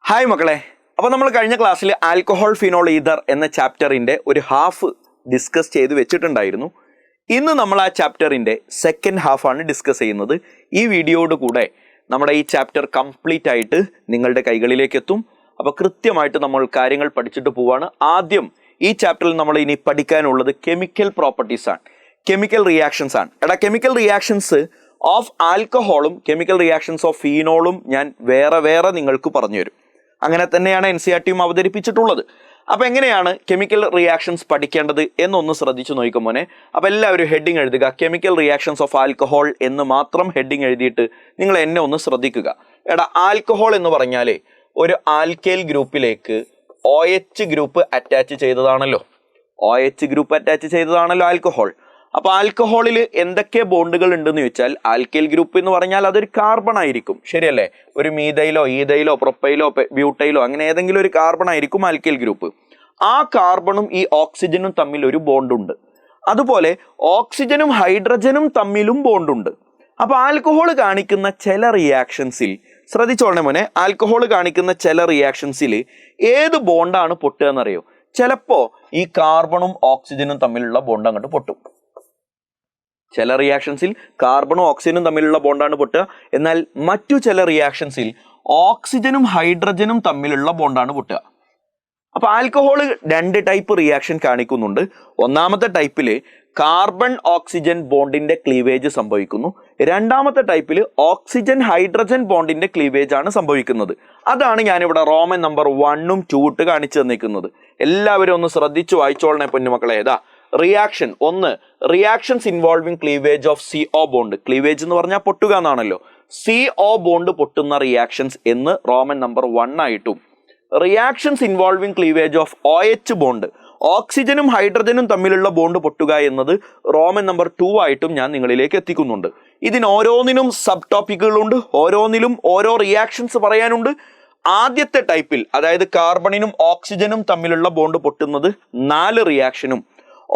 Hi മക്കളെ, അപ്പോൾ നമ്മൾ കഴിഞ്ഞ ക്ലാസ്സിൽ ആൽക്കഹോൾ ഫിനോൾ ഈതർ എന്ന ചാപ്റ്ററിൻ്റെ ഒരു ഹാഫ് ഡിസ്കസ് ചെയ്ത് വെച്ചിട്ടുണ്ടായിരുന്നു. ഇന്ന് നമ്മൾ ആ ചാപ്റ്ററിൻ്റെ സെക്കൻഡ് ഹാഫാണ് ഡിസ്കസ് ചെയ്യുന്നത്. ഈ വീഡിയോയോട് കൂടെ നമ്മുടെ ഈ ചാപ്റ്റർ കംപ്ലീറ്റ് ആയിട്ട് നിങ്ങളുടെ കൈകളിലേക്ക് എത്തും. അപ്പോൾ കൃത്യമായിട്ട് നമ്മൾ കാര്യങ്ങൾ പഠിച്ചിട്ട് പോവാണ്. ആദ്യം ഈ ചാപ്റ്ററിൽ നമ്മൾ ഇനി പഠിക്കാനുള്ളത് കെമിക്കൽ പ്രോപ്പർട്ടീസ് ആണ്, കെമിക്കൽ റിയാക്ഷൻസ് ആണ്. കെമിക്കൽ റിയാക്ഷൻസ് ഓഫ് ആൽക്കഹോളും കെമിക്കൽ റിയാക്ഷൻസ് ഓഫ് ഫീനോളും ഞാൻ വേറെ നിങ്ങൾക്ക് പറഞ്ഞു തരും. അങ്ങനെ തന്നെയാണ് NCERTയും അവതരിപ്പിച്ചിട്ടുള്ളത്. അപ്പോൾ എങ്ങനെയാണ് കെമിക്കൽ റിയാക്ഷൻസ് പഠിക്കേണ്ടത് എന്നൊന്ന് ശ്രദ്ധിച്ചു നോക്കുമ്പോനെ. അപ്പോൾ എല്ലാവരും ഹെഡിങ് എഴുതുക, കെമിക്കൽ റിയാക്ഷൻസ് ഓഫ് ആൽക്കഹോൾ എന്ന് മാത്രം ഹെഡിങ് എഴുതിയിട്ട് നിങ്ങൾ എന്നെ ഒന്ന് ശ്രദ്ധിക്കുക. ആൽക്കഹോൾ എന്ന് പറഞ്ഞാൽ ഒരു ആൽക്കൈൽ ഗ്രൂപ്പിലേക്ക് OH ഗ്രൂപ്പ് അറ്റാച്ച് ചെയ്തതാണല്ലോ. OH ഗ്രൂപ്പ് അറ്റാച്ച് ചെയ്തതാണല്ലോ ആൽക്കഹോൾ. അപ്പോൾ ആൽക്കഹോളിൽ എന്തൊക്കെ ബോണ്ടുകൾ ഉണ്ടെന്ന് ചോദിച്ചാൽ, ആൽക്കൈൽ ഗ്രൂപ്പ് എന്ന് പറഞ്ഞാൽ അതൊരു കാർബൺ ആയിരിക്കും, ശരിയല്ലേ? ഒരു മീഥൈലോ ഈഥൈലോ പ്രൊപ്പൈലോ ബ്യൂട്ടൈലോ അങ്ങനെ ഏതെങ്കിലും ഒരു കാർബൺ ആയിരിക്കും ആൽക്കൈൽ ഗ്രൂപ്പ്. ആ കാർബണും ഈ ഓക്സിജനും തമ്മിൽ ഒരു ബോണ്ടുണ്ട്. അതുപോലെ ഓക്സിജനും ഹൈഡ്രജനും തമ്മിലും ബോണ്ടുണ്ട്. അപ്പോൾ ആൽക്കഹോൾ കാണിക്കുന്ന ചില റിയാക്ഷൻസിൽ ശ്രദ്ധിച്ചോളണേ മോനെ, ആൽക്കഹോൾ കാണിക്കുന്ന ചില റിയാക്ഷൻസിൽ ഏത് ബോണ്ടാണ് പൊട്ടുക എന്നറിയോ? ചിലപ്പോൾ ഈ കാർബണും ഓക്സിജനും തമ്മിലുള്ള ബോണ്ട് അങ്ങോട്ട് പൊട്ടും. ചില റിയാക്ഷൻസിൽ കാർബണും ഓക്സിജനും തമ്മിലുള്ള ബോണ്ടാണ് പൊട്ടുക. എന്നാൽ മറ്റു ചില റിയാക്ഷൻസിൽ ഓക്സിജനും ഹൈഡ്രജനും തമ്മിലുള്ള ബോണ്ടാണ് പൊട്ടുക. അപ്പോൾ ആൽക്കഹോൾ രണ്ട് ടൈപ്പ് റിയാക്ഷൻ കാണിക്കുന്നുണ്ട്. ഒന്നാമത്തെ ടൈപ്പിൽ കാർബൺ ഓക്സിജൻ ബോണ്ടിന്റെ ക്ലീവേജ് സംഭവിക്കുന്നു. രണ്ടാമത്തെ ടൈപ്പിൽ ഓക്സിജൻ ഹൈഡ്രജൻ ബോണ്ടിന്റെ ക്ലീവേജ് ആണ് സംഭവിക്കുന്നത്. അതാണ് ഞാനിവിടെ റോമൻ നമ്പർ 1ഉം 2 ഇട്ട് കാണിച്ചു തന്നിരിക്കുന്നത്. എല്ലാവരും ഒന്ന് ശ്രദ്ധിച്ചു വായിച്ചോളണേ പൊന്നുമക്കളെ. Reaction 1, reactions involving cleavage of CO bond. Cleavage എന്ന് പറഞ്ഞാൽ പൊട്ടുക എന്നാണല്ലോ. CO ബോണ്ട് പൊട്ടുന്ന റിയാക്ഷൻസ് എന്ന് റോമൻ നമ്പർ 1 ആയിട്ടും, reactions involving cleavage of OH bond, ഓക്സിജനും ഹൈഡ്രജനും തമ്മിലുള്ള ബോണ്ട് പൊട്ടുക എന്നത് റോമൻ നമ്പർ 2 ആയിട്ടും ഞാൻ നിങ്ങളിലേക്ക് എത്തിക്കുന്നുണ്ട്. ഇതിന് ഓരോന്നിനും സബ് ടോപ്പിക്കുകളുണ്ട്, ഓരോന്നിലും ഓരോ റിയാക്ഷൻസ് പറയാനുണ്ട്. ആദ്യത്തെ ടൈപ്പിൽ, അതായത് കാർബണിനും ഓക്സിജനും തമ്മിലുള്ള ബോണ്ട് പൊട്ടുന്നത് 4 റിയാക്ഷനും,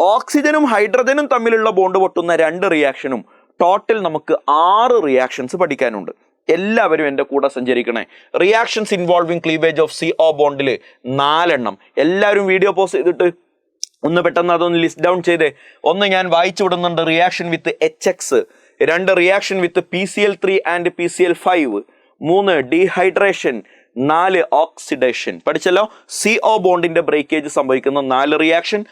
ഓക്സിജനും ഹൈഡ്രജനും തമ്മിലുള്ള ബോണ്ട് പൊട്ടുന്ന 2 റിയാക്ഷനും, ടോട്ടൽ നമുക്ക് 6 റിയാക്ഷൻസ് പഠിക്കാനുണ്ട്. എല്ലാവരും എൻ്റെ കൂടെ സഞ്ചരിക്കണേ. Reactions involving cleavage of CO ബോണ്ടിൽ 4 എണ്ണം. എല്ലാവരും വീഡിയോ പോസ് ചെയ്തിട്ട് ഒന്ന് പെട്ടെന്ന് അതൊന്ന് ലിസ്റ്റ് ഡൗൺ ചെയ്തേ. 1 ഞാൻ വായിച്ചു വിടുന്നുണ്ട്, reaction with HX. 2 reaction with PCl3 and PCl5. 3 dehydration. 4 oxidation. പഠിച്ചല്ലോ. CO ബോണ്ടിന്റെ ബ്രേക്കേജ് സംഭവിക്കുന്ന 4 റിയാക്ഷൻ,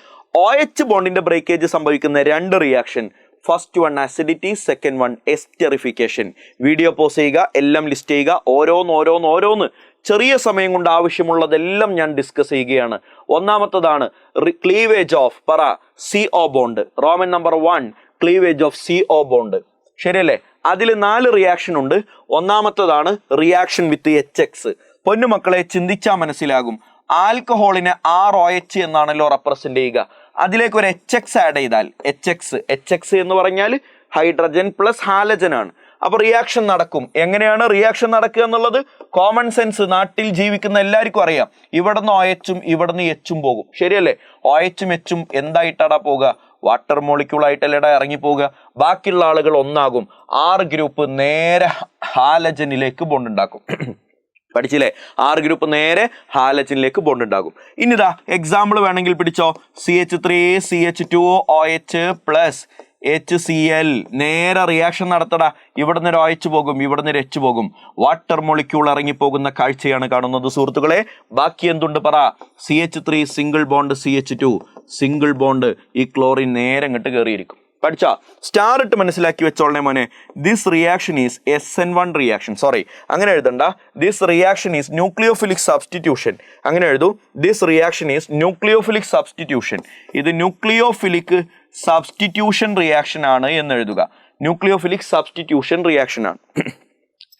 OH ബോണ്ടിന്റെ ബ്രേക്കേജ് സംഭവിക്കുന്ന 2 reaction. First one acidity, second one esterification. Video pause ചെയ്യുക, എല്ലാം ലിസ്റ്റ് ചെയ്യുക, ഓരോന്ന് ചെറിയ സമയം കൊണ്ട് ആവശ്യമുള്ളതെല്ലാം ഞാൻ ഡിസ്കസ് ചെയ്യുകയാണ്. ഒന്നാമത്തതാണ് cleavage of CO bond. Roman number 1 cleavage of CO bond, ശരിയല്ലേ? അതിൽ 4 റിയാക്ഷൻ ഉണ്ട്. ഒന്നാമത്തതാണ് റിയാക്ഷൻ വിത്ത് HX. പൊന്നുമക്കളെ ചിന്തിച്ചാൽ മനസ്സിലാകും. ആൽക്കഹോളിനെ ROH എന്നാണല്ലോ റെപ്രസെന്റ് ചെയ്യുക. അതിലേക്ക് ഒരു HX ആഡ് ചെയ്താൽ, HX എന്ന് പറഞ്ഞാൽ ഹൈഡ്രജൻ പ്ലസ് ഹാലജൻ ആണ്. അപ്പൊ റിയാക്ഷൻ നടക്കും. എങ്ങനെയാണ് റിയാക്ഷൻ നടക്കുക എന്നുള്ളത് കോമൺ സെൻസ്, നാട്ടിൽ ജീവിക്കുന്ന എല്ലാവർക്കും അറിയാം. ഇവിടുന്ന് OHഉം ഇവിടുന്ന് Hഉം പോകും, ശരിയല്ലേ? OHഉം Hഉം എന്തായിട്ടാടാ പോകുക? വാട്ടർ മോളിക്യൂൾ ആയിട്ടല്ലേടാ ഇറങ്ങി പോവുക. ബാക്കിയുള്ള ആളുകൾ ഒന്നാകും. R ഗ്രൂപ്പ് നേരെ ഹാലജനിലേക്ക് ബോണ്ട് ഉണ്ടാക്കും. പഠിച്ചില്ലേ? R ഗ്രൂപ്പ് നേരെ ഹാലജനിലേക്ക് ബോണ്ട് ഉണ്ടാകും. ഇനിതാ എക്സാമ്പിൾ വേണമെങ്കിൽ പിടിച്ചോ. CH3 CH2 OH plus HCl. നേരെ റിയാക്ഷൻ നടത്തടാ. ഇവിടുന്ന് ഒരു OH പോകും, ഇവിടുന്ന് ഒരു H പോകും. വാട്ടർ മോളിക്യൂൾ ഇറങ്ങിപ്പോകുന്ന കാഴ്ചയാണ് കാണുന്നത് സുഹൃത്തുക്കളെ. ബാക്കി എന്തുണ്ട് പറ? CH3 single bond, CH2 single bond. ഈ ക്ലോറിൻ നേരെ ഇങ്ങോട്ട് കയറിയിരിക്കും. പഠിച്ചാ? സ്റ്റാർ ഇട്ട് മനസ്സിലാക്കി വെച്ചോളണേ മോനെ. This reaction is SN1 reaction. Sorry, അങ്ങനെ എഴുതണ്ട. This reaction is nucleophilic substitution. അങ്ങനെ എഴുതൂ. This reaction is nucleophilic substitution. ഇത് ന്യൂക്ലിയോഫിലിക് സബ്സ്റ്റിറ്റ്യൂഷൻ റിയാക്ഷൻ ആണ് എന്ന് എഴുതുക. ന്യൂക്ലിയോഫിലിക് സബ്സ്റ്റിറ്റ്യൂഷൻ റിയാക്ഷൻ ആണ്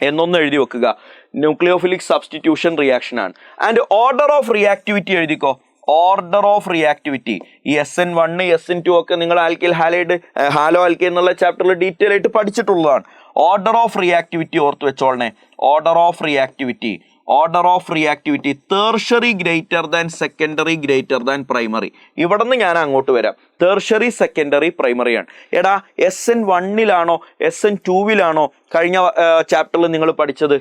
എന്നൊന്ന് എഴുതി വെക്കുക. ന്യൂക്ലിയോഫിലിക് സബ്സ്റ്റിറ്റ്യൂഷൻ റിയാക്ഷൻ ആണ്. ആൻഡ് ഓർഡർ ഓഫ് റിയാക്ടിവിറ്റി എഴുതിക്കോ. Order of reactivity. ഈ SN1 SN2 ഒക്കെ നിങ്ങൾ ആൽക്കൈൽ ഹാലൈഡ് ഹാലോ ആൽക്കൈൽ എന്നുള്ള ചാപ്റ്ററിൽ ഡീറ്റെയിൽ ആയിട്ട് പഠിച്ചിട്ടുള്ളതാണ്. ഓർഡർ ഓഫ് റിയാക്ടിവിറ്റി ഓർത്ത് വെച്ചോളണേ. Order of reactivity tertiary greater than secondary greater than primary. ഇവിടെ നിന്ന് ഞാൻ അങ്ങോട്ട് വരാം. tertiary secondary primary ആണ്. എടാ SN1 SN2 ലാണോ കഴിഞ്ഞ ചാപ്റ്ററിൽ നിങ്ങൾ പഠിച്ചത്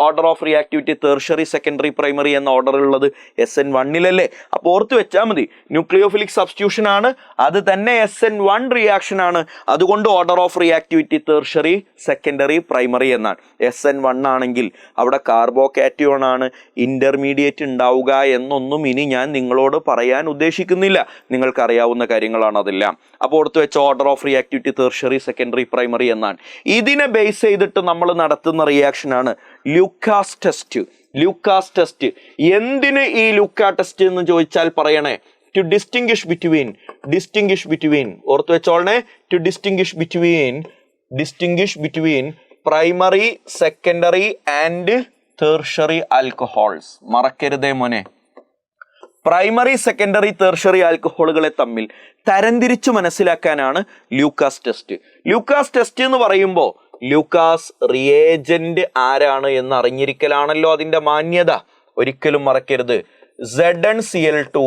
order of reactivity tertiary secondary primary എന്ന ഓർഡറിലുള്ളത് SN1-ലല്ലേ? അപ്പോൾ ഓർത്ത് വെച്ചാൽ മതി, ന്യൂക്ലിയോഫിലിക് സബ്സ്റ്റിറ്റ്യൂഷൻ ആണ്, അത് തന്നെ SN1 റിയാക്ഷൻ ആണ്. അതുകൊണ്ട് order of reactivity tertiary secondary primary എന്നാണ്. SN1 ആണെങ്കിൽ അവിടെ കാർബോകാറ്റയോൺ ആണ് ഇന്റർമീഡിയറ്റ് ഉണ്ടാവുക എന്നൊന്നും ഇനി ഞാൻ നിങ്ങളോട് പറയാൻ ഉദ്ദേശിക്കുന്നില്ല, നിങ്ങൾക്കറിയാവുന്ന കാര്യങ്ങളാണ് അതെല്ലാം. അപ്പോൾ ഓർത്ത് വെച്ച order of reactivity tertiary secondary primary എന്നാണ്. ഇതിനെ ബേസ് ചെയ്തിട്ട് നമ്മൾ നടത്തുന്ന റിയാക്ഷനാണ് ലൂക്കാസ് ടെസ്റ്റ്. ലൂക്കാസ് ടെസ്റ്റ് എന്തിന് ഈ ലൂക്കാ ടെസ്റ്റ് എന്ന് ചോദിച്ചാൽ പറയണേ, ടു ഡിസ്റ്റിംഗ്വിഷ് ബിറ്റ്വീൻ ഓർത്ത് വെച്ചോളണേ, to distinguish between primary secondary and tertiary alcohols. മറക്കരുതേ മോനെ, പ്രൈമറി സെക്കൻഡറി തെർഷ്യറി ആൽക്കഹോളുകളെ തമ്മിൽ തരംതിരിച്ചു മനസ്സിലാക്കാനാണ് ലൂക്കാസ് ടെസ്റ്റ്. ലൂക്കാസ് ടെസ്റ്റ് എന്ന് പറയുമ്പോൾ ലൂക്കാസ് റിയേജന്റ് ആരാണ് എന്ന് അറിഞ്ഞിരിക്കലാണല്ലോ അതിന്റെ മാന്യത. ഒരിക്കലും മറക്കരുത്. ZnCl2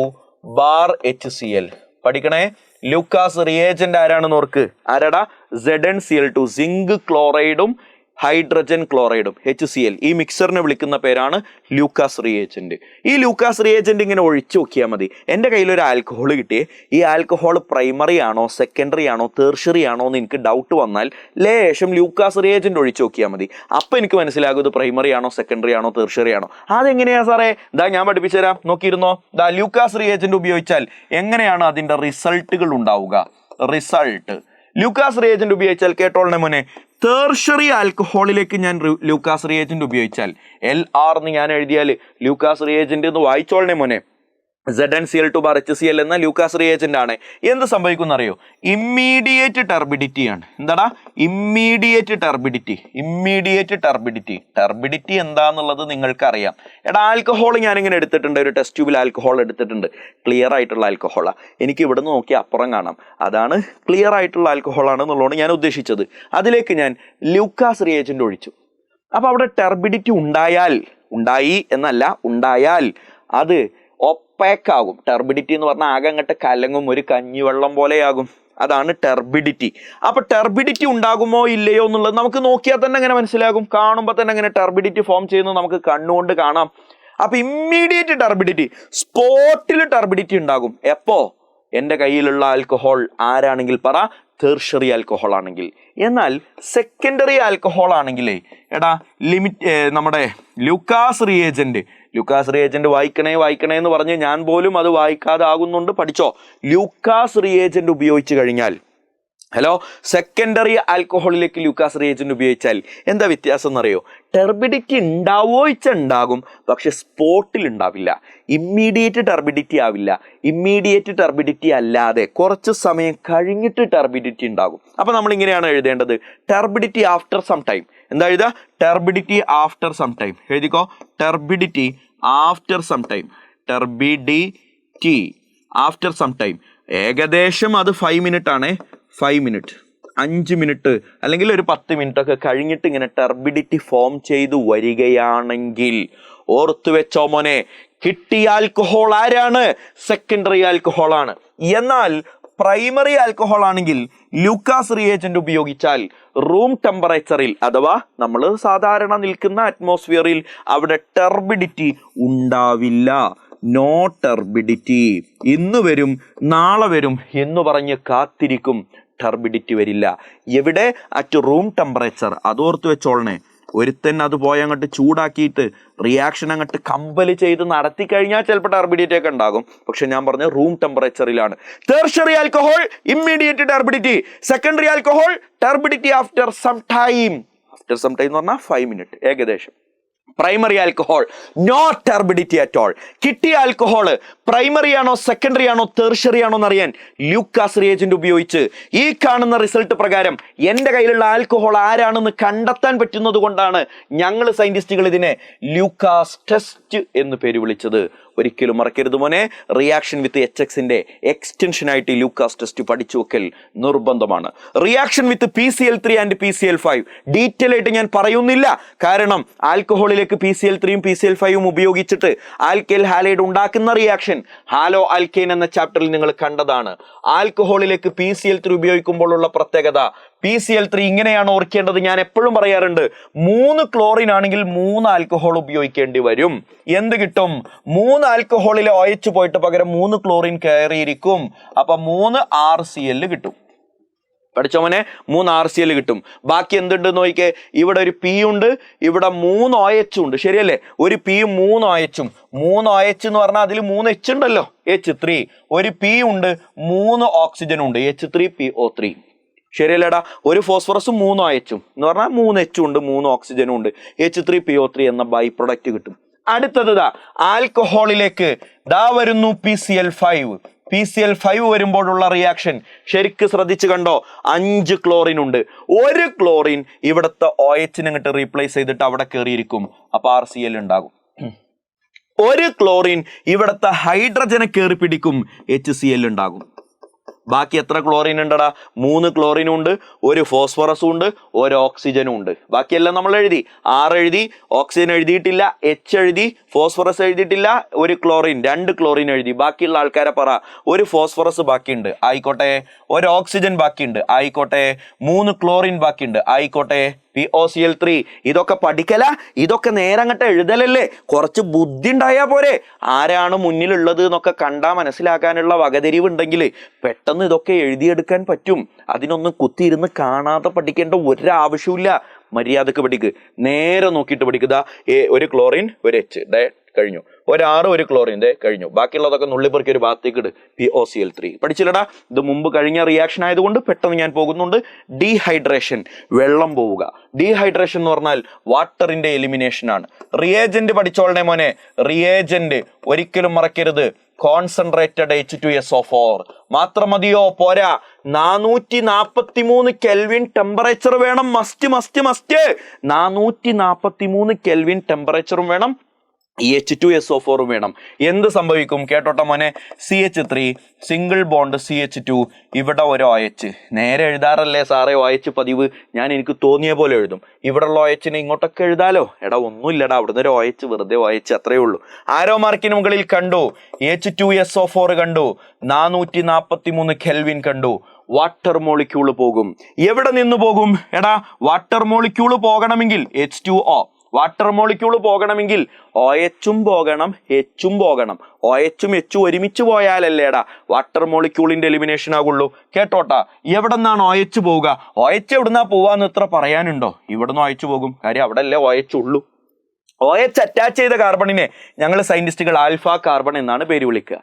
ബാർ HCl പഠിക്കണേ. ലൂക്കാസ് റിയേജന്റ് ആരാണെന്ന് ഓർക്ക്. ആരാടാ? ZnCl2, സിങ്ക് ക്ലോറൈഡും ഹൈഡ്രജൻ ക്ലോറൈഡും HCl. ഈ മിക്സറിനെ വിളിക്കുന്ന പേരാണ് ലൂക്കാസ് റിയേജന്റ്. ഈ ലൂക്കാസ് റിയേജന്റ് ഇങ്ങനെ ഒഴിച്ചു നോക്കിയാൽ മതി. എൻ്റെ കയ്യിലൊരു ആൽക്കഹോൾ കിട്ടിയേ, ഈ ആൽക്കഹോൾ പ്രൈമറി ആണോ സെക്കൻഡറി ആണോ തെർഷ്യറി ആണോ എന്ന് എനിക്ക് ഡൗട്ട് വന്നാൽ ലേശം ലൂക്കാസ് റിയേജന്റ് ഒഴിച്ചു നോക്കിയാൽ മതി. അപ്പം എനിക്ക് മനസ്സിലാകും ഇത് പ്രൈമറി ആണോ സെക്കൻഡറി ആണോ തെർഷ്യറി ആണോ. അതെങ്ങനെയാ സാറേ? ഇതാ ഞാൻ പഠിപ്പിച്ചു തരാം, നോക്കിയിരുന്നോ. ഇതാ ലൂക്കാസ് റിയേജന്റ് ഉപയോഗിച്ചാൽ എങ്ങനെയാണ് അതിൻ്റെ റിസൾട്ടുകൾ ഉണ്ടാവുക. റിസൾട്ട് ലൂക്കാസ് റിയേജന്റ് ഉപയോഗിച്ചാൽ കേട്ടോളണേ മോനെ, തെർഷ്യറി ആൽക്കഹോളിലേക്ക് ഞാൻ ലൂക്കാസ് റിയേജന്റ് ഉപയോഗിച്ചാൽ LR എന്ന് ഞാൻ എഴുതിയാൽ ലൂക്കാസ് റിയേജന്റ് എന്ന് വായിച്ചോളണേ മോനെ. ZnCl2 ബാർ HCl എന്ന ലൂക്കാസ് റിയേജന്റ് ആണ്. എന്ത് സംഭവിക്കും എന്നറിയോ? ഇമ്മീഡിയറ്റ് ടർബിഡിറ്റി ആണ്. എന്താടാ? Immediate turbidity. ടർബിഡിറ്റി എന്താന്നുള്ളത് നിങ്ങൾക്ക് അറിയാം. എടാ, ആൽക്കഹോൾ ഞാനിങ്ങനെ എടുത്തിട്ടുണ്ട്, ഒരു ടെസ്റ്റ് ട്യൂബിൽ ആൽക്കഹോൾ എടുത്തിട്ടുണ്ട്. ക്ലിയർ ആയിട്ടുള്ള ആൽക്കഹോളാണ്. എനിക്ക് ഇവിടെ നിന്ന് നോക്കി അപ്പുറം കാണാം, അതാണ് ക്ലിയർ ആയിട്ടുള്ള ആൽക്കഹോൾ ആണെന്നുള്ളതാണ് ഞാൻ ഉദ്ദേശിച്ചത്. അതിലേക്ക് ഞാൻ ലൂക്കാസ് റിയേജന്റ് ഒഴിച്ചു. അപ്പൊ അവിടെ ടർബിഡിറ്റി ഉണ്ടായാൽ അത് ഒപ്പേക്കാകും. ടർബിഡിറ്റി എന്ന് പറഞ്ഞാൽ ആകെ അങ്ങോട്ട് കലങ്ങും, ഒരു കഞ്ഞിവെള്ളം പോലെയാകും. അതാണ് ടർബിഡിറ്റി. അപ്പൊ ടർബിഡിറ്റി ഉണ്ടാകുമോ ഇല്ലയോ എന്നുള്ളത് നമുക്ക് നോക്കിയാൽ തന്നെ എങ്ങനെ മനസ്സിലാകും? കാണുമ്പോൾ തന്നെ എങ്ങനെ ടർബിഡിറ്റി ഫോം ചെയ്യുന്നത് നമുക്ക് കണ്ണുകൊണ്ട് കാണാം. അപ്പൊ ഇമ്മീഡിയറ്റ് ടർബിഡിറ്റി, സ്പോട്ടിൽ ടർബിഡിറ്റി ഉണ്ടാകും. എപ്പോ? എൻ്റെ കയ്യിലുള്ള ആൽക്കഹോൾ ആരാണെങ്കിൽ പറ, തെർഷ്യറി ആൽക്കഹോൾ ആണെങ്കിൽ. എന്നാൽ സെക്കൻഡറി ആൽക്കഹോൾ ആണെങ്കിലേ എടാ നമ്മുടെ ലൂക്കാസ് റിയേജന്റ് വായിക്കണേ എന്ന് പറഞ്ഞ് ഞാൻ പോലും അത് വായിക്കാതെ ആകുന്നുണ്ട്. പഠിച്ചോ. ലൂക്കാസ് റിയേജന്റ് ഉപയോഗിച്ച് കഴിഞ്ഞാൽ, സെക്കൻഡറി ആൽക്കഹോളിലേക്ക് ലൂക്കാസ് റിയേജന്റ് ഉപയോഗിച്ചാൽ എന്താ വ്യത്യാസം എന്നറിയോ? ടർബിഡിറ്റി ഉണ്ടാകും, പക്ഷെ സ്പോട്ടിൽ ഉണ്ടാവില്ല. ഇമ്മീഡിയറ്റ് ടർബിഡിറ്റി ആവില്ല. ഇമ്മീഡിയറ്റ് ടർബിഡിറ്റി അല്ലാതെ കുറച്ച് സമയം കഴിഞ്ഞിട്ട് ടർബിഡിറ്റി ഉണ്ടാകും. അപ്പൊ നമ്മൾ ഇങ്ങനെയാണ് എഴുതേണ്ടത്, ടർബിഡിറ്റി ആഫ്റ്റർ സം ടൈം. എന്താ എഴുതാ? Turbidity after some time. എഴുതിക്കോ, turbidity after some time. Turbidity after some time. ഏകദേശം അത് 5 മിനിറ്റ് ആണ്. 5 മിനിറ്റ്, 5 മിനിറ്റ് അല്ലെങ്കിൽ ഒരു 10 മിനിറ്റ് ഒക്കെ കഴിഞ്ഞിട്ട് ഇങ്ങനെ ടർബിഡിറ്റി ഫോം ചെയ്തു വരികയാണെങ്കിൽ ഓർത്തു വെച്ചോ മോനെ, കിട്ടിയ ആൽക്കഹോൾ ആരാണ്? സെക്കൻഡറി ആൽക്കഹോൾ ആണ്. എന്നാൽ പ്രൈമറി ആൽക്കഹോൾ ആണെങ്കിൽ ലൂക്കാസ് റിയേജന്റ് ഉപയോഗിച്ചാൽ റൂം ടെമ്പറേച്ചറിൽ, അഥവാ നമ്മൾ സാധാരണ നിൽക്കുന്ന അറ്റ്മോസ്ഫിയറിൽ അവിടെ ടർബിഡിറ്റി ഉണ്ടാവില്ല. No turbidity. ഇന്ന് വരും നാളെ വരും എന്ന് പറഞ്ഞ് കാത്തിരിക്കും, ടർബിഡിറ്റി വരില്ല. എവിടെ? At room temperature. അതോർത്ത് വെച്ചോളണേ. ഒരുത്തൻ അത് പോയി അങ്ങോട്ട് ചൂടാക്കിയിട്ട് റിയാക്ഷൻ അങ്ങോട്ട് കമ്പൽ ചെയ്ത് നടത്തി കഴിഞ്ഞാൽ ചിലപ്പോൾ ടർബിഡിറ്റി ഒക്കെ ഉണ്ടാകും. പക്ഷെ ഞാൻ പറഞ്ഞ റൂം ടെമ്പറേച്ചറിലാണ്. Tertiary alcohol immediate turbidity. Secondary alcohol turbidity after some time. എന്ന് പറഞ്ഞാൽ 5 മിനിറ്റ് ഏകദേശം. Primary alcohol no turbidity at all. കിട്ടിയ ആൽക്കഹോൾ പ്രൈമറി ആണോ സെക്കൻഡറി ആണോ തെർഷ്യറി ആണോ എന്നറിയാൻ ലൂക്കാസ് റിയേജന്റ് ഉപയോഗിച്ച് ഈ കാണുന്ന റിസൾട്ട് പ്രകാരം എൻ്റെ കയ്യിലുള്ള ആൽക്കഹോൾ ആരാണെന്ന് കണ്ടെത്താൻ പറ്റുന്നത് കൊണ്ടാണ് ഞങ്ങൾ സയന്റിസ്റ്റുകൾ ഇതിനെ ലൂക്കാസ് ടെസ്റ്റ് എന്ന് പേര് വിളിച്ചത്. ഒരിക്കലും മറക്കരുത് മോനെ. റിയാക്ഷൻ വിത്ത് HXന്റെ എക്സ്റ്റൻഷൻ ആയിട്ട് ലൂക്കാസ് ടെസ്റ്റ് പഠിച്ചു വെക്കൽ നിർബന്ധമാണ്. Reaction with PCl3 and PCl5 detail ആയിട്ട് ഞാൻ പറയുന്നില്ല. കാരണം ആൽക്കഹോളിലേക്ക് PCl3യും PCl5യും ഉപയോഗിച്ചിട്ട് ആൽക്കൈൽ ഹാലൈഡ് ഉണ്ടാക്കുന്ന റിയാക്ഷൻ ഹാലോ ആൽക്കെയിൻ എന്ന ചാപ്റ്ററിൽ നിങ്ങൾ കണ്ടതാണ്. ആൽക്കഹോളിലേക്ക് PCl3 ഉപയോഗിക്കുമ്പോഴുള്ള പ്രത്യേകത, PCl3 ഇങ്ങനെയാണ് ഓർക്കേണ്ടത്. ഞാൻ എപ്പോഴും പറയാറുണ്ട്, 3 ക്ലോറിൻ ആണെങ്കിൽ 3 ആൽക്കഹോൾ ഉപയോഗിക്കേണ്ടി വരും. എന്ത് കിട്ടും? 3 ആൽക്കഹോളിലെ OH പോയിട്ട് പകരം 3 ക്ലോറിൻ കയറിയിരിക്കും. അപ്പൊ 3 RCl കിട്ടും. പഠിച്ചോ മോനെ? 3 RCl കിട്ടും. ബാക്കി എന്തുണ്ട് നോക്കിക്കേ, ഇവിടെ ഒരു P ഉണ്ട്, ഇവിടെ 3 OH ഉണ്ട്, ശരിയല്ലേ? ഒരു P യും 3 OH ഉം. 3 OH എന്ന് പറഞ്ഞാൽ അതിൽ 3 H ഉണ്ടല്ലോ, H3. ഒരു P ഉണ്ട്, 3 ഓക്സിജൻ ഉണ്ട്, H3PO3. ശരിയല്ലേടാ? ഒരു ഫോസ്ഫറസും 3 OH ഉം എന്ന് പറഞ്ഞാൽ 3 H ഉണ്ട്, 3 ഓക്സിജനും ഉണ്ട്, H3PO3 എന്ന ബൈ പ്രൊഡക്റ്റ് കിട്ടും. അടുത്തത് ആൽക്കഹോളിലേക്ക് വരുന്നു PCl5 വരുമ്പോഴുള്ള റിയാക്ഷൻ ശരിക്ക് ശ്രദ്ധിച്ചു കണ്ടോ? 5 ക്ലോറിൻ ഉണ്ട്. ഒരു ക്ലോറിൻ ഇവിടുത്തെ OH അങ്ങോട്ട് റീപ്ലേസ് ചെയ്തിട്ട് അവിടെ കയറിയിരിക്കും. അപ്പൊ RCl ഉണ്ടാകും. ഒരു ക്ലോറിൻ ഇവിടുത്തെ ഹൈഡ്രജനെ കയറി പിടിക്കും, HCl ഉണ്ടാകും. ബാക്കി എത്ര ക്ലോറിൻ ഉണ്ടടാ? 3 ക്ലോറിനും ഉണ്ട്, ഒരു ഫോസ്ഫറസും ഉണ്ട്, ഒരു ഓക്സിജനും ഉണ്ട്. ബാക്കിയെല്ലാം നമ്മൾ എഴുതി. R എഴുതി, ഓക്സിജൻ എഴുതിയിട്ടില്ല, H എഴുതി, ഫോസ്ഫറസ് എഴുതിയിട്ടില്ല, ഒരു ക്ലോറിൻ 2 ക്ലോറിൻ എഴുതി. ബാക്കിയുള്ള ആൾക്കാരെ പറ. ഒരു ഫോസ്ഫറസ് ബാക്കിയുണ്ട്, ആയിക്കോട്ടെ. ഒരു ഓക്സിജൻ ബാക്കിയുണ്ട്, ആയിക്കോട്ടെ. 3 ക്ലോറിൻ ബാക്കിയുണ്ട്, ആയിക്കോട്ടെ. POCl3 ഇതൊക്കെ പഠിക്കല, ഇതൊക്കെ നേരങ്ങട്ട് എഴുതലല്ലേ? കുറച്ച് ബുദ്ധി ഉണ്ടായാ പോരെ? ആരാണ് മുന്നിലുള്ളത് എന്നൊക്കെ കണ്ടാ മനസ്സിലാക്കാനുള്ള വകതിരിവ് ഉണ്ടെങ്കിൽ പെട്ടെന്ന് ഇതൊക്കെ എഴുതിയെടുക്കാൻ പറ്റും. അതിനൊന്നും കുത്തിയിരുന്ന് കാണാതെ പഠിക്കേണ്ട ഒരാവശ്യമില്ല. മര്യാദക്ക് പഠിക്ക്, നേരെ നോക്കിയിട്ട് പഠിക്കുക. ഒരു ക്ലോറിൻ, ഒരു H കഴിഞ്ഞു, ഒരു R, ഒരു ക്ലോറിൻ കഴിഞ്ഞു. ബാക്കിയുള്ളതൊക്കെ നുള്ളിപ്പെറുക്കി ഒരു ഭാഗത്തേക്ക് ഇട്. POCl3 പഠിച്ചില്ലടാ? ഇത് മുമ്പ് കഴിഞ്ഞ റിയാക്ഷൻ ആയതുകൊണ്ട് പെട്ടെന്ന് ഞാൻ പോകുന്നുണ്ട്. ഡീഹൈഡ്രേഷൻ, വെള്ളം പോവുക. ഡീഹൈഡ്രേഷൻ എന്ന് പറഞ്ഞാൽ വാട്ടറിന്റെ എലിമിനേഷൻ ആണ്. റിയേജന്റ് പഠിച്ചോളണേ മോനെ. റിയേജന്റ് ഒരിക്കലും മറക്കരുത്. കോൺസെൻട്രേറ്റഡ് H2SO4 മാത്രം മതിയോ? പോരാ, 443 കെൽവിൻ ടെമ്പറേച്ചർ വേണം. മസ്റ്റ് 443 കെൽവിൻ ടെമ്പറേച്ചറും വേണം, H2SO4 വേണം. എന്ത് സംഭവിക്കും കേട്ടോട്ടെ മോനെ? CH3 സിംഗിൾ ബോണ്ട് CH2, ഇവിടെ ഒരു OH. നേരെ എഴുതാറല്ലേ സാറേ OH പതിവ്? ഞാൻ എനിക്ക് തോന്നിയ പോലെ എഴുതും. ഇവിടെയുള്ള OHനെ ഇങ്ങോട്ടൊക്കെ എഴുതാലോ. എടാ ഒന്നുമില്ലടാ, അവിടുന്ന് ഒരു OH, വെറുതെ OH, അത്രയേ ഉള്ളൂ. ആരോ മാർക്കിന് മുകളിൽ കണ്ടു, H2SO4 കണ്ടു, 443 കെൽവിൻ കണ്ടു. വാട്ടർ മോളിക്യൂള് പോകും. എവിടെ നിന്ന് പോകും? എടാ വാട്ടർ മോളിക്യൂള് പോകണമെങ്കിൽ H2O. വാട്ടർ മോളിക്യൂള് പോകണമെങ്കിൽ OHും പോകണം, Hഉം പോകണം. OHും Hഉം ഒരുമിച്ച് പോയാലല്ലേടാ വാട്ടർ മോളിക്യൂളിന്റെ എലിമിനേഷൻ ആകുള്ളൂ. കേട്ടോട്ടാ, എവിടെ നിന്നാണ് OH പോവുക? OH എവിടുന്നാ പോവാന്ന് ഇത്ര പറയാനുണ്ടോ? ഇവിടുന്ന് OH പോകും. കാര്യം അവിടെ അല്ലേ OH ഉള്ളൂ. OH അറ്റാച്ച് ചെയ്ത കാർബണിനെ ഞങ്ങൾ സയന്റിസ്റ്റുകൾ ആൽഫ കാർബൺ എന്നാണ് പേര് വിളിക്കുക.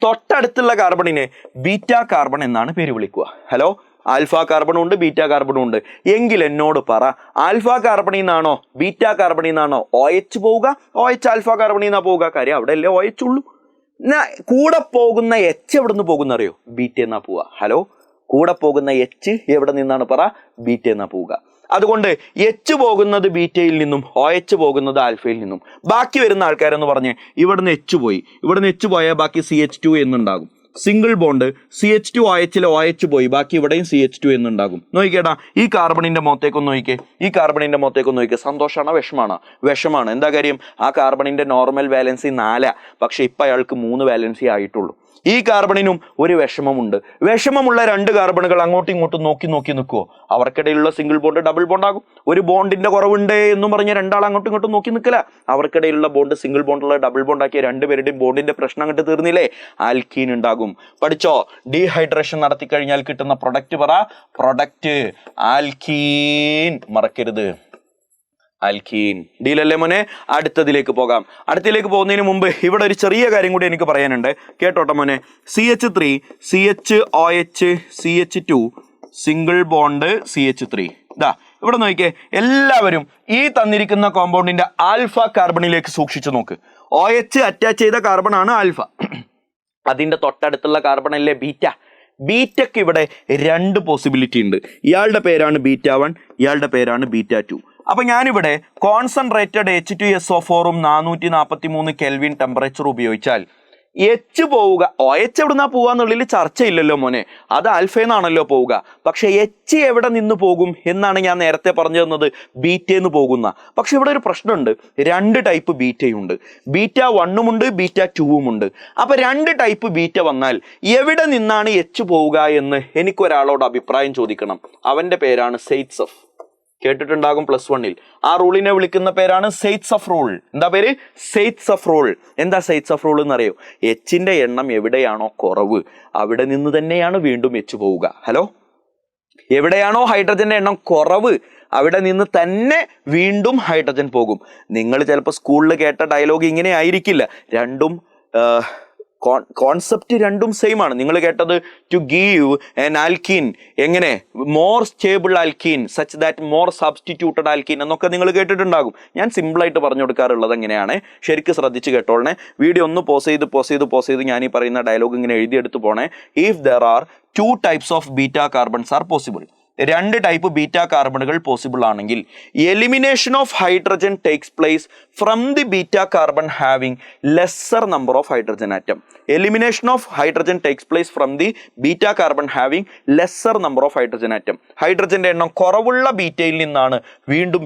തൊട്ടടുത്തുള്ള കാർബണിനെ ബീറ്റ കാർബൺ എന്നാണ് പേര് വിളിക്കുക. ഹലോ, ആൽഫ കാർബണും ഉണ്ട്, ബീറ്റ കാർബണും ഉണ്ട്. എങ്കിൽ എന്നോട് പറ, ആൽഫ കാർബണിൽ നിന്നാണോ ബീറ്റ കാർബണിൽ നിന്നാണോ OH പോവുക? OH ആൽഫ കാർബണിൽ നിന്നാ പോവുക. കാര്യം അവിടെ അല്ലേ OH ഉള്ളൂ. കൂടെ പോകുന്ന H എവിടെ നിന്ന് പോകുന്ന അറിയോ? ബീറ്റ എന്നാ പോവുക. ഹലോ, കൂടെ പോകുന്ന H എവിടെ നിന്നാണ് പറ? ബീറ്റ എന്നാ പോവുക. അതുകൊണ്ട് H പോകുന്നത് ബീറ്റയിൽ നിന്നും, OH പോകുന്നത് ആൽഫയിൽ നിന്നും. ബാക്കി വരുന്ന ആൾക്കാരെന്ന് പറഞ്ഞ് ഇവിടുന്ന് H പോയി, ഇവിടുന്ന് H പോയാൽ ബാക്കി CH2 എന്നുണ്ടാകും. സിംഗിൾ ബോണ്ട് CH2 OHലെ OH പോയി, ബാക്കി ഇവിടെയും CH2 എന്നുണ്ടാകും. നോക്കിക്കേട്ടാ, ഈ കാർബണിന്റെ മുഖത്തേക്കൊന്ന് നോക്കിക്കേ, ഈ കാർബണിന്റെ മുഖത്തേക്കൊന്ന് നോക്കിക്കേ. സന്തോഷമാണോ വിഷമാണോ? വിഷമാണ്. എന്താ കാര്യം? ആ കാർബണിന്റെ നോർമൽ വാലൻസി 4, പക്ഷെ ഇപ്പം അയാൾക്ക് 3 വാലൻസി ആയിട്ടുള്ളൂ. ഈ കാർബണിനും ഒരു വിഷമമുണ്ട്. വിഷമമുള്ള 2 കാർബണുകൾ അങ്ങോട്ടും ഇങ്ങോട്ടും നോക്കി നിൽക്കുമോ? അവർക്കിടയിലുള്ള സിംഗിൾ ബോണ്ട് ഡബിൾ ബോണ്ട് ആകും. ഒരു ബോണ്ടിന്റെ കുറവുണ്ട് എന്നും പറഞ്ഞ് 2 ആൾ അങ്ങോട്ടും ഇങ്ങോട്ടും നോക്കി നിൽക്കില്ല. അവർക്കിടയിലുള്ള ബോണ്ട് സിംഗിൾ ബോണ്ടുള്ള ഡബിൾ ബോണ്ട് ആക്കിയ 2 പേരുടെയും ബോണ്ടിന്റെ പ്രശ്നം അങ്ങോട്ട് തീർന്നില്ലേ? ആൽക്കീൻ ഉണ്ടാകും. പഠിച്ചോ? ഡീഹൈഡ്രേഷൻ നടത്തി കഴിഞ്ഞാൽ കിട്ടുന്ന പ്രൊഡക്റ്റ് പറ. Product alkene. മറക്കരുത്, ആൽക്കീൻ. ഡീലല്ലേ മോനെ? അടുത്തതിലേക്ക് പോകാം. അടുത്തതിലേക്ക് പോകുന്നതിന് മുമ്പ് ഇവിടെ ഒരു ചെറിയ കാര്യം കൂടി എനിക്ക് പറയാനുണ്ട്. കേട്ടോട്ടെ മോനെ. CH3 CHOH CH2 single bond CH3. ഇതാ ഇവിടെ നോക്കിക്കേ. എല്ലാവരും ഈ തന്നിരിക്കുന്ന കോമ്പൗണ്ടിന്റെ ആൽഫ കാർബണിലേക്ക് സൂക്ഷിച്ചു നോക്ക്. OH അറ്റാച്ച് ചെയ്ത കാർബൺ ആണ് ആൽഫ. അതിന്റെ തൊട്ടടുത്തുള്ള കാർബൺ അല്ലേ ബീറ്റ. ബീറ്റയ്ക്ക് ഇവിടെ 2 പോസിബിലിറ്റി ഉണ്ട്. ഇയാളുടെ പേരാണ് β1, ഇയാളുടെ പേരാണ് β2. അപ്പൊ ഞാനിവിടെ കോൺസെൻട്രേറ്റഡ് H2SO4 443 കെൽവിൻ ടെമ്പറേച്ചർ ഉപയോഗിച്ചാൽ എച്ച് പോവുക. എച്ച് എവിടുന്നാ പോവാന്നുള്ളിൽ ചർച്ചയില്ലല്ലോ മോനെ, അത് ആൽഫയെന്നാണല്ലോ പോവുക. പക്ഷെ എച്ച് എവിടെ നിന്ന് പോകും എന്നാണ് ഞാൻ നേരത്തെ പറഞ്ഞു തന്നത്, ബീറ്റേന്ന് പോകുന്ന. പക്ഷെ ഇവിടെ ഒരു പ്രശ്നമുണ്ട്, 2 ടൈപ്പ് ബീറ്റയുണ്ട്. ബീറ്റ 1 ഉണ്ട്, ബീറ്റ 2 ഉണ്ട്. അപ്പൊ 2 ടൈപ്പ് ബീറ്റ വന്നാൽ എവിടെ നിന്നാണ് എച്ച് പോവുക എന്ന് എനിക്കൊരാളോട് അഭിപ്രായം ചോദിക്കണം. അവന്റെ പേരാണ് സെയ്റ്റ്സഫ്. കേട്ടിട്ടുണ്ടാകും +1-ൽ. ആ റൂളിനെ വിളിക്കുന്ന പേരാണ് സെയ്റ്റ്സഫ് റൂൾ. എന്താ പേര്? സെയ്റ്റ്സഫ് റൂൾ. എന്താ സെയ്റ്റ്സഫ് റൂൾ എന്നറിയോ? എച്ചിന്റെ എണ്ണം എവിടെയാണോ കുറവ് അവിടെ നിന്ന് തന്നെയാണ് വീണ്ടും എച്ച് പോവുക. ഹലോ, എവിടെയാണോ ഹൈഡ്രജന്റെ എണ്ണം കുറവ് അവിടെ നിന്ന് തന്നെ വീണ്ടും ഹൈഡ്രജൻ പോകും. നിങ്ങൾ ചിലപ്പോൾ സ്കൂളിൽ കേട്ട ഡയലോഗ് ഇങ്ങനെ ആയിരിക്കില്ല. രണ്ടും കോൺസെപ്റ്റ് രണ്ടും സെയിം ആണ്. നിങ്ങൾ കേട്ടത് ടു ഗീവ് ആൻ ആൽക്കീൻ, എങ്ങനെ more stable alkene such that more substituted alkene എന്നൊക്കെ നിങ്ങൾ കേട്ടിട്ടുണ്ടാകും. ഞാൻ സിമ്പിളായിട്ട് പറഞ്ഞു കൊടുക്കാറുള്ളത് എങ്ങനെയാണ്, ശരിക്കും ശ്രദ്ധിച്ച് കേട്ടോളണേ. വീഡിയോ ഒന്ന് പോസ് ചെയ്ത് ഞാൻ ഈ പറയുന്ന ഡയലോഗ് ഇങ്ങനെ എഴുതിയെടുത്ത് പോണേ. If there are 2 types of beta carbons are possible, 2 type beta കാർബണുകൾ പോസിബിൾ ആണെങ്കിൽ elimination of hydrogen takes place from the beta carbon having lesser number of hydrogen atom. Elimination of hydrogen takes place from the beta carbon having lesser number of hydrogen atom. ഹൈഡ്രജന്റെ എണ്ണം കുറവുള്ള ബീറ്റയിൽ നിന്നാണ് വീണ്ടും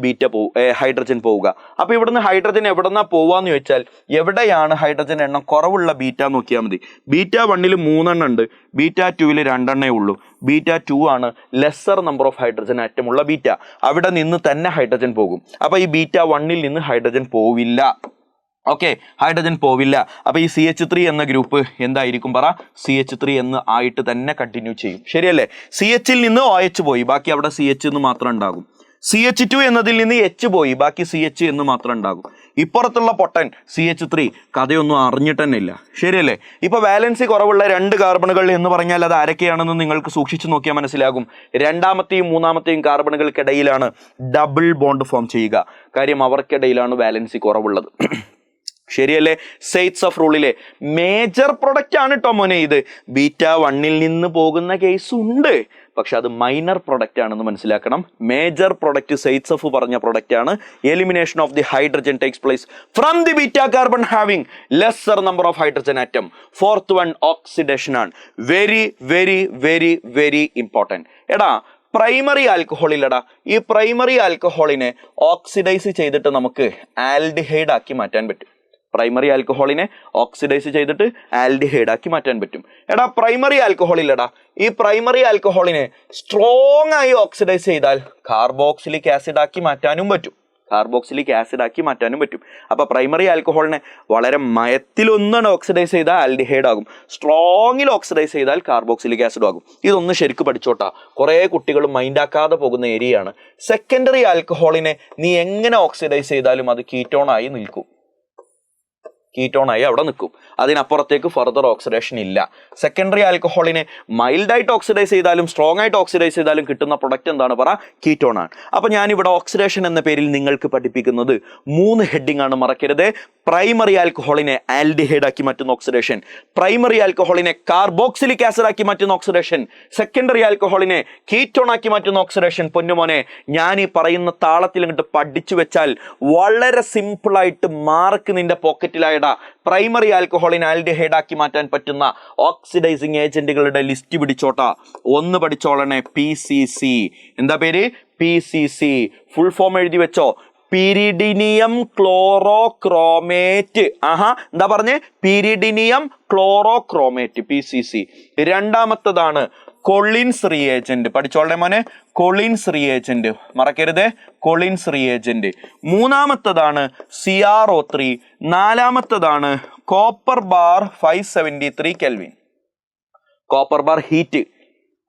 hydrogen പോവുക. അപ്പൊ ഇവിടുന്ന് hydrogen എവിടെന്നാ പോവാന്ന് ചോദിച്ചാൽ, എവിടെയാണ് ഹൈഡ്രജൻ എണ്ണം കുറവുള്ള ബീറ്റ നോക്കിയാൽ മതി. ബീറ്റ 1-ൽ 3 എണ്ണം ഉണ്ട്, ബീറ്റ 2-ൽ 2 എണ്ണേ ഉള്ളൂ. ബീറ്റ 2 ആണ് lesser number of hydrogen atom ഉള്ള ബീറ്റ. അവിടെ നിന്ന് തന്നെ ഹൈഡ്രജൻ പോകും. അപ്പൊ ഈ ബീറ്റ 1-ൽ നിന്ന് ഹൈഡ്രജൻ പോവില്ല. ഓക്കെ, ഹൈഡ്രജൻ പോവില്ല. അപ്പൊ ഈ CH3 എന്ന ഗ്രൂപ്പ് എന്തായിരിക്കും പറ? CH3 എന്ന് ആയിട്ട് തന്നെ കണ്ടിന്യൂ ചെയ്യും. ശരിയല്ലേ? CH-ൽ നിന്ന് OH പോയി, ബാക്കി അവിടെ CH എന്ന് മാത്രം ഉണ്ടാകും. CH2 എന്നതിൽ നിന്ന് H പോയി, ബാക്കി CH എന്ന് മാത്രം ഉണ്ടാകും. ഇപ്പുറത്തുള്ള പൊട്ടൻ CH3 കഥയൊന്നും അറിഞ്ഞിട്ട് തന്നെ ഇല്ല. ശരിയല്ലേ? ഇപ്പൊ വാലൻസി കുറവുള്ള 2 കാർബണുകൾ എന്ന് പറഞ്ഞാൽ അത് ആരൊക്കെയാണെന്ന് നിങ്ങൾക്ക് സൂക്ഷിച്ചു നോക്കിയാൽ മനസ്സിലാകും. 2ാമത്തെയും 3ാമത്തെയും കാർബണുകൾക്കിടയിലാണ് ഡബിൾ ബോണ്ട് ഫോം ചെയ്യുക. കാര്യം അവർക്കിടയിലാണ് വാലൻസി കുറവുള്ളത്. ശരിയല്ലേ? സെയ്റ്റ്സഫ് റൂളിലെ മേജർ പ്രൊഡക്റ്റ് ആണ് കേട്ടോ മോനെ ഇത്. ബീറ്റ 1-ൽ നിന്ന് പോകുന്ന കേസ് ഉണ്ട്, പക്ഷെ അത് മൈനർ പ്രൊഡക്റ്റ് ആണെന്ന് മനസ്സിലാക്കണം. മേജർ പ്രൊഡക്റ്റ് സെയ്റ്റ്സഫ് പറഞ്ഞ പ്രൊഡക്റ്റ് ആണ്. Elimination of the hydrogen takes place from the beta carbon having lesser number of hydrogen atom. 4th one oxidation ആണ്. Very very very very important. എടാ, പ്രൈമറി ആൽക്കഹോളിലടാ, ഈ പ്രൈമറി ആൽക്കഹോളിനെ ഓക്സിഡൈസ് ചെയ്തിട്ട് നമുക്ക് ആൽഡിഹൈഡ് ആക്കി മാറ്റാൻ പറ്റും. പ്രൈമറി ആൽക്കഹോളിനെ ഓക്സിഡൈസ് ചെയ്തിട്ട് ആൽഡിഹൈഡ് ആക്കി മാറ്റാൻ പറ്റും. എടാ, പ്രൈമറി ആൽക്കഹോളിലടാ, ഈ പ്രൈമറി ആൽക്കഹോളിനെ സ്ട്രോങ് ആയി ഓക്സിഡൈസ് ചെയ്താൽ കാർബോക്സിലിക് ആസിഡ് ആക്കി മാറ്റാനും പറ്റും. അപ്പൊ പ്രൈമറി ആൽക്കഹോളിനെ വളരെ മയത്തിലൊന്നാണ് ഓക്സിഡൈസ് ചെയ്താൽ ആൽഡിഹൈഡ് ആകും, സ്ട്രോങ്ങിൽ ഓക്സിഡൈസ് ചെയ്താൽ കാർബോക്സിലിക് ആസിഡ് ആകും. ഇതൊന്ന് ശരിക്കും പഠിച്ചോട്ടാ, കുറെ കുട്ടികൾ മൈൻഡാക്കാതെ പോകുന്ന ഏരിയയാണ്. സെക്കൻഡറി ആൽക്കഹോളിനെ നീ എങ്ങനെ ഓക്സിഡൈസ് ചെയ്താലും അത് കീറ്റോണായി നിൽക്കും, അവിടെ നിൽക്കും. അതിനപ്പുറത്തേക്ക് ഫർദർ ഓക്സിഡേഷൻ ഇല്ല. സെക്കൻഡറി ആൽക്കഹോളിനെ മൈൽഡായിട്ട് ഓക്സിഡൈസ് ചെയ്താലും സ്ട്രോങ് ആയിട്ട് ഓക്സിഡൈസ് ചെയ്താലും കിട്ടുന്ന പ്രൊഡക്റ്റ് എന്താണ് പറ? കീറ്റോൺ ആണ്. അപ്പൊ ഞാനിവിടെ ഓക്സിഡേഷൻ എന്ന പേരിൽ നിങ്ങൾക്ക് പഠിപ്പിക്കുന്നത് 3 ഹെഡിങ് ആണ്, മറക്കരുത്. പ്രൈമറി ആൽക്കഹോളിനെ ആൽഡിഹൈഡ് ആക്കി മാറ്റുന്ന ഓക്സിഡേഷൻ, പ്രൈമറി ആൽക്കഹോളിനെ കാർബോക്സിലിക് ആസിഡ് ആക്കി മാറ്റുന്ന ഓക്സിഡേഷൻ, സെക്കൻഡറി ആൽക്കഹോളിനെ കീറ്റോൺ ആക്കി മാറ്റുന്ന ഓക്സിഡേഷൻ. പൊന്നുമോനെ, ഞാൻ ഈ പറയുന്ന താളത്തിൽ ഇങ്ങോട്ട് പഠിച്ചു വെച്ചാൽ വളരെ സിമ്പിളായിട്ട് മാർക്ക് നിന്റെ പോക്കറ്റിലായിടാ. പ്രൈമറി ആൽക്കഹോളിനെ ആൽഡിഹൈഡ് ആക്കി മാറ്റാൻ പറ്റുന്ന ഓക്സിഡൈസിങ് ഏജന്റുകളുടെ ലിസ്റ്റ് പിടിച്ചോട്ടാ. ഒന്ന് പഠിച്ചോളണേ, PCC. എന്താ പേര്? PCC. ഫുൾ ഫോം എഴുതി വെച്ചോ. പിരിഡിനിയം ക്ലോറോക്രോമേറ്റ്. എന്താ പറഞ്ഞേ? Pyridinium chlorochromate, PCC. 2ാമത്തതാണ് കൊളിൻസ് റിയേജന്റ്. പഠിച്ചോളെ മോനെ, കൊളിൻസ് റിയേജന്റ് മറക്കരുത്, കൊളിൻസ് റിയേജന്റ്. 3ാമത്തതാണ് CrO3. 4ാമത്തതാണ് copper bar 573 kelvin. Copper bar heat,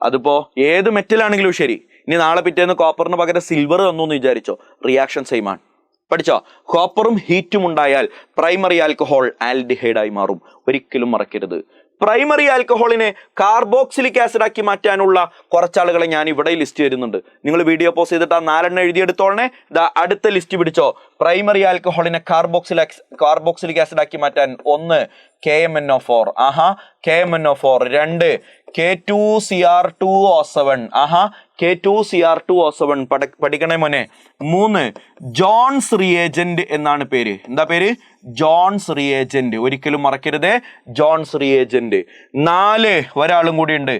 അതിപ്പോ ഏത് മെറ്റലാണെങ്കിലും ശരി. ഇനി നാളെ പിറ്റേന്ന് കോപ്പറിന് പകരം സിൽവർ തന്നു എന്ന് വിചാരിച്ചോ, റിയാക്ഷൻ സെയിം ആണ്. പഠിച്ചോ? കോപ്പറും ഹീറ്റും ഉണ്ടായാൽ പ്രൈമറി ആൽക്കഹോൾ ആൽഡിഹൈഡ് ആയി മാറും. ഒരിക്കലും മറക്കരുത്. പ്രൈമറി ആൽക്കഹോളിനെ കാർബോക്സിലിക് ആസിഡ് ആക്കി മാറ്റാനുള്ള കുറച്ചാളുകളെ ഞാൻ ഇവിടെ ലിസ്റ്റ് ചെയ്യുന്നുണ്ട്. നിങ്ങൾ വീഡിയോ പോസ് ചെയ്തിട്ട് ആ 4 എണ്ണം എഴുതിയെടുത്തോളനെ. അടുത്ത ലിസ്റ്റ് പിടിച്ചോ. പ്രൈമറി ആൽക്കഹോളിനെ കാർബോക്സിലിക് ആസിഡ് ആക്കി മാറ്റാൻ 1 KMnO4. KMnO4. 2 K2Cr2O7. K2Cr2O7 പഠിക്കണേ മോനെ. 3 ജോൺസ് റിയേജന്റ് എന്നാണ് പേര്. എന്താ പേര്? Jones reagent. ഒരിക്കലും മറക്കരുതേ, ജോൺസ് റിയേജന്റ്. 4 ഒരാളും കൂടി ഉണ്ട്,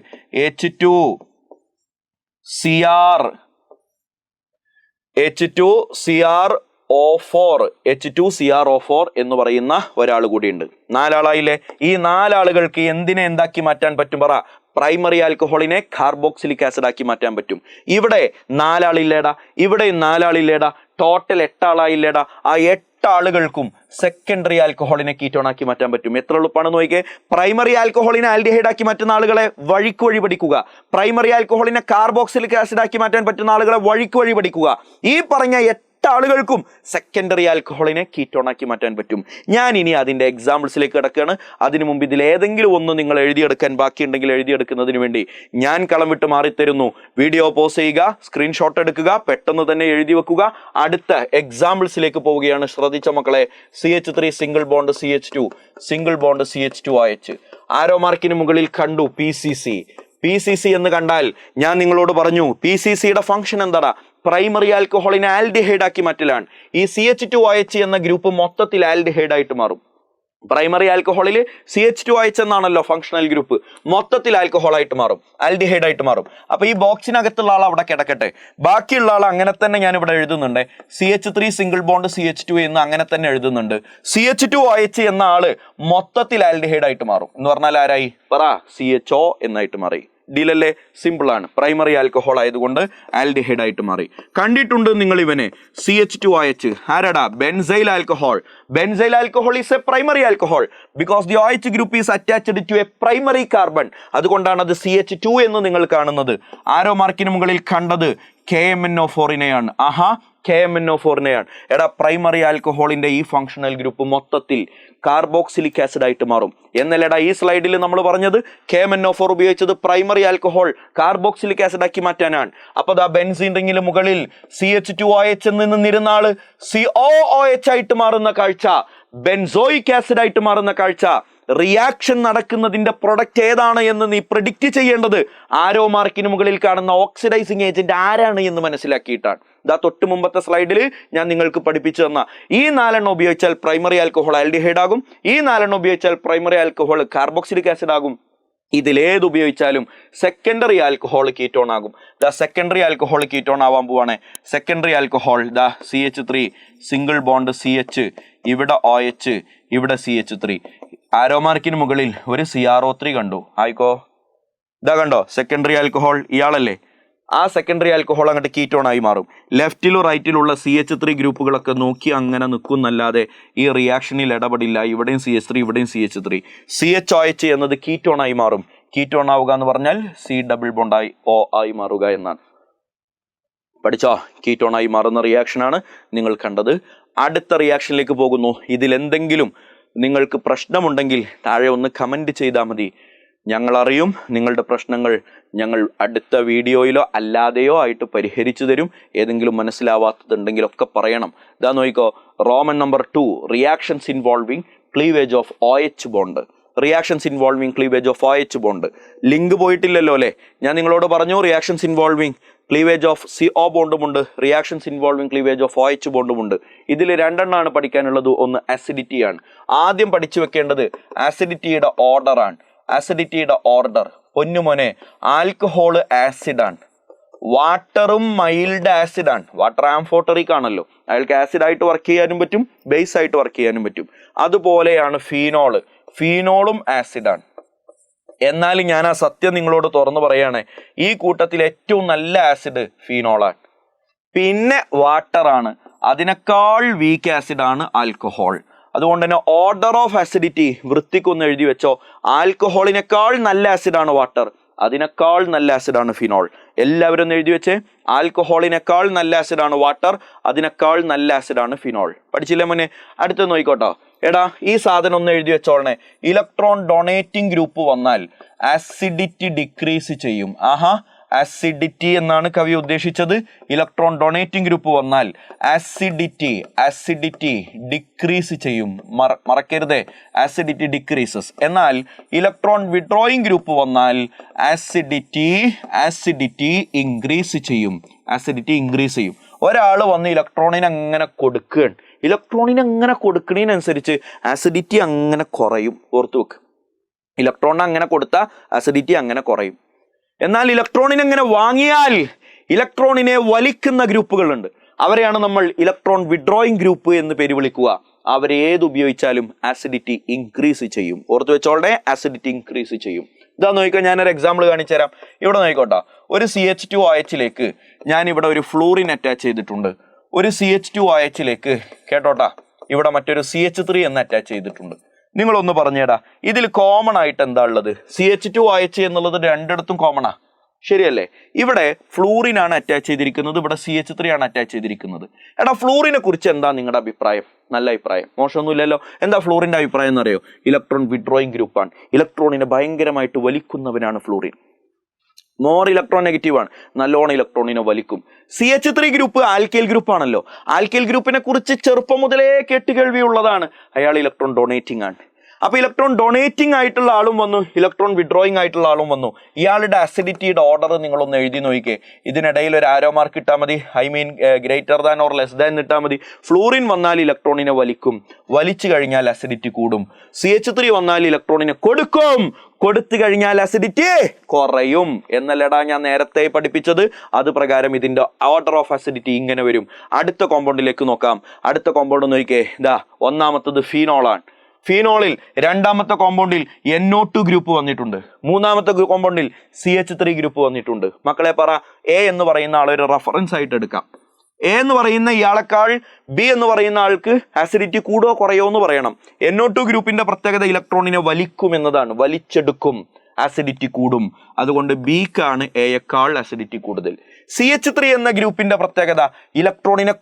H2CrO4 എന്ന് പറയുന്ന ഒരാൾ കൂടിയുണ്ട്. 4 ആളായില്ലേ? ഈ 4 ആളുകൾക്ക് എന്തിനെ എന്താക്കി മാറ്റാൻ പറ്റും പറ? പ്രൈമറി ആൽക്കഹോളിനെ കാർബോക്സിലിക് ആസിഡ് ആക്കി മാറ്റാൻ പറ്റും. ഇവിടെ 4 ആളില്ലേടാ, ഇവിടെ 4 ആളില്ലേടാ, ടോട്ടൽ 8 ആളായില്ലേടാ. ആ 8 ആളുകൾക്കും സെക്കൻഡറി ആൽക്കഹോളിനെ കീറ്റോൺ ആക്കി മാറ്റാൻ പറ്റും. എത്ര എളുപ്പമാണ് നോക്കിയേ. പ്രൈമറി ആൽക്കഹോളിനെ ആൽഡിഹൈഡ് ആക്കി മാറ്റുന്ന ആളുകളെ വഴിക്ക് വഴി പഠിക്കുക. പ്രൈമറി ആൽക്കഹോളിനെ കാർബോക്സിലിക് ആസിഡ് ആക്കി മാറ്റാൻ പറ്റുന്ന ആളുകളെ വഴിക്ക് വഴി പഠിക്കുക. ഈ പറഞ്ഞ 8 ആളുകൾക്കും സെക്കൻഡറി ആൽക്കഹോളിനെ കീറ്റോൺ ആക്കി മാറ്റാൻ പറ്റും. ഞാൻ ഇനി അതിന്റെ എക്സാമ്പിൾസിലേക്ക് കിടക്കുകയാണ്. അതിനു മുമ്പ് ഇതിൽ ഏതെങ്കിലും ഒന്ന് നിങ്ങൾ എഴുതിയെടുക്കാൻ ബാക്കിയുണ്ടെങ്കിൽ എഴുതിയെടുക്കുന്നതിന് വേണ്ടി ഞാൻ കളം വിട്ട് മാറിത്തരുന്നു. വീഡിയോ പോസ് ചെയ്യുക, സ്ക്രീൻഷോട്ട് എടുക്കുക, പെട്ടെന്ന് തന്നെ എഴുതി വെക്കുക. അടുത്ത എക്സാമ്പിൾസിലേക്ക് പോവുകയാണ്. ശ്രദ്ധിച്ച മക്കളെ. CH3 single bond CH2, single bond CH2OH. ആരോ മാർക്കിന് മുകളിൽ കണ്ടു PCC എന്ന് കണ്ടാൽ ഞാൻ നിങ്ങളോട് പറഞ്ഞു PCCയുടെ ഫംഗ്ഷൻ എന്താടാ? പ്രൈമറി ആൽക്കഹോളിനെ ആൽഡിഹൈഡ് ആക്കി മാറ്റലാണ്. ഈ CH2OH എന്ന ഗ്രൂപ്പ് മൊത്തത്തിൽ ആൽഡിഹൈഡ് ആയിട്ട് മാറും. പ്രൈമറി ആൽക്കഹോളിൽ CH2OH എന്നാണല്ലോ ഫംഗ്ഷണൽ ഗ്രൂപ്പ്, മൊത്തത്തിൽ ആൽക്കഹോൾ ആയിട്ട് മാറും, ആൽഡിഹൈഡ് ആയിട്ട് മാറും. അപ്പൊ ഈ ബോക്സിനകത്തുള്ള ആൾ അവിടെ കിടക്കട്ടെ, ബാക്കിയുള്ള ആൾ അങ്ങനെ തന്നെ ഞാൻ ഇവിടെ എഴുതുന്നുണ്ട്. CH3 സിംഗിൾ ബോണ്ട് CH2 എന്ന് അങ്ങനെ തന്നെ എഴുതുന്നുണ്ട്. CH2OH എന്ന ആള് മൊത്തത്തിൽ ആൽഡിഹൈഡ് ആയിട്ട് മാറും എന്ന് പറഞ്ഞാൽ ആരായി പറ? CHO എന്നായിട്ട് മാറി. ഡീലല്ലേ? സിമ്പിൾ ആണ്. പ്രൈമറി ആൽക്കഹോൾ ആയതുകൊണ്ട് ആൽഡിഹൈഡ് ആയിട്ട് മാറി. കണ്ടിട്ടുണ്ട് നിങ്ങൾ ഇവനെ? CH2OH ആരാടാ? Benzyl alcohol. Benzyl alcohol is a primary alcohol because the OH group is attached to a primary carbon. അതുകൊണ്ടാണ് അത് CH2 എന്ന് നിങ്ങൾ കാണുന്നത്. ആരോ മാർക്കിന് മുകളിൽ കണ്ടത് KMNO4നെയാണ്. KMNO4നെയാണ്. എടാ, പ്രൈമറി ആൽക്കഹോളിന്റെ ഈ ഫംഗ്ഷണൽ ഗ്രൂപ്പ് മൊത്തത്തിൽ കാർബോക്സിലിക് ആസിഡ് ആയിട്ട് മാറും എന്നല്ലടാ ഈ സ്ലൈഡിൽ നമ്മൾ പറഞ്ഞത്. KMNO4 ഉപയോഗിച്ചത് പ്രൈമറി ആൽക്കഹോൾ കാർബോക്സിലിക് ആസിഡ് ആക്കി മാറ്റാനാണ്. അപ്പൊ ദാ ബെൻസീൻ റിംഗിന് മുകളിൽ CH2OH നിന്നിരുന്ന ആള് COOH ആയിട്ട് മാറുന്ന കാഴ്ച, ബെൻസോയിക് ആസിഡ് ആയിട്ട് മാറുന്ന കാഴ്ച. റിയാക്ഷൻ നടക്കുന്നതിന്റെ പ്രൊഡക്റ്റ് ഏതാണ് എന്ന് നീ പ്രെഡിക്റ്റ് ചെയ്യേണ്ടത് ആരോ മാർക്കിന് മുകളിൽ കാണുന്ന ഓക്സിഡൈസിങ് ഏജന്റ് ആരാണ് എന്ന് മനസ്സിലാക്കിയിട്ടാണ്. ഇതാ തൊട്ട് മുമ്പത്തെ സ്ലൈഡിൽ ഞാൻ നിങ്ങൾക്ക് പഠിപ്പിച്ചു തന്ന ഈ 4 എണ്ണം ഉപയോഗിച്ചാൽ പ്രൈമറി ആൽക്കഹോൾ ആൽഡിഹൈഡ് ആകും. ഈ 4 എണ്ണം ഉപയോഗിച്ചാൽ പ്രൈമറി ആൽക്കഹോൾ കാർബോക്സിലിക് ആസിഡ് ആകും. ഇതിലേത് ഉപയോഗിച്ചാലും സെക്കൻഡറി ആൽക്കഹോൾ കീറ്റോൺ ആകും. ദാ സെക്കൻഡറി ആൽക്കഹോൾ കീറ്റോൺ ആവാൻ പോവാണ്. സെക്കൻഡറി ആൽക്കഹോൾ ദാ CH3 സിംഗിൾ ബോണ്ട് CH, ഇവിടെ OH, ഇവിടെ CH3. ആരോ മാർക്കിന് മുകളിൽ ഒരു CrO3 കണ്ടു. ആയിക്കോ, ഇതാ കണ്ടോ സെക്കൻഡറി ആൽക്കഹോൾ, ഇയാളല്ലേ? ആ സെക്കൻഡറി ആൽക്കഹോൾ അങ്ങോട്ട് കീറ്റോൺ ആയി മാറും. ലെഫ്റ്റിലും റൈറ്റിലുള്ള CH3 ഗ്രൂപ്പുകളൊക്കെ നോക്കി അങ്ങനെ നിൽക്കുന്നല്ലാതെ ഈ റിയാക്ഷനിൽ ഇടപെടില്ല. ഇവിടെയും CH3, ഇവിടെയും CH3. CHOH എന്നത് കീറ്റോൺ ആയി മാറും. കീറ്റോൺ ആവുക എന്ന് പറഞ്ഞാൽ C ഡബിൾ ബോണ്ടായി O ആയി മാറുക എന്നാണ്. പഠിച്ചോ? കീറ്റോൺ ആയി മാറുന്ന റിയാക്ഷനാണ് നിങ്ങൾ കണ്ടത്. അടുത്ത റിയാക്ഷനിലേക്ക് പോകുന്നു. ഇതിൽ എന്തെങ്കിലും നിങ്ങൾക്ക് പ്രശ്നമുണ്ടെങ്കിൽ താഴെ ഒന്ന് കമന്റ് ചെയ്താൽ മതി. ഞങ്ങൾ അറിയും നിങ്ങളുടെ പ്രശ്നങ്ങൾ. ഞങ്ങൾ അടുത്ത വീഡിയോയിലോ അല്ലാതെയോ ആയിട്ട് പരിഹരിച്ചു തരും. ഏതെങ്കിലും മനസ്സിലാവാത്തതുണ്ടെങ്കിൽ ഒക്കെ പറയണം. ഇതാ നോക്കിക്കോ, Roman number 2 reactions involving cleavage of OH bond. Reactions involving cleavage of OH bond. Link പോയിട്ടില്ലല്ലോ അല്ലേ? ഞാൻ നിങ്ങളോട് പറഞ്ഞു reactions involving cleavage of CO ബോണ്ടുമുണ്ട്, reactions involving cleavage of OH ബോണ്ടുമുണ്ട്. ഇതിൽ 2 എണ്ണമാണ് പഠിക്കാനുള്ളത്. ഒന്ന് ആസിഡിറ്റിയാണ്. ആദ്യം പഠിച്ചു വെക്കേണ്ടത് ആസിഡിറ്റിയുടെ ഓർഡറാണ്. ആസിഡിറ്റിയുടെ ഓർഡർ പൊന്നുമോനെ, ആൽക്കഹോൾ ആസിഡാണ്, വാട്ടറും മൈൽഡ് ആസിഡാണ്. വാട്ടർ ആംഫോട്ടറിക് ആണല്ലോ, അയാൾക്ക് ആസിഡായിട്ട് വർക്ക് ചെയ്യാനും പറ്റും, ബേസ് ആയിട്ട് വർക്ക് ചെയ്യാനും പറ്റും. അതുപോലെയാണ് ഫീനോള്. ഫീനോളും ആസിഡാണ്. എന്നാൽ ഞാൻ ആ സത്യം നിങ്ങളോട് തുറന്നു പറയാണ്, ഈ കൂട്ടത്തിൽ ഏറ്റവും നല്ല ആസിഡ് ഫീനോളാണ്. പിന്നെ വാട്ടറാണ്. അതിനേക്കാൾ വീക്ക് ആസിഡാണ് ആൽക്കഹോൾ. അതുകൊണ്ട് തന്നെ ഓർഡർ ഓഫ് ആസിഡിറ്റി വൃത്തിക്കൊന്ന് എഴുതി വെച്ചോ. ആൽക്കഹോളിനേക്കാൾ നല്ല ആസിഡാണ് വാട്ടർ, അതിനേക്കാൾ നല്ല ആസിഡാണ് ഫിനോൾ. എല്ലാവരും ഒന്ന് എഴുതി വെച്ചേ. ആൽക്കഹോളിനേക്കാൾ നല്ല ആസിഡാണ് വാട്ടർ, അതിനേക്കാൾ നല്ല ആസിഡാണ് ഫിനോൾ. പഠിച്ചില്ലേ മോനെ? അടുത്ത് നോക്കിക്കോട്ടോ. എടാ, ഈ സാധനം ഒന്ന് എഴുതി വെച്ചോളണേ. ഇലക്ട്രോൺ ഡൊണേറ്റിംഗ് ഗ്രൂപ്പ് വന്നാൽ ആസിഡിറ്റി ഡിക്രീസ് ചെയ്യും. ആസിഡിറ്റി എന്നാണ് കവി ഉദ്ദേശിച്ചത്. ഇലക്ട്രോൺ ഡൊണേറ്റിംഗ് ഗ്രൂപ്പ് വന്നാൽ ആസിഡിറ്റി ഡിക്രീസ് ചെയ്യും. മറക്കരുതേ, ആസിഡിറ്റി ഡിക്രീസസ്. എന്നാൽ ഇലക്ട്രോൺ വിഡ്രോയിങ് ഗ്രൂപ്പ് വന്നാൽ ആസിഡിറ്റി ഇൻക്രീസ് ചെയ്യും. ഒരാൾ വന്ന് ഇലക്ട്രോണിനെ അങ്ങനെ കൊടുക്കുകയാണ്. ഇലക്ട്രോണിനെ അങ്ങനെ കൊടുക്കുന്നതിനനുസരിച്ച് ആസിഡിറ്റി അങ്ങനെ കുറയും. ഓർത്തു വെക്ക്, ഇലക്ട്രോണിനെ അങ്ങനെ കൊടുത്താൽ ആസിഡിറ്റി അങ്ങനെ കുറയും. എന്നാൽ ഇലക്ട്രോണിനെ അങ്ങനെ വാങ്ങിയാൽ ഇലക്ട്രോണിനെ വലിക്കുന്ന ഗ്രൂപ്പുകളുണ്ട്. അവരെയാണ് നമ്മൾ ഇലക്ട്രോൺ വിഡ്രോയിങ് ഗ്രൂപ്പ് എന്ന് പേര് വിളിക്കുക. അവരേത് ഉപയോഗിച്ചാലും ആസിഡിറ്റി ഇൻക്രീസ് ചെയ്യും. ഓർത്ത് വെച്ചോളെ, ആസിഡിറ്റി ഇൻക്രീസ് ചെയ്യും. ഇതാ നോക്കിക്കോ, ഞാനൊരു എക്സാമ്പിൾ കാണിച്ചു തരാം. ഇവിടെ നോക്കിക്കോട്ടോ, ഒരു CH2OH ഞാൻ ഇവിടെ ഒരു ഫ്ലൂറിൻ അറ്റാച്ച് ചെയ്തിട്ടുണ്ട്. ഒരു CH2OH കേട്ടോട്ടാ, ഇവിടെ മറ്റൊരു CH3 എന്ന് അറ്റാച്ച് ചെയ്തിട്ടുണ്ട്. നിങ്ങളൊന്ന് പറഞ്ഞേടാ, ഇതിൽ കോമൺ ആയിട്ട് എന്താ ഉള്ളത്? CH2OH എന്നുള്ളത് രണ്ടിടത്തും കോമണാ, ശരിയല്ലേ? ഇവിടെ ഫ്ലൂറിൻ ആണ് അറ്റാച്ച് ചെയ്തിരിക്കുന്നത്, ഇവിടെ CH3 ആണ് അറ്റാച്ച് ചെയ്തിരിക്കുന്നത്. എടാ, ഫ്ലൂറിനെ കുറിച്ച് എന്താ നിങ്ങളുടെ അഭിപ്രായം? നല്ല അഭിപ്രായം, മോശമൊന്നുമില്ലല്ലോ. എന്താ ഫ്ലൂറിന്റെ അഭിപ്രായം എന്നറിയോ? ഇലക്ട്രോൺ വിഡ്രോയിങ് ഗ്രൂപ്പാണ്. ഇലക്ട്രോണിനെ ഭയങ്കരമായിട്ട് വലിക്കുന്നവനാണ് ഫ്ലൂറിൻ. മോർ ഇലക്ട്രോൺ നെഗറ്റീവ് ആണ്, നല്ലോണം ഇലക്ട്രോണിനെ വലിക്കും. CH3 ഗ്രൂപ്പ് ആൽക്കൈൽ ഗ്രൂപ്പ് ആണല്ലോ. ആൽക്കൈൽ ഗ്രൂപ്പിനെ കുറിച്ച് ചെറുപ്പം മുതലേ കേട്ടുകേൾവിയുള്ളതാണ്. അയാൾ ഇലക്ട്രോൺ ഡൊണേറ്റിംഗ് ആണ്. അപ്പൊ ഇലക്ട്രോൺ ഡൊണേറ്റിംഗ് ആയിട്ടുള്ള ആളും വന്നു, ഇലക്ട്രോൺ വിഡ്രോയിങ് ആയിട്ടുള്ള ആളും വന്നു. ഇയാളുടെ അസിഡിറ്റിയുടെ ഓർഡർ നിങ്ങളൊന്ന് എഴുതി നോക്കിക്കേ. ഇതിനിടയിൽ ഒരു ആരോ മാർക്ക് ഇട്ടാൽ മതി, greater than or less than ഇട്ടാൽ മതി. ഫ്ലൂറിൻ വന്നാൽ ഇലക്ട്രോണിനെ വലിക്കും, വലിച്ചു കഴിഞ്ഞാൽ അസിഡിറ്റി കൂടും. CH3 വന്നാൽ ഇലക്ട്രോണിനെ കൊടുത്തു കഴിഞ്ഞാൽ അസിഡിറ്റി കുറയും എന്നല്ലടാ ഞാൻ നേരത്തെ പഠിപ്പിച്ചത്. അത് പ്രകാരം ഇതിന്റെ ഓർഡർ ഓഫ് അസിഡിറ്റി ഇങ്ങനെ വരും. അടുത്ത കോമ്പൗണ്ടിലേക്ക് നോക്കാം. അടുത്ത കോമ്പൗണ്ട് നോക്കിക്കേ, ഇതാ ഒന്നാമത്തത് ഫീനോളാണ്. ഫീനോളിൽ രണ്ടാമത്തെ കോമ്പൗണ്ടിൽ NO2 ഗ്രൂപ്പ് വന്നിട്ടുണ്ട്. മൂന്നാമത്തെ കോമ്പൗണ്ടിൽ CH3 ഗ്രൂപ്പ് വന്നിട്ടുണ്ട്. മക്കളെ പറ, A എന്ന് പറയുന്ന ആൾ ഒരു റെഫറൻസ് ആയിട്ട് എടുക്കാം. A എന്ന് പറയുന്ന ഇയാളെക്കാൾ B എന്ന് പറയുന്ന ആൾക്ക് ആസിഡിറ്റി കൂടുകയോ കുറയോ എന്ന് പറയണം. NO2 ഗ്രൂപ്പിന്റെ പ്രത്യേകത ഇലക്ട്രോണിനെ വലിക്കും എന്നതാണ്, വലിച്ചെടുക്കും, ആസിഡിറ്റി കൂടും. അതുകൊണ്ട് Bക്കാണ് Aയേക്കാൾ ആസിഡിറ്റി കൂടുതൽ. CH3 എന്ന ഗ്രൂപ്പിന്റെ പ്രത്യേകത ഇലക്ട്രോണിനെ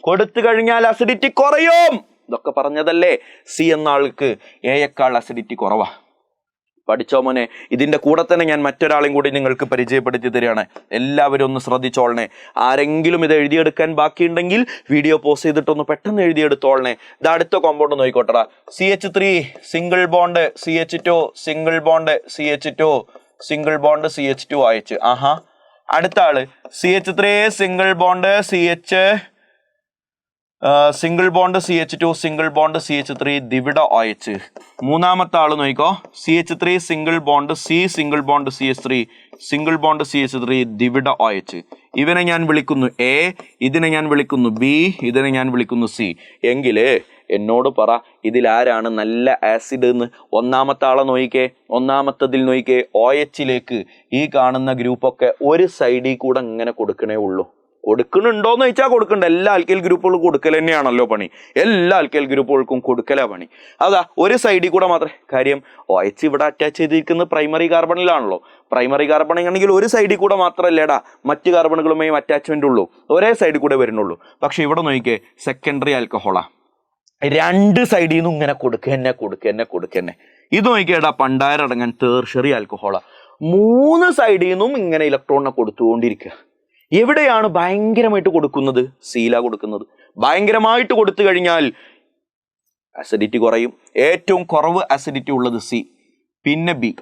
കൊടുത്തു കഴിഞ്ഞാൽ ആസിഡിറ്റി കുറയും. ഇതൊക്കെ പറഞ്ഞതല്ലേ. C എന്ന ആൾക്ക് Aയേക്കാൾ അസിഡിറ്റി കുറവാ. പഠിച്ചോ മോനെ. ഇതിന്റെ കൂടെ തന്നെ ഞാൻ മറ്റൊരാളെയും കൂടി നിങ്ങൾക്ക് പരിചയപ്പെടുത്തി തരികയാണ്. എല്ലാവരും ഒന്ന് ശ്രദ്ധിച്ചോളണേ. ആരെങ്കിലും ഇത് എഴുതിയെടുക്കാൻ ബാക്കിയുണ്ടെങ്കിൽ വീഡിയോ പോസ്റ്റ് ചെയ്തിട്ടൊന്ന് പെട്ടെന്ന് എഴുതിയെടുത്തോളണേ. ഇത് അടുത്ത കോമ്പൗണ്ട് നോക്കിക്കോട്ടടാ. CH3 single bond CH2 single bond CH2 single bond CH2OH. ആഹാ. അടുത്ത ആള് CH3 single bond single bond CH2 single bond CH3 ദ്വിവിഡ OH. മൂന്നാമത്തെ ആള് നോക്കിക്കോ, CH3 single bond single bond CH3 single bond CH3 ദ്വിവിഡ OH. ഇവനെ ഞാൻ വിളിക്കുന്നു A, ഇതിനെ ഞാൻ വിളിക്കുന്നു B, ഇതിനെ ഞാൻ വിളിക്കുന്നു C. എങ്കില് എന്നോട് പറ, ഇതിലാരാണ് നല്ല ആസിഡ് എന്ന്? ഒന്നാമത്തെ ആളെ നോക്കിക്കേ. ഒന്നാമത്തതിൽ നോക്കിക്കേ, OH ഈ കാണുന്ന ഗ്രൂപ്പൊക്കെ ഒരു സൈഡിൽ കൂടെ ഇങ്ങനെ കൊടുക്കണേ ഉള്ളൂ. കൊടുക്കുന്നുണ്ടോന്ന് ചോദിച്ചാൽ കൊടുക്കണ്ട. എല്ലാ ആൽക്കൈൽ ഗ്രൂപ്പുകളും കൊടുക്കൽ തന്നെയാണല്ലോ പണി. എല്ലാ ആൽക്കൈൽ ഗ്രൂപ്പുകൾക്കും കൊടുക്കലാ പണി. അതാ ഒരു സൈഡിൽ കൂടെ മാത്രമേ. കാര്യം OH ഇവിടെ അറ്റാച്ച് ചെയ്തിരിക്കുന്നത് പ്രൈമറി കാർബണിലാണല്ലോ. പ്രൈമറി കാർബൺ ആണെങ്കിൽ ഒരു സൈഡിൽ കൂടെ മാത്രമല്ലേടാ മറ്റ് കാർബണുകളുമായും അറ്റാച്ച്മെന്റ് ഉള്ളൂ, ഒരേ സൈഡിൽ കൂടെ വരുന്നുള്ളൂ. പക്ഷെ ഇവിടെ നോക്കിക്കേ, സെക്കൻഡറി ആൽക്കഹോളാ. രണ്ട് സൈഡിൽ നിന്നും ഇങ്ങനെ കൊടുക്കന്നെ. ഇത് നോക്കിയേടാ, പണ്ടാരടങ്ങാൻ ടേർഷറി ആൽക്കഹോളാ. മൂന്ന് സൈഡിൽ നിന്നും ഇങ്ങനെ ഇലക്ട്രോണിനെ കൊടുത്തുകൊണ്ടിരിക്കുക. എവിടെയാണ് ഭയങ്കരമായിട്ട് കൊടുക്കുന്നത്? സീല കൊടുക്കുന്നത്. ഭയങ്കരമായിട്ട് കൊടുത്തു കഴിഞ്ഞാൽ അസിഡിറ്റി കുറയും. ഏറ്റവും കുറവ് അസിഡിറ്റി ഉള്ളത് C, പിന്നെ B,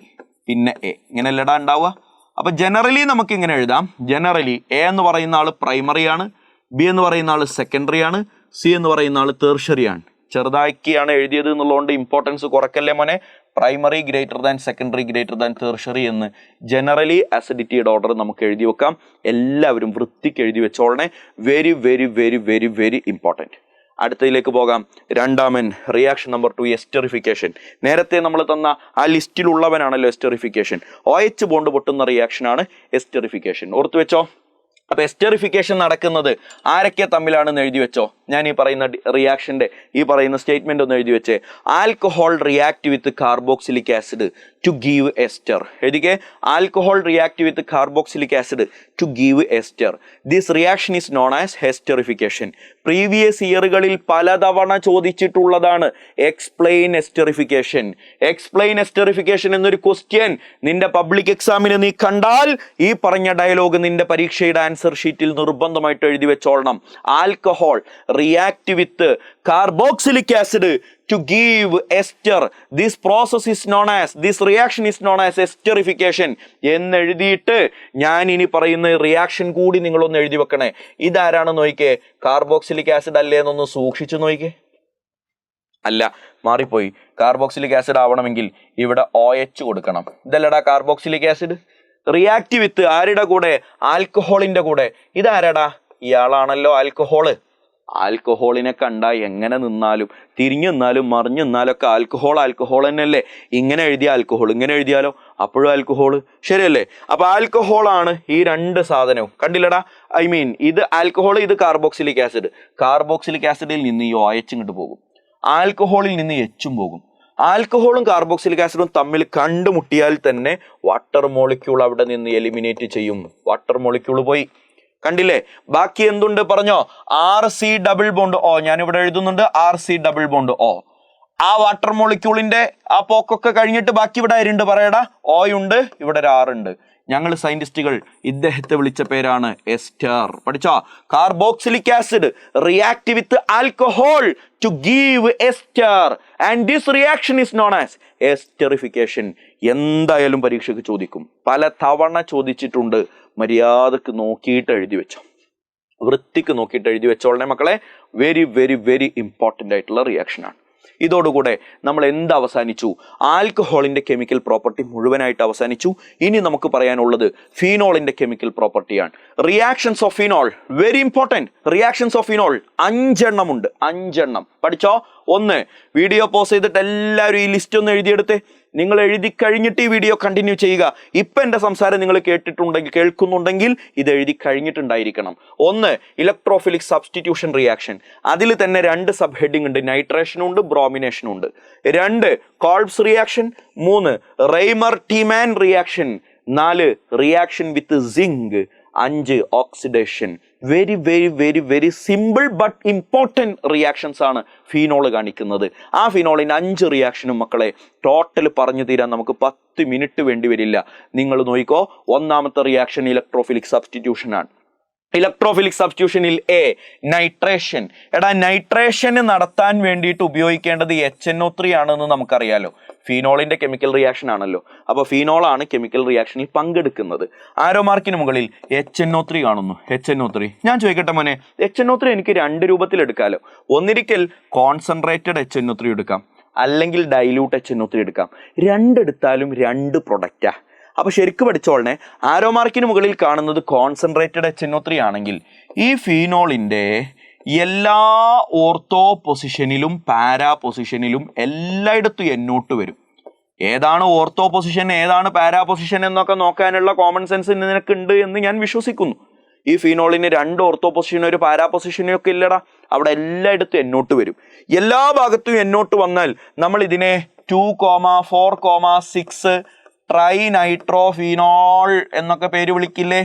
പിന്നെ A. ഇങ്ങനെയല്ലടാ ഉണ്ടാവുക. അപ്പൊ ജനറലി നമുക്ക് ഇങ്ങനെ എഴുതാം. ജനറലി A എന്ന് പറയുന്ന ആള് പ്രൈമറി ആണ്, B എന്ന് പറയുന്ന ആള് സെക്കൻഡറി ആണ്, C എന്ന് പറയുന്ന ആള് ടേർഷറി ആണ്. ചെറുതാക്കിയാണ് എഴുതിയത് എന്നുള്ളതുകൊണ്ട് ഇമ്പോർട്ടൻസ് കുറക്കല്ലേ മോനെ. Primary greater than secondary greater than tertiary എന്ന് ജനറലി അസിഡിറ്റിയുടെ ഓർഡർ നമുക്ക് എഴുതി വെക്കാം. എല്ലാവരും വൃത്തിക്ക് എഴുതി വെച്ചോളണേ. Very very very very very important. അടുത്തതിലേക്ക് പോകാം. രണ്ടാമൻ റിയാക്ഷൻ നമ്പർ 2, എസ്റ്ററിഫിക്കേഷൻ. നേരത്തെ നമ്മൾ തന്ന ആ ലിസ്റ്റിലുള്ളവനാണല്ലോ എസ്റ്ററിഫിക്കേഷൻ. OH ബോണ്ട് പൊട്ടുന്ന റിയാക്ഷനാണ് എസ്റ്ററിഫിക്കേഷൻ. ഓർത്തു വെച്ചോ. അപ്പൊ എസ്റ്ററിഫിക്കേഷൻ നടക്കുന്നത് ആരൊക്കെ തമ്മിലാണെന്ന് എഴുതി വെച്ചോ. ഞാൻ ഈ പറയുന്ന റിയാക്ഷന്റെ ഈ പറയുന്ന സ്റ്റേറ്റ്മെന്റ് ഒന്ന് എഴുതി വെച്ചേ. Alcohol react with carboxylic acid to give ester. എഴുതിക്കേ, alcohol react with carboxylic acid to give ester. This reaction is known as esterification. Previous ഇയറുകളിൽ പലതവണ ചോദിച്ചിട്ടുള്ളതാണ് എക്സ്പ്ലെയിൻ എസ്റ്ററിഫിക്കേഷൻ. എക്സ്പ്ലെയിൻ എസ്റ്ററിഫിക്കേഷൻ എന്നൊരു ക്വസ്റ്റ്യൻ നിന്റെ പബ്ലിക് എക്സാമിന് നീ കണ്ടാൽ ഈ പറഞ്ഞ ഡയലോഗ് നിന്റെ പരീക്ഷയുടെ ആൻസർ ഷീറ്റിൽ നിർബന്ധമായിട്ട് എഴുതി വെച്ചോളണം. Alcohol react with carboxylic acid to give ester. This process is known as, this reaction is known as esterification എന്ന് എഴുതിയിട്ട് ഞാൻ ഇനി പറയുന്ന റിയാക്ഷൻ കൂടി നിങ്ങളൊന്ന് എഴുതി വെക്കണേ. ഇതാരാണെന്ന് നോക്കിക്കേ, കാർബോക്സിലിക് ആസിഡ് അല്ലേ എന്നൊന്ന് സൂക്ഷിച്ചു നോക്കിക്കേ. അല്ല, മാറിപ്പോയി. കാർബോക്സിലിക് ആസിഡ് ആവണമെങ്കിൽ ഇവിടെ OH കൊടുക്കണം. ഇതല്ലടാ കാർബോക്സിലിക് ആസിഡ്. റിയാക്ട് വിത്ത് ആരുടെ കൂടെ? ആൽക്കഹോളിന്റെ കൂടെ. ഇതാരാടാ? ഇയാളാണല്ലോ ആൽക്കഹോള്. ആൽക്കഹോളിനെ കണ്ടാ എങ്ങനെ നിന്നാലും തിരിഞ്ഞു നിന്നാലും മറിഞ്ഞു നിന്നാലും ഒക്കെ ആൽക്കഹോൾ തന്നെയല്ലേ. ഇങ്ങനെ എഴുതിയ ആൽക്കഹോൾ, ഇങ്ങനെ എഴുതിയാലോ അപ്പോഴും ആൽക്കഹോൾ, ശരിയല്ലേ? അപ്പൊ ആൽക്കഹോൾ ആണ് ഈ രണ്ട് സാധനവും. കണ്ടില്ലടാ, ഐ മീൻ ഇത് ആൽക്കഹോൾ, ഇത് കാർബോക്സിലിക് ആസിഡ്. കാർബോക്സിലിക് ആസിഡിൽ നിന്ന് ഈ OH ഇങ്ങോട്ട് പോകും, ആൽക്കഹോളിൽ നിന്ന് H പോകും. ആൽക്കഹോളും കാർബോക്സിലിക് ആസിഡും തമ്മിൽ കണ്ടുമുട്ടിയാൽ തന്നെ വാട്ടർ മോളിക്യൂൾ അവിടെ നിന്ന് എലിമിനേറ്റ് ചെയ്യും. വാട്ടർ മോളിക്യൂൾ പോയി. കണ്ടില്ലേ? ബാക്കി എന്തുണ്ട് പറഞ്ഞോ? RC double bond O. ഞാനിവിടെ എഴുതുന്നുണ്ട് RC ഡബിൾ ബോണ്ട് O. ആ വാട്ടർ മോളിക്യൂളിന്റെ ആ പോക്കൊക്കെ കഴിഞ്ഞിട്ട് ബാക്കി ഇവിടെ ആരുണ്ട് പറയടാ? O ഉണ്ട്, ഇവിടെ ഒരു R ഉണ്ട്. ഞങ്ങൾ സയന്റിസ്റ്റുകൾ ഇദ്ദേഹത്തെ വിളിച്ച പേരാണ് എസ്റ്റർ. പഠിച്ചോ? Carboxylic acid react with alcohol to give ester and this reaction is known as esterification. എന്തായാലും പരീക്ഷയ്ക്ക് ചോദിക്കും, പല തവണ ചോദിച്ചിട്ടുണ്ട്. മര്യാദക്ക് നോക്കിയിട്ട് എഴുതി വെച്ചോ, വൃത്തിക്ക് നോക്കിയിട്ട് എഴുതി വെച്ചോളണേ മക്കളെ. വെരി വെരി വെരി ഇമ്പോർട്ടൻ്റ് ആയിട്ടുള്ള റിയാക്ഷനാണ്. ഇതോടുകൂടെ നമ്മൾ എന്ത് അവസാനിച്ചു? ആൽക്കഹോളിന്റെ കെമിക്കൽ പ്രോപ്പർട്ടി മുഴുവനായിട്ട് അവസാനിച്ചു. ഇനി നമുക്ക് പറയാനുള്ളത് ഫീനോളിന്റെ കെമിക്കൽ പ്രോപ്പർട്ടിയാണ്. Reactions of phenol, very important. Reactions of phenol 5 എണ്ണം ഉണ്ട്. 5 എണ്ണം പഠിച്ചോ. 1, വീഡിയോ പോസ് ചെയ്തിട്ട് എല്ലാവരും ഈ ലിസ്റ്റ് ഒന്ന് എഴുതിയെടുത്തേ. നിങ്ങൾ എഴുതി കഴിഞ്ഞിട്ട് ഈ വീഡിയോ കണ്ടിന്യൂ ചെയ്യുക. ഇപ്പം എൻ്റെ സംസാരം നിങ്ങൾ കേൾക്കുന്നുണ്ടെങ്കിൽ ഇത് എഴുതി കഴിഞ്ഞിട്ടുണ്ടായിരിക്കണം. 1, ഇലക്ട്രോഫിലിക് സബ്സ്റ്റിറ്റ്യൂഷൻ റിയാക്ഷൻ. അതിൽ തന്നെ 2 സബ് ഹെഡിങ് ഉണ്ട്, നൈട്രേഷനും ഉണ്ട്, ബ്രോമിനേഷനും ഉണ്ട്. 2, Kolbe's reaction. 3, Reimer Tiemann reaction. 4, reaction with zinc. 5, oxidation. Very very very very simple but important reactions ആണ് ഫീനോൾ കാണിക്കുന്നത്. ആ ഫീനോളിൻ്റെ 5 റിയാക്ഷനും മക്കളെ ടോട്ടൽ പറഞ്ഞു തീരാൻ നമുക്ക് 10 മിനിറ്റ് വേണ്ടി വരില്ല. നിങ്ങൾ നോക്കിക്കോ. 1ാമത്തെ റിയാക്ഷൻ ഇലക്ട്രോഫിലിക് സബ്സ്റ്റിറ്റ്യൂഷൻ ആണ്. ഇലക്ട്രോഫിലിക് സബ്സ്റ്റിറ്റ്യൂഷനിൽ നൈട്രേഷൻ. എടാ, നൈട്രേഷൻ നടത്താൻ വേണ്ടിയിട്ട് ഉപയോഗിക്കേണ്ടത് HNO3 ആണെന്ന് നമുക്കറിയാലോ. ഫീനോളിന്റെ കെമിക്കൽ റിയാക്ഷൻ ആണല്ലോ. അപ്പോൾ ഫീനോളാണ് കെമിക്കൽ റിയാക്ഷനിൽ പങ്കെടുക്കുന്നത്. ആരോ മാർക്കിന് മുകളിൽ HNO3 കാണുന്നു. HNO3 ഞാൻ ചോദിക്കട്ടെ മോനെ, HNO3 എനിക്ക് 2 രൂപത്തിൽ എടുക്കാമല്ലോ. ഒന്നിരിക്കൽ കോൺസെൻട്രേറ്റഡ് HNO3 എടുക്കാം, അല്ലെങ്കിൽ ഡൈല്യൂട്ട് HNO3 എടുക്കാം. 2 എടുത്താലും 2 പ്രൊഡക്റ്റാ. അപ്പൊ ശരിക്കും പഠിച്ചോളനെ. ആരോ മാർക്കിന് മുകളിൽ കാണുന്നത് കോൺസെൻട്രേറ്റഡ് HNO3 ആണെങ്കിൽ ഈ ഫീനോളിന്റെ എല്ലാ ഓർത്തോ പൊസിഷനിലും പാരാ പൊസിഷനിലും എല്ലായിടത്തും NO2 വരും. ഏതാണ് ഓർത്തോ പൊസിഷൻ, ഏതാണ് പാരാ പൊസിഷൻ എന്നൊക്കെ നോക്കാനുള്ള കോമൺ സെൻസ് നിനക്കുണ്ട് എന്ന് ഞാൻ വിശ്വസിക്കുന്നു. ഈ ഫീനോളിന് 2 ഓർത്തോ പൊസിഷനും ഒരു പാരാ പൊസിഷനും ഒക്കെ ഇല്ലടാ. അവിടെ എല്ലായിടത്തും NO2 വരും. എല്ലാ ഭാഗത്തും NO2 വന്നാൽ നമ്മൾ ഇതിനെ 2,4,6 ട്രൈനൈട്രോഫീനോൾ എന്നൊക്കെ പേര് വിളിക്കില്ലേ?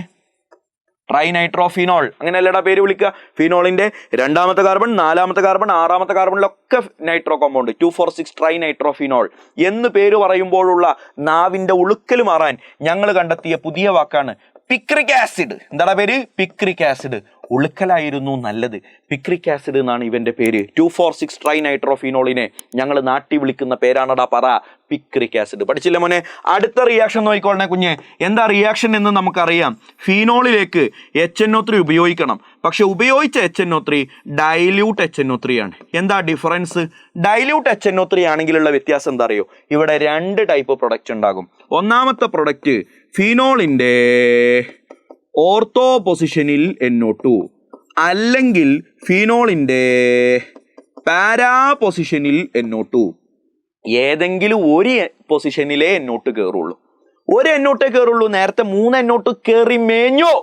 ട്രൈനൈട്രോഫീനോൾ അങ്ങനെയല്ലടാ പേര് വിളിക്കുക. ഫീനോളിന്റെ 2ാമത്തെ കാർബൺ, 4ാമത്തെ കാർബൺ, 6ാമത്തെ കാർബണിലൊക്കെ നൈട്രോ കോമ്പൗണ്ട് 2,4,6 ട്രൈനൈട്രോഫീനോൾ എന്ന് പേര് പറയുമ്പോഴുള്ള നാവിന്റെ ഉളുക്കൽ മാറാൻ ഞങ്ങൾ കണ്ടെത്തിയ പുതിയ വാക്കാണ് പിക്രിക് ആസിഡ്. എന്താടാ പേര്? Picric acid. ഉളുക്കലായിരുന്നു നല്ലത്. പിക്രിക് ആസിഡ് എന്നാണ് ഇവന്റെ പേര്. 2,4,6 ട്രൈനൈട്രോഫീനോളിനെ ഞങ്ങൾ നാട്ടി വിളിക്കുന്ന പേരാണടാ പറ, പിക്രിക് ആസിഡ്. പഠിച്ചില്ല മോനെ? അടുത്ത റിയാക്ഷൻ നോക്കിക്കോളണേ കുഞ്ഞെ. എന്താ റിയാക്ഷൻ എന്ന് നമുക്കറിയാം. ഫീനോളിലേക്ക് HNO3 ഉപയോഗിക്കണം. പക്ഷെ ഉപയോഗിച്ച HNO3 ഡൈല്യൂട്ട് HNO3 ആണ്. എന്താ ഡിഫറൻസ്? ഡൈല്യൂട്ട് HNO3 ആണെങ്കിലുള്ള വ്യത്യാസം എന്താ അറിയോ? ഇവിടെ 2 ടൈപ്പ് പ്രൊഡക്റ്റ് ഉണ്ടാകും. 1ാമത്തെ പ്രൊഡക്റ്റ് ഫീനോളിന്റെ ഓർത്തോ പൊസിഷനിൽ NO2, അല്ലെങ്കിൽ ഫീനോളിന്റെ പാരാ പൊസിഷനിൽ NO2. ഏതെങ്കിലും ഒരു പൊസിഷനിലേ NO2 കയറുള്ളൂ. ഒരു NO2 കയറുള്ളൂ. നേരത്തെ 3 NO2 കയറി മേഞ്ഞോ.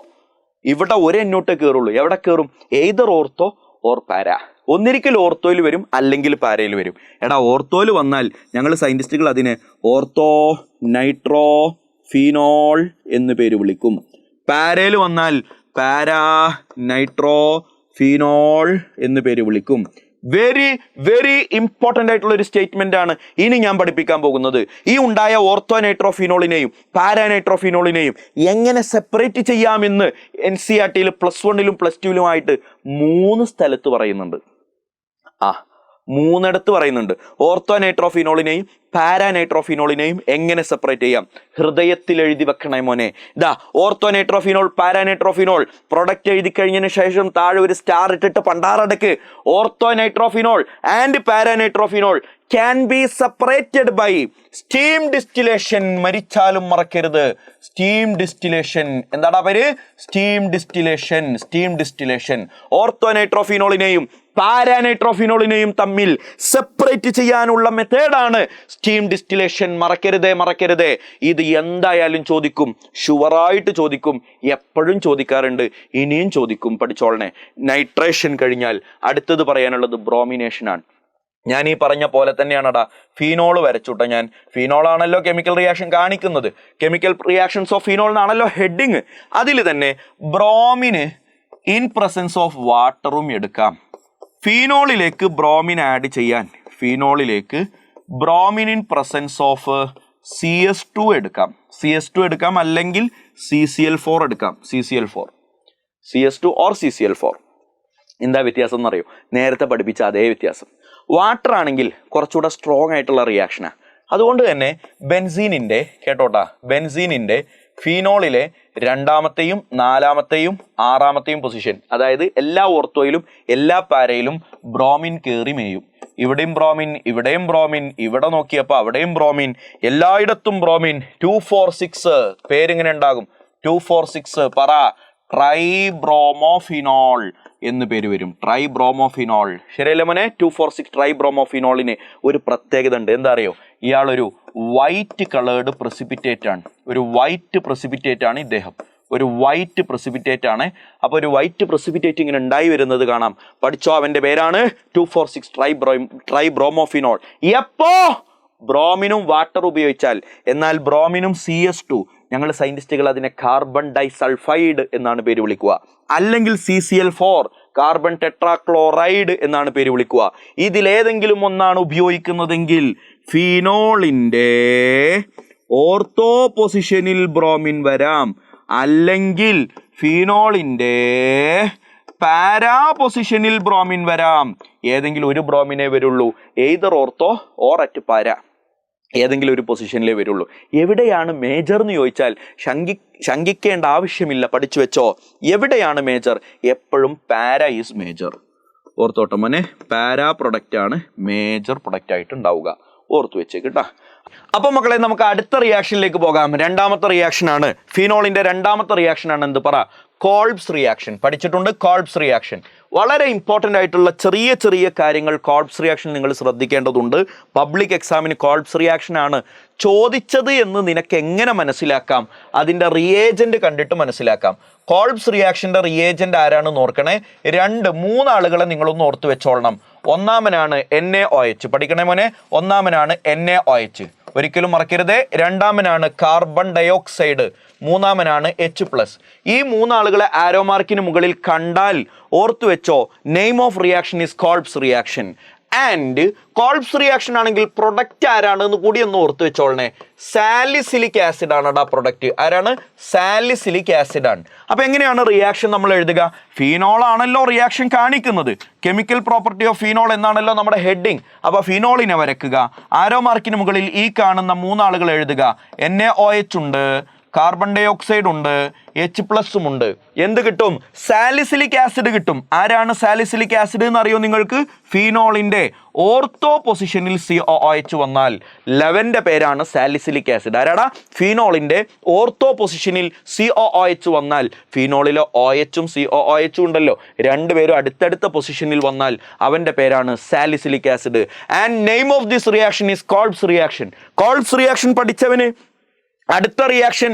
ഇവിടെ ഒരു എന്നോട്ടേ കയറുള്ളൂ. എവിടെ കയറും? എയ്തർ ഓർത്തോ ഓർ പാര. ഒന്നിരിക്കൽ ഓർത്തോയിൽ വരും, അല്ലെങ്കിൽ പാരയിൽ വരും. എടാ ഓർത്തോയിൽ വന്നാൽ ഞങ്ങൾ സയൻറ്റിസ്റ്റുകൾ അതിനെ ഓർത്തോ നൈട്രോ ഫീനോൾ എന്ന് പേര് വിളിക്കും. പാരയിൽ വന്നാൽ പാരാ നൈട്രോ ഫീനോൾ എന്ന് പേര് വിളിക്കും. വെരി വെരി ഇമ്പോർട്ടൻ്റ് ആയിട്ടുള്ള ഒരു സ്റ്റേറ്റ്മെന്റ് ആണ് ഇനി ഞാൻ പഠിപ്പിക്കാൻ പോകുന്നത്. ഈ ഉണ്ടായ ഓർത്തോ നൈട്രോഫിനോളിനെയും പാരാനൈട്രോഫിനോളിനെയും എങ്ങനെ സെപ്പറേറ്റ് ചെയ്യാമെന്ന് NCERT-യിൽ +1-ലും +2-ലുമായിട്ട് 3 സ്ഥലത്ത് പറയുന്നുണ്ട്. 3 പറയുന്നുണ്ട്. ഓർത്തോ നൈട്രോഫിനോളിനെയും പാരാനൈട്രോഫിനോളിനെയും എങ്ങനെ സെപ്പറേറ്റ് ചെയ്യാം. ഹൃദയത്തിൽ എഴുതി വെക്കണേ മോനെ. ഇതാ ഓർത്തോ നൈട്രോഫിനോൾ, പാരാനൈട്രോഫിനോൾ. പ്രൊഡക്റ്റ് എഴുതി കഴിഞ്ഞതിന് ശേഷം താഴെ ഒരു സ്റ്റാർ ഇട്ടിട്ട് പണ്ടാറടക്ക്. Ortho nitrophenol and paranitrophenol can be separated by steam distillation. മരിച്ചാലും മറക്കരുത്. Steam distillation. എന്താടാ പേര്? Steam distillation. ഓർത്തോ നൈട്രോഫിനോളിനെയും പാരാനൈട്രോഫിനോളിനെയും തമ്മിൽ സെപ്പറേറ്റ് ചെയ്യാനുള്ള മെത്തേഡാണ് സ്റ്റീം ഡിസ്റ്റിലേഷൻ. മറക്കരുതേ. ഇത് എന്തായാലും ചോദിക്കും, ഷുവറായിട്ട് ചോദിക്കും. എപ്പോഴും ചോദിക്കാറുണ്ട്, ഇനിയും ചോദിക്കും. പഠിച്ചോളണേ. നൈട്രേഷൻ കഴിഞ്ഞാൽ അടുത്തത് പറയാനുള്ളത് ബ്രോമിനേഷൻ ആണ്. ഞാൻ ഈ പറഞ്ഞ പോലെ തന്നെയാണടാ ഫീനോൾ വരച്ചുട്ടോ. ഞാൻ ഫീനോളാണല്ലോ കെമിക്കൽ റിയാക്ഷൻ കാണിക്കുന്നത്. കെമിക്കൽ റിയാക്ഷൻസ് ഓഫ് ഫീനോൾ എന്നാണല്ലോ ഹെഡിങ്. അതിൽ തന്നെ ബ്രോമിന് ഇൻ പ്രസൻസ് ഓഫ് വാട്ടറും എടുക്കാം. ഫീനോളിലേക്ക് ബ്രോമിൻ ആഡ് ചെയ്യാൻ, ഫീനോളിലേക്ക് bromine in presence of CS2 എടുക്കാം, അല്ലെങ്കിൽ CCl4 എടുക്കാം. CS2 or CCl4. എന്താ വ്യത്യാസം എന്നറിയോ? നേരത്തെ പഠിപ്പിച്ച അതേ വ്യത്യാസം. വാട്ടർ ആണെങ്കിൽ കുറച്ചുകൂടെ സ്ട്രോങ് ആയിട്ടുള്ള റിയാക്ഷനാണ്. അതുകൊണ്ട് തന്നെ ബെൻസീനിന്റെ ഫീനോളിലെ 2ാമത്തെയും 4ാമത്തെയും 6ാമത്തെയും പൊസിഷൻ, അതായത് എല്ലാ ഓർത്തോയിലും എല്ലാ പാരയിലും ബ്രോമിൻ കയറി മേയും. ഇവിടെയും ബ്രോമിൻ, ഇവിടെ നോക്കിയപ്പോൾ അവിടെയും ബ്രോമിൻ, എല്ലായിടത്തും ബ്രോമിൻ. 2,4,6 പേരിങ്ങനെ ഉണ്ടാകും. 2,4,6 പറ. ട്രൈബ്രോമോഫിനോൾ എന്ന് പേര് വരും. ട്രൈബ്രോമോഫിനോൾ. ശരിയല്ലേ മോനെ? 2,4,6 ട്രൈബ്രോമോഫിനോളിന് ഒരു പ്രത്യേകത ഉണ്ട്. എന്താ അറിയോ? ഇയാളൊരു വൈറ്റ് കളേർഡ് പ്രസിപ്പിറ്റേറ്റ് ആണ്. ഇദ്ദേഹം ഒരു വൈറ്റ് പ്രസിപ്പിറ്റേറ്റ് ആണ്. അപ്പോൾ ഒരു വൈറ്റ് പ്രസിപ്പിറ്റേറ്റ് ഇങ്ങനെ ഉണ്ടായി വരുന്നത് കാണാം. പഠിച്ചോ, അവന്റെ പേരാണ് 2,4,6 ട്രൈബ്രോമോഫിനോൾ. എപ്പോ? ബ്രോമിനും വാട്ടർ ഉപയോഗിച്ചാൽ. എന്നാൽ ബ്രോമിനും CS2 ഞങ്ങൾ സയന്റിസ്റ്റുകൾ അതിനെ കാർബൺ ഡൈസൾഫൈഡ് എന്നാണ് പേര് വിളിക്കുക. അല്ലെങ്കിൽ CCl4 കാർബൺ ടെട്രാക്ലോറൈഡ് എന്നാണ് പേര് വിളിക്കുക. ഇതിലേതെങ്കിലും ഒന്നാണ് ഉപയോഗിക്കുന്നതെങ്കിൽ ഫീനോളിന്റെ ഓർത്തോ പൊസിഷനിൽ ബ്രോമിൻ വരാം, അല്ലെങ്കിൽ ഫീനോളിന്റെ പാരാ പൊസിഷനിൽ ബ്രോമിൻ വരാം. ഏതെങ്കിലും ഒരു ബ്രോമിനെ വരുള്ളൂ. എയ്തർ ഓർത്തോ ഓർ അറ്റ് പാര. ഏതെങ്കിലും ഒരു പൊസിഷനിലേ വരുള്ളൂ. എവിടെയാണ് മേജർ എന്ന് ചോദിച്ചാൽ ശങ്കിക്കേണ്ട ആവശ്യമില്ല. പഠിച്ചു വെച്ചോ. എവിടെയാണ് മേജർ? എപ്പോഴും പാര ഈസ് മേജർ. ഓർത്തോട്ടെ മോനെ, പാരാ പ്രൊഡക്റ്റ് ആണ് മേജർ പ്രൊഡക്റ്റ് ആയിട്ട് ഉണ്ടാവുക. ഓർത്തു വെച്ചേക്ക് കേട്ടോ. അപ്പൊ മക്കളെ, നമുക്ക് അടുത്ത റിയാക്ഷനിലേക്ക് പോകാം. 2ാമത്തെ റിയാക്ഷൻ ആണ് ഫീനോളിന്റെ 2ാമത്തെ റിയാക്ഷൻ ആണ്. എന്ത് പറ? Kolbe's reaction. പഠിച്ചിട്ടുണ്ട് കോൾബ്സ് റിയാക്ഷൻ. വളരെ ഇമ്പോർട്ടൻ്റ് ആയിട്ടുള്ള ചെറിയ കാര്യങ്ങൾ കോൾബ്സ് റിയാക്ഷൻ നിങ്ങൾ ശ്രദ്ധിക്കേണ്ടതുണ്ട്. പബ്ലിക് എക്സാമിന് കോൾബ്സ് റിയാക്ഷൻ ആണ് ചോദിച്ചത് എന്ന് നിനക്ക് എങ്ങനെ മനസ്സിലാക്കാം? അതിൻ്റെ റിയേജന്റ് കണ്ടിട്ട് മനസ്സിലാക്കാം. കോൾബ്സ് റിയാക്ഷൻ്റെ റിയേജന്റ് ആരാണെന്ന് ഓർക്കണേ. 3 ആളുകളെ നിങ്ങളൊന്ന് ഓർത്ത് വെച്ചോളണം. ഒന്നാമനാണ് NaOH. പഠിക്കണേ മോനെ. ഒന്നാമനാണ് NaOH, ഒരിക്കലും മറക്കരുതേ. 2ാമനാണ് കാർബൺ ഡയോക്സൈഡ്. 3ാമനാണ് H+. ഈ 3 ആളുകളെ ആരോ മാർക്കിന് മുകളിൽ കണ്ടാൽ ഓർത്തു വെച്ചോ, name of reaction is Kolbe's reaction. And Kolbe's reaction ആണെങ്കിൽ പ്രൊഡക്റ്റ് ആരാണ് എന്ന് കൂടി ഒന്ന് ഓർത്ത് വെച്ചോളണേ. സാലിസിലിക് ആസിഡ് ആണടാ പ്രൊഡക്റ്റ്. ആരാണ്? സാലിസിലിക് ആസിഡ് ആണ്. അപ്പൊ എങ്ങനെയാണ് റിയാക്ഷൻ നമ്മൾ എഴുതുക? ഫീനോൾ ആണല്ലോ റിയാക്ഷൻ കാണിക്കുന്നത്. കെമിക്കൽ പ്രോപ്പർട്ടി ഓഫ് ഫീനോൾ എന്നാണല്ലോ നമ്മുടെ ഹെഡിങ്. അപ്പൊ ഫീനോളിനെ വരയ്ക്കുക. ആരോ മാർക്കിന് മുകളിൽ ഈ കാണുന്ന 3 ആളുകൾ എഴുതുക. NaOH ഉണ്ട്, കാർബൺ ഡയോക്സൈഡ് ഉണ്ട്, H+ ഉണ്ട്. എന്ത് കിട്ടും? സാലിസിലിക് ആസിഡ് കിട്ടും. ആരാണ് സാലിസിലിക് ആസിഡ് എന്ന് അറിയോ നിങ്ങൾക്ക്? ഫീനോളിന്റെ ഓർത്തോ പൊസിഷനിൽ COOH വന്നാൽ 11ന്റെ പേരാണ് സാലിസിലിക് ആസിഡ്. ആരാടാ? ഫീനോളിന്റെ ഓർത്തോ പൊസിഷനിൽ COOH വന്നാൽ, ഫീനോളിലെ OHും COOH ഉണ്ടല്ലോ, 2 പേരും അടുത്തടുത്ത പൊസിഷനിൽ വന്നാൽ അവന്റെ പേരാണ് salicylic acid. And name of this reaction is Kolbe's reaction. Kolbe's reaction പഠിച്ചവന് അടുത്ത റിയാക്ഷൻ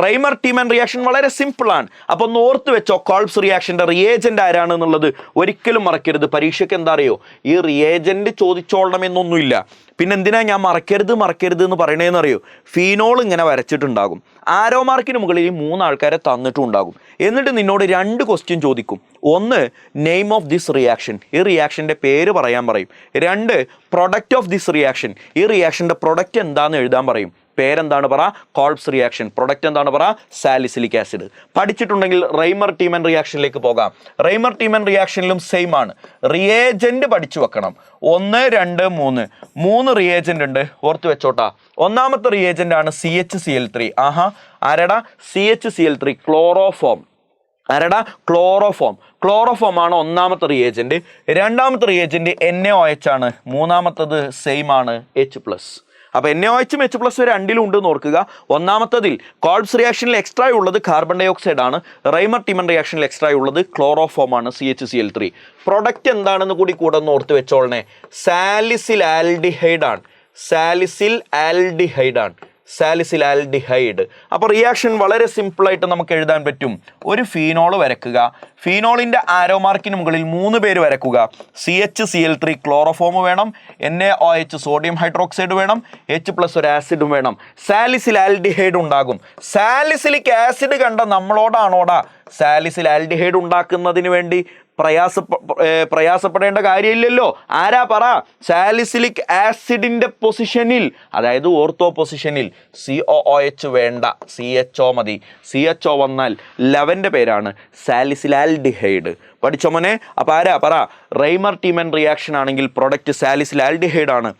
റൈമർ ടീമൻ റിയാക്ഷൻ വളരെ സിമ്പിളാണ്. അപ്പോൾ ഒന്ന് ഓർത്ത് വെച്ചോ, കോൾബ്സ് റിയാക്ഷൻ്റെ റിയേജൻ്റ് ആരാണെന്നുള്ളത് ഒരിക്കലും മറക്കരുത്. പരീക്ഷയ്ക്ക് എന്താ അറിയോ, ഈ റിയേജൻ്റ് ചോദിച്ചോളണമെന്നൊന്നുമില്ല. പിന്നെ എന്തിനാ ഞാൻ മറക്കരുത് എന്ന് പറയണേന്ന് അറിയോ, ഫീനോൾ ഇങ്ങനെ വരച്ചിട്ടുണ്ടാകും, ആരോ മാർക്കിന് മുകളിൽ 3 ആൾക്കാരെ തന്നിട്ടും ഉണ്ടാകും. എന്നിട്ട് നിന്നോട് 2 ക്വസ്റ്റ്യൻ ചോദിക്കും. ഒന്ന്, നെയിം ഓഫ് ദിസ് റിയാക്ഷൻ, ഈ റിയാക്ഷൻ്റെ പേര് പറയാൻ പറയും. 2, പ്രൊഡക്റ്റ് ഓഫ് ദിസ് റിയാക്ഷൻ, ഈ റിയാക്ഷൻ്റെ പ്രൊഡക്റ്റ് എന്താണെന്ന് എഴുതാൻ പറയും. പേരെന്താണ് പറ, കോൾബ്സ് റിയാക്ഷൻ. പ്രൊഡക്റ്റ് എന്താണ് പറ, സാലിസിലിക് ആസിഡ്. പഠിച്ചിട്ടുണ്ടെങ്കിൽ റൈമർ ടീമൻ റിയാക്ഷനിലേക്ക് പോകാം. റൈമർ ടീമൻ റിയാക്ഷനിലും സെയിം ആണ്. റിയേജന്റ് പഠിച്ചു വെക്കണം. 1, 2, 3 റിയേജന്റ് ഉണ്ട്, ഓർത്ത് വെച്ചോട്ടാ. ഒന്നാമത്തെ റിയേജന്റ് ആണ് CHCl3. ആരടാ, CHCl3, ക്ലോറോഫോം. ആരടാ, ക്ലോറോഫോം ആണ് ഒന്നാമത്തെ റിയേജന്റ്. രണ്ടാമത്തെ റിയേജന്റ് NaOH ആണ്. മൂന്നാമത്തത് സെയിം ആണ്, H+. അപ്പോൾ NaOHും H+ രണ്ടിലും ഉണ്ടെന്ന് ഓർക്കുക. ഒന്നാമത്തതിൽ കോൾബ്സ് റിയാക്ഷനിൽ എക്സ്ട്രാ ഉള്ളത് കാർബൺ ഡൈ ഓക്സൈഡ് ആണ്. റൈമർ ടീമൻ റിയാക്ഷനിൽ എക്സ്ട്രാ ഉള്ളത് ക്ലോറോഫോം ആണ്, CHCl3. പ്രൊഡക്റ്റ് എന്താണെന്ന് കൂടി കൂടെ ഒന്ന് ഓർത്ത് വെച്ചോളണേ, സാലിസിൽ ആൽഡിഹൈഡ്. അപ്പോൾ റിയാക്ഷൻ വളരെ സിമ്പിളായിട്ട് നമുക്ക് എഴുതാൻ പറ്റും. ഒരു ഫീനോൾ വരക്കുക, ഫീനോളിൻ്റെ ആരോ മാർക്കിന് മുകളിൽ 3 പേര് വരക്കുക. CHCl3 ക്ലോറോഫോം വേണം, NaOH സോഡിയം ഹൈഡ്രോക്സൈഡ് വേണം, H+ ഒരു ആസിഡും വേണം. സാലിസിൽ ആൽഡിഹൈഡ് ഉണ്ടാകും. സാലിസിലിക് ആസിഡ് കണ്ട നമ്മളോടാണോടാ സാലിസിൽ ആൽഡിഹൈഡ് ഉണ്ടാക്കുന്നതിന് വേണ്ടി പ്രയാസപ്പെടേണ്ട കാര്യമില്ലല്ലോ. ആരാ പറ, സാലിസിലിക് ആസിഡിൻ്റെ പൊസിഷനിൽ, അതായത് ഓർത്തോ പൊസിഷനിൽ COOH വേണ്ട, CHO മതി. CHO വന്നാൽ 11ൻ്റെ പേരാണ് സാലിസിൽ ആൽഡിഹൈഡ്. പഠിച്ചോ മോനെ? അപ്പോൾ ആരാ പറ, റൈമർ ടീമൻ റിയാക്ഷൻ ആണെങ്കിൽ പ്രൊഡക്റ്റ് സാലിസിൽ ആൽഡിഹൈഡ് ആണ്.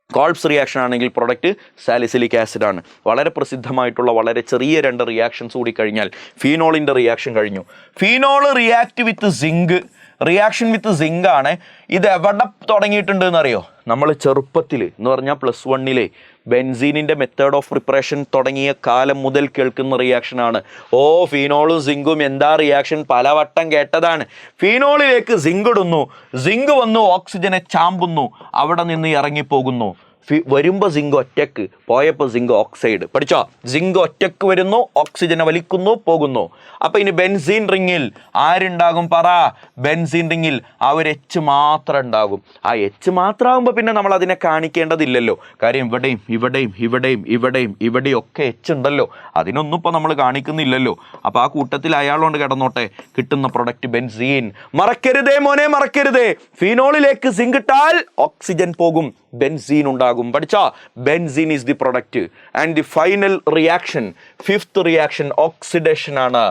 കോൾബ്സ് റിയാക്ഷൻ ആണെങ്കിൽ പ്രൊഡക്റ്റ് സാലിസിലിക് ആസിഡ് ആണ്. വളരെ പ്രസിദ്ധമായിട്ടുള്ള വളരെ ചെറിയ 2 റിയാക്ഷൻസ് കൂടി കഴിഞ്ഞാൽ ഫീനോളിൻ്റെ റിയാക്ഷൻ കഴിഞ്ഞു. Phenol react with zinc, reaction with zinc ആണ്. ഇത് എവിടെ തുടങ്ങിയിട്ടുണ്ട് എന്നറിയോ? നമ്മൾ ചെറുപ്പത്തിൽ എന്ന് പറഞ്ഞാൽ +1 ബെൻസീനിൻ്റെ മെത്തേഡ് ഓഫ് പ്രിപ്പറേഷൻ തുടങ്ങിയ കാലം മുതൽ കേൾക്കുന്ന റിയാക്ഷനാണ്. ഫീനോളും സിങ്കും എന്താ റിയാക്ഷൻ, പലവട്ടം കേട്ടതാണ്. ഫീനോളിലേക്ക് സിങ്ക് ഇടുന്നു, സിങ്ക് വന്നു ഓക്സിജനെ ചാമ്പുന്നു, അവിടെ നിന്ന് ഇറങ്ങിപ്പോകുന്നു. വരുമ്പോൾ സിങ്ക് ഒറ്റക്ക്, പോയപ്പോൾ സിങ്ക് ഓക്സൈഡ്. പഠിച്ചോ? സിങ്ക് ഒറ്റക്ക് വരുന്നു, ഓക്സിജനെ വലിക്കുന്നു, പോകുന്നു. അപ്പോൾ ഇനി ബെൻസീൻ റിങ്ങിൽ ആരുണ്ടാകും പറ? ബെൻസീൻ റിങ്ങിൽ ആ ഒരു H മാത്രം ഉണ്ടാകും. ആ H മാത്രം ആകുമ്പോൾ പിന്നെ നമ്മൾ അതിനെ കാണിക്കേണ്ടതില്ലല്ലോ. കാര്യം ഇവിടെയും ഒക്കെ H ഉണ്ടല്ലോ, അതിനൊന്നും ഇപ്പോൾ നമ്മൾ കാണിക്കുന്നില്ലല്ലോ. അപ്പോൾ ആ കൂട്ടത്തിൽ അയാളോണ്ട് കിടന്നോട്ടെ. കിട്ടുന്ന പ്രൊഡക്റ്റ് ബെൻസീൻ. മറക്കരുതേ മോനെ, മറക്കരുതേ. ഫീനോളിലേക്ക് സിങ്ക് ഇട്ടാൽ ഓക്സിജൻ പോകും, ബെൻസീൻ ഉണ്ടാകും. പഠിച്ചാ? Benzene is the product. And the final reaction, 5th reaction oxidation ആണ്.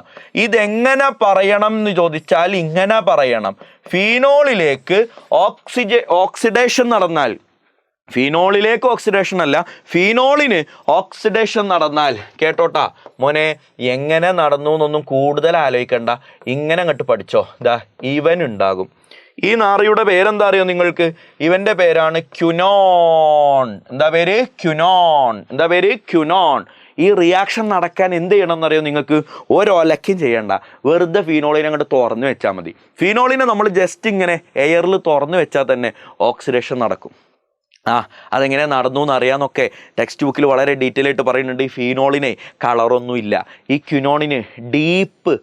ഇതെങ്ങനെ പറയണം എന്ന് ചോദിച്ചാൽ ഇങ്ങനെ പറയണം. ഫീനോളിലേക്ക് ഓക്സിഡേഷൻ നടന്നാൽ, ഫീനോളിലേക്ക് ഓക്സിഡേഷൻ അല്ല, ഫീനോളിന് ഓക്സിഡേഷൻ നടന്നാൽ, കേട്ടോട്ടാ മോനെ, എങ്ങനെ നടന്നു എന്നൊന്നും കൂടുതൽ ആലോചിക്കണ്ട, ഇങ്ങനെ അങ്ങോട്ട് പഠിച്ചോ. ഇവൻ ഉണ്ടാകും. ഈ നാറിയുടെ പേരെന്താ അറിയോ നിങ്ങൾക്ക്? ഇവൻ്റെ പേരാണ് ക്യുനോൺ. എന്താ പേര്? ക്യുനോൺ. ഈ റിയാക്ഷൻ നടക്കാൻ എന്ത് ചെയ്യണം എന്നറിയോ നിങ്ങൾക്ക്? ഒരൊലക്കും ചെയ്യണ്ട, വെറുതെ ഫീനോളിനെ അങ്ങോട്ട് തുറന്നു വെച്ചാൽ മതി. ഫീനോളിനെ നമ്മൾ ജസ്റ്റ് ഇങ്ങനെ എയറിൽ തുറന്നു വെച്ചാൽ തന്നെ ഓക്സിഡേഷൻ നടക്കും. അതെങ്ങനെ നടന്നു എന്ന് അറിയാമെന്നൊക്കെ ടെക്സ്റ്റ് ബുക്കിൽ വളരെ ഡീറ്റെയിൽ ആയിട്ട് പറയുന്നുണ്ട്. ഈ ഫീനോളിനെ കളറൊന്നുമില്ല. ഈ ക്യുനോണിന് ഡീപ്പ്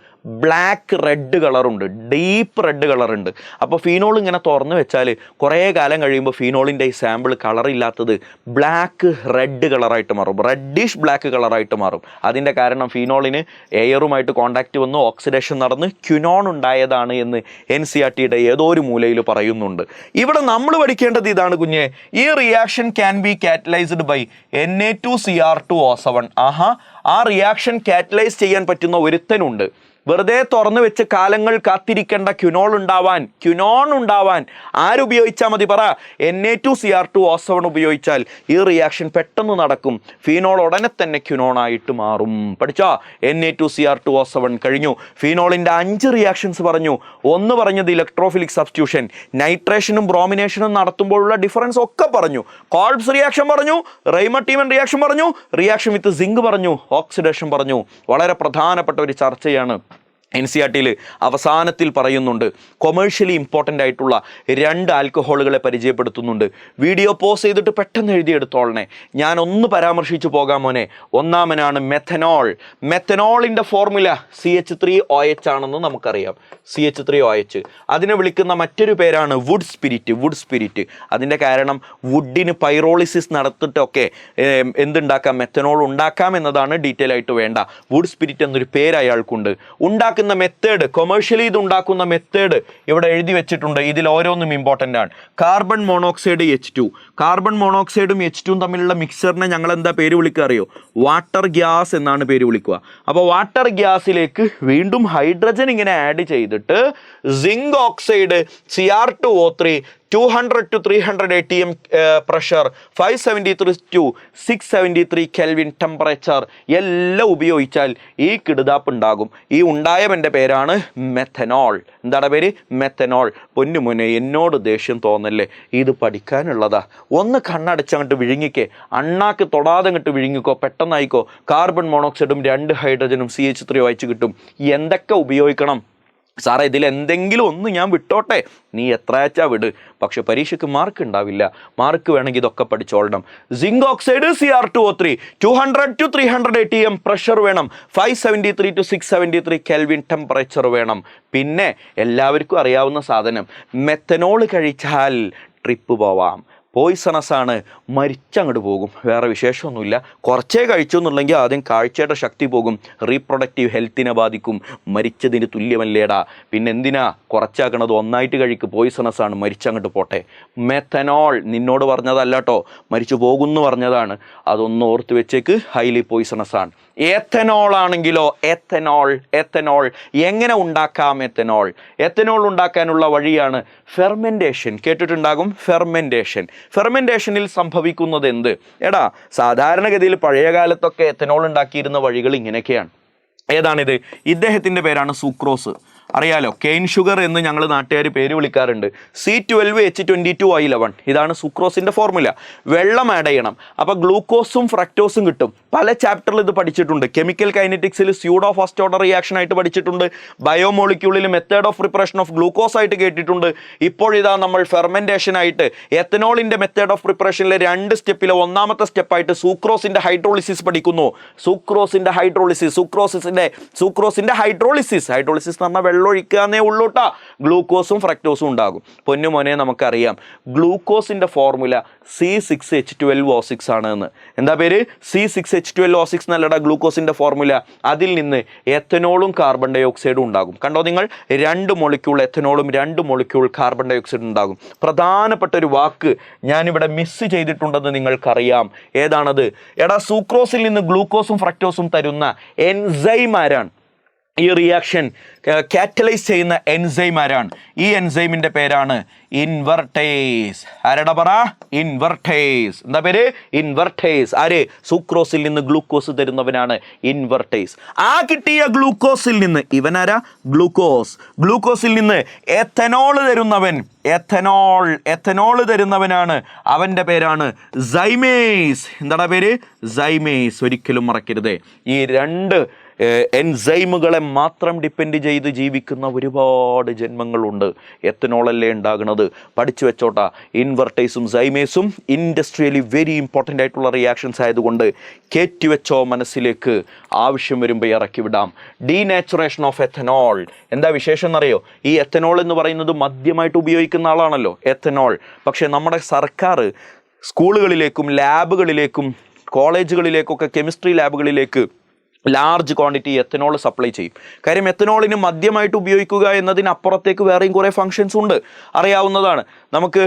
ബ്ലാക്ക് റെഡ് കളറുണ്ട്, ഡീപ്പ് റെഡ് കളറുണ്ട്. അപ്പോൾ ഫീനോൾ ഇങ്ങനെ തുറന്നു വെച്ചാൽ കുറേ കാലം കഴിയുമ്പോൾ ഫീനോളിൻ്റെ ഈ സാമ്പിൾ കളറില്ലാത്തത് ബ്ലാക്ക് റെഡ് കളറായിട്ട് മാറും, റെഡിഷ് ബ്ലാക്ക് കളറായിട്ട് മാറും. അതിൻ്റെ കാരണം ഫീനോളിന് എയറുമായിട്ട് കോണ്ടാക്റ്റ് വന്ന് ഓക്സിഡേഷൻ നടന്ന് ക്യുനോൺ ഉണ്ടായതാണ് എന്ന് NCERTയുടെ ഏതോ ഒരു മൂലയിൽ പറയുന്നുണ്ട്. ഇവിടെ നമ്മൾ പഠിക്കേണ്ടത് ഇതാണ് കുഞ്ഞെ. ഈ reaction can be catalysed by Na2Cr2O7. ആ റിയാക്ഷൻ കാറ്റലൈസ് ചെയ്യാൻ പറ്റുന്ന ഒരുത്തനുണ്ട്. വെറുതെ തുറന്നു വെച്ച് കാലങ്ങൾ കാത്തിരിക്കേണ്ട ക്യുനോൺ ഉണ്ടാവാൻ ആരുപയോഗിച്ചാൽ മതി പറ? Na2Cr2O7 ഉപയോഗിച്ചാൽ ഈ റിയാക്ഷൻ പെട്ടെന്ന് നടക്കും. ഫീനോൾ ഉടനെ തന്നെ ക്യുനോണായിട്ട് മാറും. പഠിച്ചോ? Na2Cr2O7 കഴിഞ്ഞു. ഫീനോളിൻ്റെ 5 റിയാക്ഷൻസ് പറഞ്ഞു. ഒന്ന് പറഞ്ഞത് ഇലക്ട്രോഫിലിക് സബ്സ്റ്റിറ്റ്യൂഷൻ, നൈട്രേഷനും ബ്രോമിനേഷനും നടത്തുമ്പോഴുള്ള ഡിഫറൻസ് ഒക്കെ പറഞ്ഞു. കോൾബ്സ് റിയാക്ഷൻ പറഞ്ഞു, റൈമർ ടീമൻ റിയാക്ഷൻ പറഞ്ഞു, റിയാക്ഷൻ വിത്ത് സിങ്ക് പറഞ്ഞു, ഓക്സിഡേഷൻ പറഞ്ഞു. വളരെ പ്രധാനപ്പെട്ട ഒരു ചർച്ചയാണ് NCERTയിൽ അവസാനത്തിൽ പറയുന്നുണ്ട്. കൊമേഴ്ഷ്യലി ഇമ്പോർട്ടൻ്റ് ആയിട്ടുള്ള 2 ആൽക്കഹോളുകളെ പരിചയപ്പെടുത്തുന്നുണ്ട്. വീഡിയോ പോസ് ചെയ്തിട്ട് പെട്ടെന്ന് എഴുതിയെടുത്തോളണേ. ഞാൻ ഒന്ന് പരാമർശിച്ചു പോകാം മോനെ. ഒന്നാമനാണ് മെഥനോൾ. മെഥനോളിൻ്റെ ഫോർമുല CH3OH ആണെന്ന് നമുക്കറിയാം. CH3OH. അതിനെ വിളിക്കുന്ന മറ്റൊരു പേരാണ് വുഡ് സ്പിരിറ്റ്. Would spirit. അതിൻ്റെ കാരണം വുഡിന് പൈറോളിസിസ് നടത്തിയിട്ടൊക്കെ എന്തുണ്ടാക്കാം, മെഥനോൾ ഉണ്ടാക്കാം എന്നതാണ്. ഡീറ്റെയിൽ ആയിട്ട് വേണ്ട. വുഡ് സ്പിരിറ്റ് എന്നൊരു പേര് അയാൾക്കുണ്ട്. ഉണ്ടാക്കുന്ന മെത്തേഡ്, കൊമേഴ്ഷ്യലി ഇത് ഉണ്ടാക്കുന്ന മെത്തേഡ് ഇവിടെ എഴുതി വെച്ചിട്ടുണ്ട്. ഇതിൽ ഓരോന്നും ഇമ്പോർട്ടൻ്റ് ആണ്. Carbon monoxide H2. Carbon മോണോക്സൈഡും H2 തമ്മിലുള്ള മിക്സറിനെ ഞങ്ങൾ എന്താ പേര് വിളിക്കുക അറിയോ? വാട്ടർ ഗ്യാസ് എന്നാണ് പേര് വിളിക്കുക. അപ്പോൾ വാട്ടർ ഗ്യാസിലേക്ക് വീണ്ടും ഹൈഡ്രജൻ ഇങ്ങനെ ആഡ് ചെയ്തിട്ട് zinc oxide Cr2O3 200 to 300 atm pressure, 573 to 673 Kelvin temperature എല്ലാം ഉപയോഗിച്ചാൽ ഈ കിടുതാപ്പ് ഉണ്ടാകും. ഈ ഉണ്ടായവൻ്റെ പേരാണ് മെഥനോൾ. എന്താണ് പേര്? മെഥനോൾ. പൊന്നുമുനെ, എന്നോട് ദേഷ്യം തോന്നല്ലേ, ഇത് പഠിക്കാനുള്ളതാ. ഒന്ന് കണ്ണടച്ചങ്ങോട്ട് വിഴുങ്ങിക്കേ, അണ്ണാക്ക് തൊടാതെ അങ്ങോട്ട് വിഴുങ്ങിക്കോ, പെട്ടെന്നായിക്കോ. കാർബൺ മോണോക്സൈഡും 2 ഹൈഡ്രജനും CH3OH കിട്ടും. എന്തൊക്കെ ഉപയോഗിക്കണം സാറേ? ഇതിൽ എന്തെങ്കിലും ഒന്ന് ഞാൻ വിട്ടോട്ടെ, നീ എത്രയാച്ചാ വിട്, പക്ഷെ പരീക്ഷയ്ക്ക് മാർക്ക് ഉണ്ടാവില്ല. മാർക്ക് വേണമെങ്കിൽ ഇതൊക്കെ പഠിച്ചോളണം. Zinc oxide Cr2O3 200 to 300 atm pressure വേണം, 573 to 673 കെൽവിൻ ടെമ്പറേച്ചർ വേണം. പിന്നെ എല്ലാവർക്കും അറിയാവുന്ന സാധനം, മെത്തനോൾ കഴിച്ചാൽ ട്രിപ്പ് പോവാം. പോയിസണസ് ആണ്, മരിച്ചങ്ങോട്ട് പോകും. വേറെ വിശേഷമൊന്നുമില്ല. കുറച്ചേ കഴിച്ചു എന്നുണ്ടെങ്കിൽ ആദ്യം കാഴ്ചയുടെ ശക്തി പോകും, റീപ്രൊഡക്റ്റീവ് ഹെൽത്തിനെ ബാധിക്കും. മരിച്ചതിന് തുല്യമല്ലേടാ, പിന്നെ എന്തിനാ കുറച്ചാക്കണത്? ഒന്നായിട്ട് കഴിക്ക്. പോയിസണസ് ആണ്, മരിച്ചങ്ങോട്ട് പോട്ടെ. മെഥനോൾ നിന്നോട് പറഞ്ഞതല്ല കേട്ടോ, മരിച്ചു പോകുമെന്ന് പറഞ്ഞതാണ്. അതൊന്ന് ഓർത്ത് വെച്ചേക്ക്, ഹൈലി പോയിസണസ് ആണ്. എത്തനോൾ ആണെങ്കിലോ, എത്തനോൾ എങ്ങനെ ഉണ്ടാക്കാം? എത്തനോൾ ഉണ്ടാക്കാനുള്ള വഴിയാണ് ഫെർമെൻറ്റേഷൻ. കേട്ടിട്ടുണ്ടാകും ഫെർമെൻറ്റേഷനിൽ സംഭവിക്കുന്നത് എന്ത്? എടാ, സാധാരണഗതിയിൽ പഴയ കാലത്തൊക്കെ എത്തനോൾ ഉണ്ടാക്കിയിരുന്ന വഴികൾ ഇങ്ങനെയൊക്കെയാണ്. ഏതാണിത്? ഇദ്ദേഹത്തിൻ്റെ പേരാണ് സുക്രോസ്. അറിയാലോ, കെയിൻ ഷുഗർ എന്ന് ഞങ്ങൾ നാട്ടുകാർ പേര് വിളിക്കാറുണ്ട്. C12H22I11 ഇതാണ് സുക്രോസിൻ്റെ ഫോർമുല. വെള്ളം ആഡ് ചെയ്യണം, അപ്പോൾ ഗ്ലൂക്കോസും ഫ്രക്ടോസും കിട്ടും. പല ചാപ്റ്ററിൽ ഇത് പഠിച്ചിട്ടുണ്ട്. കെമിക്കൽ കൈനറ്റിക്സിൽ സ്യൂഡോ ഫസ്റ്റ് ഓർഡർ റിയാക്ഷൻ ആയിട്ട് പഠിച്ചിട്ടുണ്ട്. ബയോമോളിക്യൂളിൽ method of preparation of glucose ആയിട്ട് കേട്ടിട്ടുണ്ട്. ഇപ്പോഴിതാ നമ്മൾ ഫെർമെൻറ്റേഷൻ ആയിട്ട് എത്തനോളിൻ്റെ മെത്തേഡ് ഓഫ് പ്രിപ്പറേഷനിലെ 2 സ്റ്റെപ്പിലെ ഒന്നാമത്തെ സ്റ്റെപ്പായിട്ട് സൂക്രോസിൻ്റെ ഹൈഡ്രോളിസിസ് പഠിക്കുന്നു. സൂക്രോസിൻ്റെ ഹൈഡ്രോളിസിസ് എന്ന് പറഞ്ഞാൽ വെള്ളമൊഴിക്കാന്നേ ഉള്ളൂട്ടാ. ഗ്ലൂക്കോസും ഫ്രക്ടോസും ഉണ്ടാകും. പൊന്നുമോനെ, നമുക്കറിയാം ഗ്ലൂക്കോസിൻ്റെ ഫോർമുല C6H12O6 ആണ് എന്ന്. എന്താ പേര്? C6H12O6 എന്നല്ലടാ ഗ്ലൂക്കോസിൻ്റെ formula. അതിൽ നിന്ന് എത്തനോളും കാർബൺ ഡൈ ഓക്സൈഡും ഉണ്ടാകും. കണ്ടോ നിങ്ങൾ? 2 മോളിക്യൂൾ എത്തനോളും 2 മോളിക്യൂൾ കാർബൺ ഡൈ ഓക്സൈഡും ഉണ്ടാകും. പ്രധാനപ്പെട്ട ഒരു വാക്ക് ഞാനിവിടെ മിസ് ചെയ്തിട്ടുണ്ടെന്ന് നിങ്ങൾക്കറിയാം. ഏതാണത്? എടാ, സൂക്രോസിൽ നിന്ന് ഗ്ലൂക്കോസും ഫ്രക്ടോസും തരുന്ന എൻസൈം ആരാണ്? ഈ റിയാക്ഷൻ കാറ്റലൈസ് ചെയ്യുന്ന എൻസൈം ആരാണ്? ഈ എൻസൈമിൻ്റെ പേരാണ് ഇൻവെർട്ടേസ്. ആരടാ പറ? ഇൻവെർട്ടേസ്. എന്താ പേര്? ഇൻവെർട്ടേസ്. ആര്? സുക്രോസിൽ നിന്ന് ഗ്ലൂക്കോസ് തരുന്നവനാണ് ഇൻവെർട്ടേസ്. ആ കിട്ടിയ ഗ്ലൂക്കോസിൽ നിന്ന് ഇവനാരാ? ഗ്ലൂക്കോസിൽ നിന്ന് എത്തനോൾ തരുന്നവനാണ്. അവൻ്റെ പേരാണ് സൈമേസ്. എന്താടാ പേര്? സൈമേസ്. ഒരിക്കലും മറക്കരുത്. ഈ 2 എൻസൈമുകളെ മാത്രം ഡിപ്പെൻഡ് ചെയ്ത് ജീവിക്കുന്ന ഒരുപാട് ജന്മങ്ങളുണ്ട്. എത്തനോളല്ലേ ഉണ്ടാകുന്നത്. പഠിച്ചു വെച്ചോട്ടാ. ഇൻവെർട്ടേസും സൈമേസും ഇൻഡസ്ട്രിയലി വെരി ഇമ്പോർട്ടൻ്റ് ആയിട്ടുള്ള റിയാക്ഷൻസ് ആയതുകൊണ്ട് കയറ്റിവെച്ചോ മനസ്സിലേക്ക്. ആവശ്യം വരുമ്പോൾ ഇറക്കി വിടാം. Denaturation of ethanol. എന്താ വിശേഷം എന്നറിയോ? ഈ എത്തനോൾ എന്ന് പറയുന്നത് മദ്യമായിട്ട് ഉപയോഗിക്കുന്ന ആളാണല്ലോ എത്തനോൾ. പക്ഷേ നമ്മുടെ സർക്കാർ സ്കൂളുകളിലേക്കും ലാബുകളിലേക്കും കോളേജുകളിലേക്കൊക്കെ കെമിസ്ട്രി ലാബുകളിലേക്ക് ലാർജ് ക്വാണ്ടിറ്റി എത്തനോൾ സപ്ലൈ ചെയ്യും. കാര്യം എത്തനോളിന് മദ്യമായിട്ട് ഉപയോഗിക്കുക എന്നതിനപ്പുറത്തേക്ക് വേറെയും കുറേ ഫങ്ഷൻസ് ഉണ്ട്, അറിയാവുന്നതാണ്. നമുക്ക്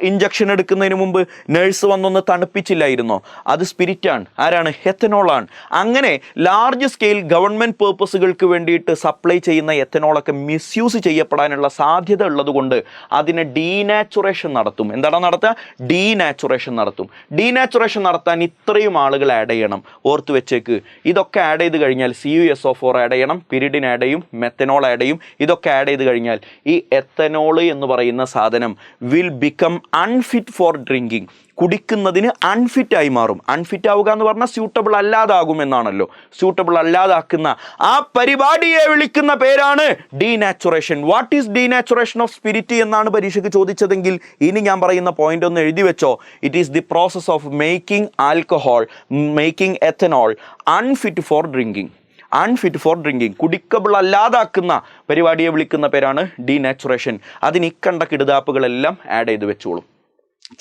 ഇഞ്ചക്ഷൻ എടുക്കുന്നതിന് മുമ്പ് നഴ്സ് വന്നൊന്ന് തണുപ്പിച്ചില്ലായിരുന്നോ? അത് സ്പിരിറ്റാണ്. ആരാണ്? എത്തനോളാണ്. അങ്ങനെ ലാർജ് സ്കെയിൽ ഗവൺമെൻറ് പേർപ്പസുകൾക്ക് വേണ്ടിയിട്ട് സപ്ലൈ ചെയ്യുന്ന എത്തനോളൊക്കെ മിസ്യൂസ് ചെയ്യപ്പെടാനുള്ള സാധ്യത ഉള്ളതുകൊണ്ട് അതിനെ ഡീനാച്ചുറേഷൻ നടത്തും. എന്താണ് നടത്തുക? ഡീനാച്ചുറേഷൻ നടത്തും. ഡീനാച്ചുറേഷൻ നടത്താൻ ഇത്രയും ആളുകൾ ആഡ് ചെയ്യണം. ഓർത്ത് വെച്ചേക്ക്. ഇതൊക്കെ ആഡ് ചെയ്ത് കഴിഞ്ഞാൽ CuSO4 ആഡ് ചെയ്യണം, പിരിഡിൻ ആഡ് ചെയ്യും, മെത്തനോൾ ആഡ് ചെയ്യും. ഇതൊക്കെ ആഡ് ചെയ്ത് കഴിഞ്ഞാൽ ഈ എത്തനോൾ എന്ന് പറയുന്ന സാധനം will become unfit for drinking. കുടിക്കുന്നതിന് അൺഫിറ്റായി മാറും. അൺഫിറ്റ് ആവുക എന്ന് പറഞ്ഞാൽ സ്യൂട്ടബിൾ അല്ലാതാകുമെന്നാണല്ലോ. സ്യൂട്ടബിൾ അല്ലാതാക്കുന്ന ആ പരിപാടിയെ വിളിക്കുന്ന പേരാണ് denaturation. What is denaturation of spirit എന്നാണ് പരീക്ഷയ്ക്ക് ചോദിച്ചതെങ്കിൽ ഇനി ഞാൻ പറയുന്ന പോയിന്റ് ഒന്ന് എഴുതി വെച്ചോ. It is the process of making alcohol, making ethanol unfit for drinking. Unfit for drinking, കുടിക്കബിൾ അല്ലാതാക്കുന്ന പരിപാടിയെ വിളിക്കുന്ന പേരാണ് ഡീനാച്ചുറേഷൻ. അതിന് ഇക്കണ്ട കിടുതാപ്പുകളെല്ലാം ആഡ് ചെയ്ത് വെച്ചോളും.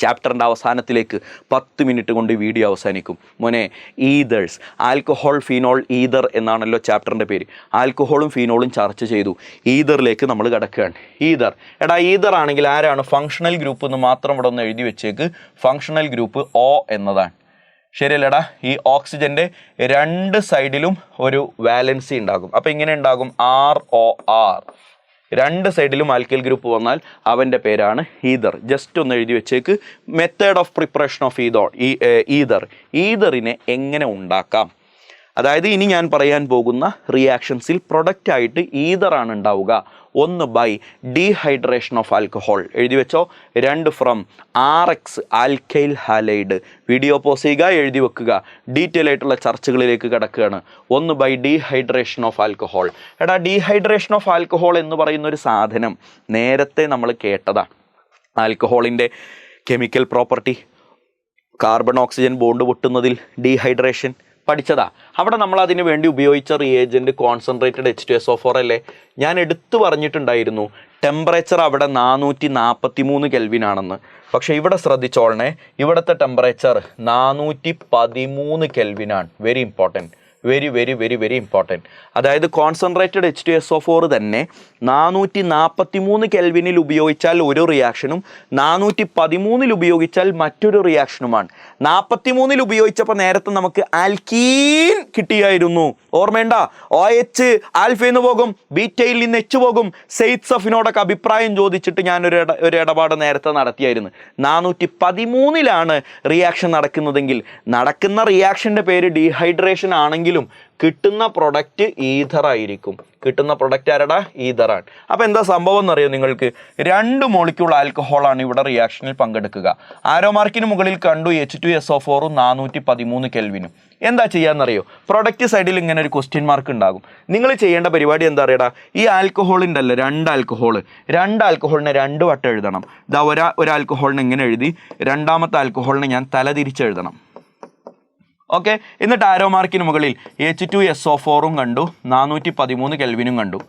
ചാപ്റ്ററിൻ്റെ അവസാനത്തിലേക്ക് 10 മിനിറ്റ് കൊണ്ട് വീഡിയോ അവസാനിക്കും. മോനെ, ഈതേഴ്സ്, ആൽക്കഹോൾ ഫീനോൾ ഈതർ എന്നാണല്ലോ ചാപ്റ്ററിൻ്റെ പേര്. ആൽക്കഹോളും ഫീനോളും ചർച്ച ചെയ്തു. ഈതറിലേക്ക് നമ്മൾ കിടക്കുകയാണ്. ഈതർ, എടാ ഈതർ ആണെങ്കിൽ ആരാണ് ഫങ്ഷണൽ ഗ്രൂപ്പ് എന്ന് മാത്രം ഇവിടെ ഒന്ന് എഴുതി വെച്ചേക്ക്. ഫങ്ഷണൽ ഗ്രൂപ്പ് O എന്നതാണ്. ശരിയല്ലടാ? ഈ ഓക്സിജൻ്റെ 2 സൈഡിലും ഒരു വാലൻസി ഉണ്ടാകും. അപ്പോൾ ഇങ്ങനെ ഉണ്ടാകും ROR. 2 സൈഡിലും ആൽക്കൈൽ ഗ്രൂപ്പ് വന്നാൽ അവൻ്റെ പേരാണ് ഈതർ. ജസ്റ്റ് ഒന്ന് എഴുതി വെച്ചേക്ക്. Method of preparation of ether. ഈതറിനെ എങ്ങനെ ഉണ്ടാക്കാം, അതായത് ഇനി ഞാൻ പറയാൻ പോകുന്ന റിയാക്ഷൻസിൽ പ്രൊഡക്റ്റായിട്ട് ഈതറാണ് ഉണ്ടാവുക. 1 ബൈ ഡീഹൈഡ്രേഷൻ ഓഫ് ആൽക്കഹോൾ എഴുതി വെച്ചോ. 2 from RX alkyl halide. Video pause ചെയ്യുക, എഴുതി വെക്കുക. ഡീറ്റെയിൽ ആയിട്ടുള്ള ചർച്ചകളിലേക്ക് കിടക്കുകയാണ്. 1 ബൈ ഡീഹൈഡ്രേഷൻ ഓഫ് ആൽക്കഹോൾ. എടാ, ഡീഹൈഡ്രേഷൻ ഓഫ് ആൽക്കഹോൾ എന്ന് പറയുന്ന ഒരു സാധനം നേരത്തെ നമ്മൾ കേട്ടതാണ്. ആൽക്കഹോളിൻ്റെ chemical property, carbon oxygen bond പൊട്ടുന്നതിൽ ഡീഹൈഡ്രേഷൻ പഠിച്ചതാ. അവിടെ നമ്മൾ അതിന് വേണ്ടി ഉപയോഗിച്ച റിയേജൻറ്റ് കോൺസെൻട്രേറ്റഡ് H2SO4 അല്ലേ? ഞാൻ എടുത്തു പറഞ്ഞിട്ടുണ്ടായിരുന്നു ടെമ്പറേച്ചർ അവിടെ 443 കെൽവിൻ ആണെന്ന്. പക്ഷേ ഇവിടെ ശ്രദ്ധിച്ചോളണേ, ഇവിടുത്തെ ടെമ്പറേച്ചർ 413 കെൽവിനാണ്. Very important, very very very very important. അതായത് കോൺസെൻട്രേറ്റഡ് H2SO4 തന്നെ 443 കെൽവിനിൽ ഉപയോഗിച്ചാൽ ഒരു റിയാക്ഷനും 413 ഉപയോഗിച്ചാൽ മറ്റൊരു റിയാക്ഷനുമാണ്. 43 ഉപയോഗിച്ചപ്പോൾ നേരത്തെ നമുക്ക് ആൽക്കീൻ കിട്ടിയായിരുന്നു. ഓർമ്മയുണ്ട? OH ആൽഫയിൽ നിന്ന് പോകും, ബീറ്റയിൽ നിന്ന് H പോകും. സെയ്ത്സഫിനോടൊക്കെ അഭിപ്രായം ചോദിച്ചിട്ട് ഞാനൊരു ഇടപാട് നേരത്തെ നടത്തിയായിരുന്നു. 413 റിയാക്ഷൻ നടക്കുന്നതെങ്കിൽ നടക്കുന്ന റിയാക്ഷൻ്റെ പേര് ഡീഹൈഡ്രേഷൻ ആണെങ്കിൽ കിട്ടുന്ന പ്രൊഡക്റ്റ് ഈഥർ ആയിരിക്കും. കിട്ടുന്ന പ്രൊഡക്റ്റ് ആരടാ? ഈഥറാണ്. അപ്പോൾ എന്താ സംഭവം എന്നറിയോ നിങ്ങൾക്ക്? 2 മോളിക്യൂൾ ആൽക്കഹോളാണ് ഇവിടെ റിയാക്ഷനിൽ പങ്കെടുക്കുക. ആരോ മാർക്കിന് മുകളിൽ കണ്ടു H2SO4 413 കെൽവിനും. എന്താ ചെയ്യാന്നറിയോ? പ്രൊഡക്റ്റ് സൈഡിൽ ഇങ്ങനെ ഒരു ക്വസ്റ്റ്യൻ മാർക്ക് ഉണ്ടാകും. നിങ്ങൾ ചെയ്യേണ്ട പരിപാടി എന്താ അറിയടാ? ഈ ആൽക്കഹോളിൻ്റെ അല്ല, 2 ആൽക്കഹോളിനെ 2 വട്ടം എഴുതണം. ഇതാ ഒരു ആൽക്കഹോളിനെ ഇങ്ങനെ എഴുതി, രണ്ടാമത്തെ ആൽക്കഹോളിനെ ഞാൻ തലതിരിച്ചെഴുതണം. ഓക്കെ, എന്നിട്ട് ആരോ മാർക്കിന് മുകളിൽ H2SO4 കണ്ടു, 413 കെൽവിനും കണ്ടു.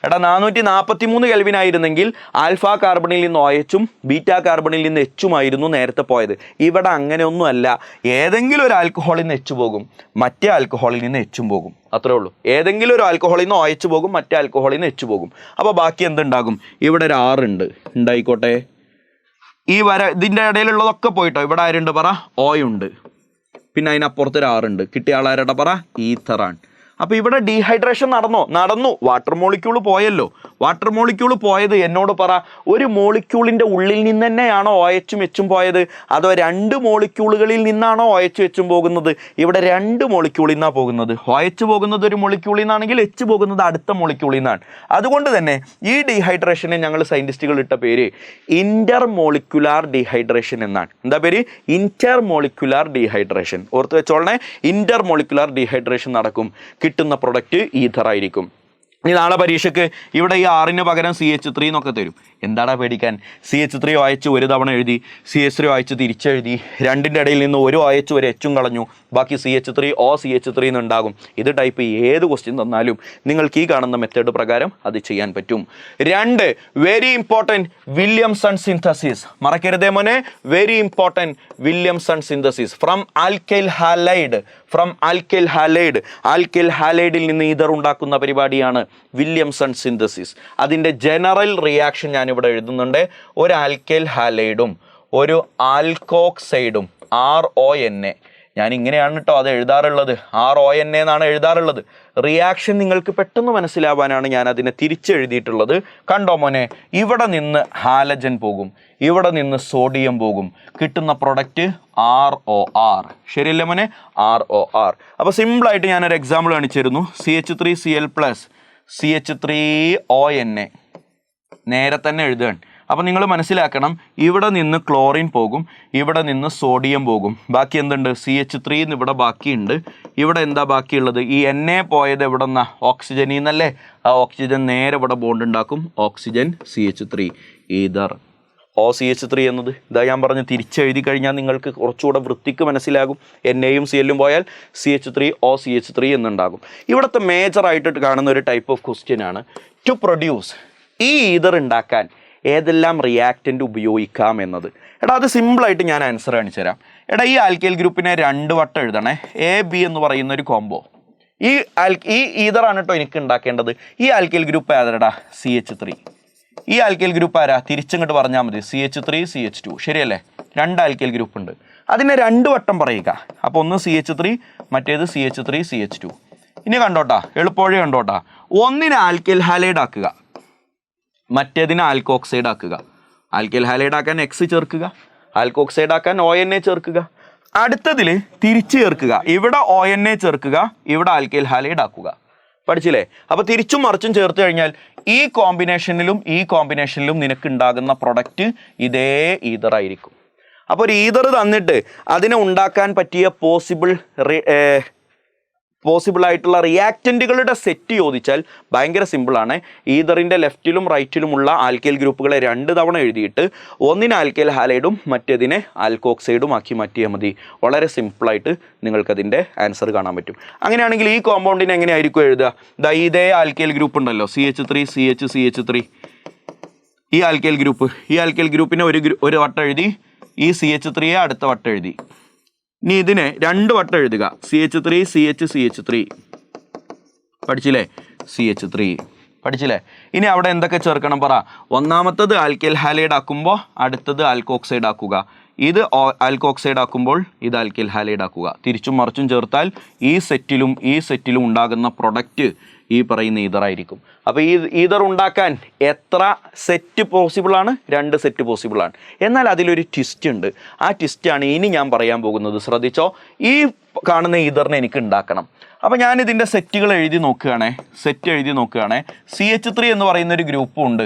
എടാ, 443 കെൽവിൻ ആയിരുന്നെങ്കിൽ ആൽഫ കാർബണിൽ നിന്ന് OHും ബീറ്റാ കാർബണിൽ നിന്ന് Hുമായിരുന്നു നേരത്തെ പോയത്. ഇവിടെ അങ്ങനെയൊന്നുമല്ല. ഏതെങ്കിലും ഒരു ആൽക്കഹോളിൽ നിന്ന് H പോകും, മറ്റേ ആൽക്കഹോളിൽ നിന്ന് Hും പോകും. അത്രേ ഉള്ളൂ. ഏതെങ്കിലും ഒരു ആൽക്കഹോളിൽ നിന്ന് OH പോകും, മറ്റേ ആൽക്കഹോളിൽ നിന്ന് H പോകും. അപ്പോൾ ബാക്കി എന്തുണ്ടാകും? ഇവിടെ ഒരു 6 ഉണ്ട്, ഉണ്ടായിക്കോട്ടെ. ഈ ഇതിൻ്റെ ഇടയിലുള്ളതൊക്കെ പോയിട്ടോ. ഇവിടെ ആരുണ്ട് പറ? O ഉണ്ട്. പിന്നെ അതിനപ്പുറത്ത് ഒരു 6 ഉണ്ട്. കിട്ടിയ ആളാരുടെ പറ? ഈഥറാണ്. അപ്പോൾ ഇവിടെ ഡീഹൈഡ്രേഷൻ നടന്നു. വാട്ടർ മോളിക്യൂൾ പോയല്ലോ. വാട്ടർ മോളിക്യൂൾ പോയത് എന്നോട് പറ, ഒരു മോളിക്യൂളിൻ്റെ ഉള്ളിൽ നിന്ന് തന്നെയാണോ OHും Hും പോയത്, അതോ 2 മോളിക്യൂളുകളിൽ നിന്നാണോ OHും Hും പോകുന്നത്? ഇവിടെ 2 മോളിക്യൂളിൽ നിന്നാണ് പോകുന്നത്. OH പോകുന്നത് ഒരു മോളിക്യൂളിൽ നിന്നാണെങ്കിൽ H പോകുന്നത് അടുത്ത മോളിക്യൂളിൽ നിന്നാണ്. അതുകൊണ്ട് തന്നെ ഈ ഡീഹൈഡ്രേഷനെ ഞങ്ങൾ സയൻറ്റിസ്റ്റുകൾ ഇട്ട പേര് ഇന്റർ മോളിക്യുലാർ ഡീഹൈഡ്രേഷൻ എന്നാണ്. എന്താ പേര്? Inter molecular dehydration. ഓർത്ത് വെച്ചോളണേ, ഇന്റർ മോളിക്യുലാർ ഡീഹൈഡ്രേഷൻ നടക്കും. കിട്ടുന്ന പ്രൊഡക്റ്റ് ഈഥർ ആയിരിക്കും. ഇനി നാളെ പരീക്ഷയ്ക്ക് ഇവിടെ ഈ 6ന് പകരം CH3 എന്നൊക്കെ തരും. എന്താടാ പേടിക്കാൻ? CH3 OH ഒരു തവണ എഴുതി, CH3 OH തിരിച്ചെഴുതി, 2ൻ്റെ ഇടയിൽ നിന്ന് ഒരു OH ഒരു Hും കളഞ്ഞു, ബാക്കി CH3 CH3 എന്നുണ്ടാകും. ഇത് ടൈപ്പ് ഏത് ക്വസ്റ്റ്യൻ തന്നാലും നിങ്ങൾക്ക് ഈ കാണുന്ന മെത്തേഡ് പ്രകാരം അത് ചെയ്യാൻ പറ്റും. 2 വെരി ഇമ്പോർട്ടൻറ്റ് വില്യംസൺ സിന്തസിസ്. മറക്കരുതേ മോനെ, very important Williamson synthesis from alkyl halide. Alkyl ഹാലൈഡിൽ നിന്ന് ഈഥർ ഉണ്ടാക്കുന്ന പരിപാടിയാണ് വില്യംസൺ സിന്തസിസ്. അതിൻ്റെ ജനറൽ റിയാക്ഷൻ ഞാനിവിടെ എഴുതുന്നുണ്ട്. ഒരു ആൽക്കൈൽ ഹാലൈഡും ഒരു ആൽക്കോക്സൈഡും RONA. ഞാൻ ഇങ്ങനെയാണ് കേട്ടോ അത് എഴുതാറുള്ളത്, RONA എന്നാണ് എഴുതാറുള്ളത്. റിയാക്ഷൻ നിങ്ങൾക്ക് പെട്ടെന്ന് മനസ്സിലാവാനാണ് ഞാൻ അതിനെ തിരിച്ചെഴുതിയിട്ടുള്ളത്. കണ്ടോ മോനെ, ഇവിടെ നിന്ന് ഹാലജൻ പോകും, ഇവിടെ നിന്ന് സോഡിയം പോകും. കിട്ടുന്ന പ്രൊഡക്റ്റ് ROR. ശരിയല്ലേ മോനെ? ROR. അപ്പോൾ സിമ്പിളായിട്ട് ഞാനൊരു എക്സാമ്പിൾ കാണിച്ചു തരുന്നു. CH3Cl+, CH3ONA നേരെ തന്നെ എഴുതുകയാണ്. അപ്പോൾ നിങ്ങൾ മനസ്സിലാക്കണം, ഇവിടെ നിന്ന് ക്ലോറിൻ പോകും, ഇവിടെ നിന്ന് സോഡിയം പോകും, ബാക്കി എന്തുണ്ട് CH3 ഇവിടെ ബാക്കിയുണ്ട്. ഇവിടെ എന്താ ബാക്കിയുള്ളത്, ഈ NA പോയത് എവിടെ നിന്നാ, ഓക്സിജനിൽ നിന്നല്ലേ. ആ ഓക്സിജൻ നേരെ ഇവിടെ ബോണ്ട് ഉണ്ടാക്കും, ഓക്സിജൻ CH3 ഈതർ OCH3 എന്നത് ഇതാ ഞാൻ പറഞ്ഞ് തിരിച്ചെഴുതി കഴിഞ്ഞാൽ നിങ്ങൾക്ക് കുറച്ചുകൂടെ വൃത്തിക്ക് മനസ്സിലാകും. NAയും CLും പോയാൽ CH3 OCH3 എന്നുണ്ടാകും. ഇവിടുത്തെ മേജറായിട്ട് കാണുന്ന ഒരു ടൈപ്പ് ഓഫ് ക്വസ്റ്റ്യൻ ആണ്, ടു പ്രൊഡ്യൂസ് ഈ ഈതർ ഉണ്ടാക്കാൻ ഏതെല്ലാം റിയാക്റ്റൻ്റ് ഉപയോഗിക്കാം എന്നത്. എടാ അത് സിമ്പിളായിട്ട് ഞാൻ ആൻസർ കാണിച്ചു തരാം. എടാ ഈ ആൽക്കൈൽ ഗ്രൂപ്പിനെ 2 വട്ടം എഴുതണേ. AB എന്ന് പറയുന്ന ഒരു കോംബോ, ഈ ഈതറാണ് കേട്ടോ എനിക്ക് ഉണ്ടാക്കേണ്ടത്. ഈ ആൽക്കൈൽ ഗ്രൂപ്പ് ഏതാടാ, CH3. ഈ ആൽക്കൈൽ ഗ്രൂപ്പ് ആരാ, തിരിച്ചിങ്ങോട്ട് പറഞ്ഞാൽ മതി, CH3 CH2, ശരിയല്ലേ. 2 ആൽക്കൈൽ ഗ്രൂപ്പ് ഉണ്ട്, അതിനെ 2 വട്ടം പറയുക. അപ്പോൾ ഒന്ന് CH3, മറ്റേത് CH3 CH2. ഇനി കണ്ടോട്ടാ, എളുപ്പവഴി കണ്ടോട്ടാ. ഒന്നിനെ ആൽക്കൈൽ ഹാലൈഡ് ആക്കുക, മറ്റേതിനെ ആൽക്കോക്സൈഡ് ആക്കുക. ആൽക്കൈൽ ഹാലൈഡ് ആക്കാൻ X ചേർക്കുക, ആൽക്കോക്സൈഡ് ആക്കാൻ ONA ചേർക്കുക. അടുത്തതിൽ തിരിച്ച് ചേർക്കുക, ഇവിടെ ONA ചേർക്കുക, ഇവിടെ ആൽക്കൈൽ ഹാലൈഡ് ആക്കുക. പഠിച്ചില്ലേ? അപ്പോൾ തിരിച്ചും മറിച്ചും ചേർത്ത് കഴിഞ്ഞാൽ ഈ കോമ്പിനേഷനിലും നിനക്ക് ഉണ്ടാകുന്ന പ്രൊഡക്റ്റ് ഇതേ ഈതർ ആയിരിക്കും. അപ്പോൾ ഒരു ഈതർ തന്നിട്ട് അതിനെ ഉണ്ടാക്കാൻ പറ്റിയ പോസിബിൾ ആയിട്ടുള്ള റിയാക്റ്റൻറ്റുകളുടെ സെറ്റ് ചോദിച്ചാൽ ഭയങ്കര സിമ്പിളാണ്. ഈതറിൻ്റെ ലെഫ്റ്റിലും റൈറ്റിലുമുള്ള ആൽക്കൈൽ ഗ്രൂപ്പുകളെ 2 തവണ എഴുതിയിട്ട് ഒന്നിനെ ആൽക്കൈൽ ഹാലൈഡും മറ്റേതിനെ ആൽക്കോക്സൈഡും ആക്കി മാറ്റിയാൽ മതി. വളരെ സിമ്പിളായിട്ട് നിങ്ങൾക്കതിൻ്റെ ആൻസർ കാണാൻ പറ്റും. അങ്ങനെയാണെങ്കിൽ ഈ കോമ്പൗണ്ടിന് എങ്ങനെയായിരിക്കും എഴുതുക, ഇതേ ആൽക്കൈൽ ഗ്രൂപ്പ് ഉണ്ടല്ലോ, CH3 CH3. ഈ ആൽക്കൈൽ ഗ്രൂപ്പിനെ ഒരു വട്ടം എഴുതി, ഈ CH3യെ അടുത്ത വട്ടം എഴുതി. ഇനി ഇതിനെ 2 വട്ടം എഴുതുക, CH3 CH3. പഠിച്ചില്ലേ, CH3 പഠിച്ചില്ലേ. ഇനി അവിടെ എന്തൊക്കെ ചേർക്കണം പറ. ഒന്നാമത്തത് ആൽക്കൈൽ ഹാലൈഡ് ആക്കുമ്പോൾ അടുത്തത് ആൽക്കോക്സൈഡ് ആക്കുക, ഇത് ആൽക്കോക്സൈഡ് ആക്കുമ്പോൾ ഇത് ആൽക്കൈൽ ഹാലൈഡ് ആക്കുക. തിരിച്ചും മറിച്ചും ചേർത്താൽ ഈ സെറ്റിലും ഉണ്ടാകുന്ന പ്രൊഡക്റ്റ് ഈ പറയുന്ന ഈതറായിരിക്കും. അപ്പോൾ ഈ ഈതർ ഉണ്ടാക്കാൻ എത്ര സെറ്റ് പോസിബിളാണ്, 2 സെറ്റ് പോസിബിളാണ്. എന്നാൽ അതിലൊരു ട്വിസ്റ്റ് ഉണ്ട്. ആ ട്വിസ്റ്റാണ് ഇനി ഞാൻ പറയാൻ പോകുന്നത്. ശ്രദ്ധിച്ചോ, ഈ കാണുന്ന ഈതറിനെ എനിക്ക് ഉണ്ടാക്കണം. അപ്പോൾ ഞാൻ ഇതിൻ്റെ സെറ്റുകൾ എഴുതി നോക്കുകയാണേ, CH3 എന്ന് പറയുന്ന ഒരു ഗ്രൂപ്പും ഉണ്ട്,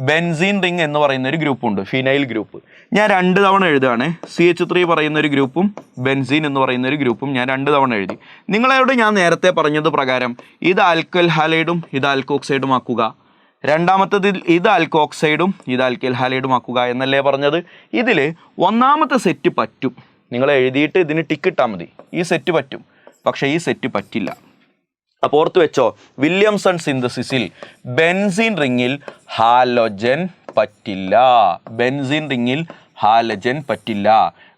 ബെൻസീൻ റിംഗ് എന്ന് പറയുന്ന ഒരു ഗ്രൂപ്പുണ്ട്, ഫിനൈൽ ഗ്രൂപ്പ്. ഞാൻ 2 തവണ എഴുതുകയാണ്. CH3 പറയുന്ന ഒരു ഗ്രൂപ്പും ബെൻസീൻ എന്ന് പറയുന്ന ഒരു ഗ്രൂപ്പും ഞാൻ 2 തവണ എഴുതി. നിങ്ങളോട് ഞാൻ നേരത്തെ പറഞ്ഞത് പ്രകാരം ഇത് ആൽക്കൈൽ ഹാലൈഡും ഇത് ആൽക്കോക്സൈഡും ആക്കുക, രണ്ടാമത്തത് ഇത് ആൽക്കോക്സൈഡും ഇത് ആൽക്കൈൽ ഹാലൈഡും ആക്കുക എന്നല്ലേ പറഞ്ഞത്. ഇതിൽ ഒന്നാമത്തെ സെറ്റ് പറ്റും, നിങ്ങൾ എഴുതിയിട്ട് ഇതിന് ടിക്ക് ഇട്ടാൽ മതി. ഈ സെറ്റ് പറ്റും, പക്ഷേ ഈ സെറ്റ് പറ്റില്ല. അപ്പോൾ ഓർത്ത് വെച്ചോ, വില്യംസൺ സിന്തസിസിൽ ബെൻസീൻ റിങ്ങിൽ ഹാലോജൻ പറ്റില്ല.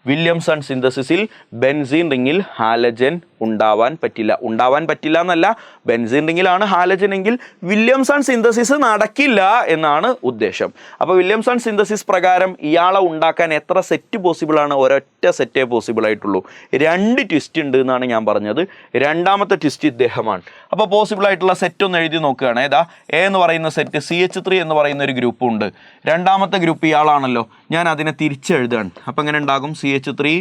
വില്യംസൺ സിന്തസിസിൽ ബെൻസീൻ റിങ്ങിൽ ഹാലജൻ ഉണ്ടാവാൻ പറ്റില്ല എന്നല്ല, ബെൻസീൻ റിങ്ങിലാണ് ഹാലജൻ എങ്കിൽ വില്യംസൺ സിന്തസിസ് നടക്കില്ല എന്നാണ് ഉദ്ദേശം. അപ്പോൾ വില്യംസൺ സിന്തസിസ് പ്രകാരം ഇയാളെ ഉണ്ടാക്കാൻ എത്ര സെറ്റ് പോസിബിൾ ആണ്, ഒരൊറ്റ സെറ്റേ പോസിബിൾ ആയിട്ടുള്ളൂ. 2 ട്വിസ്റ്റ് ഉണ്ട് എന്നാണ് ഞാൻ പറഞ്ഞത്. രണ്ടാമത്തെ ട്വിസ്റ്റ് ഇദ്ദേഹമാണ്. അപ്പോൾ പോസിബിൾ ആയിട്ടുള്ള സെറ്റ് ഒന്ന് എഴുതി നോക്കുകയാണ്. ഏതാ, A എന്ന് പറയുന്ന സെറ്റ് CH3 എന്ന് പറയുന്ന ഒരു ഗ്രൂപ്പും ഉണ്ട്. രണ്ടാമത്തെ ഗ്രൂപ്പ് ഇയാളാണല്ലോ, ഞാൻ അതിനെ തിരിച്ചെഴുതുകയാണ്. അപ്പോൾ എങ്ങനെ ഉണ്ടാകും, CH3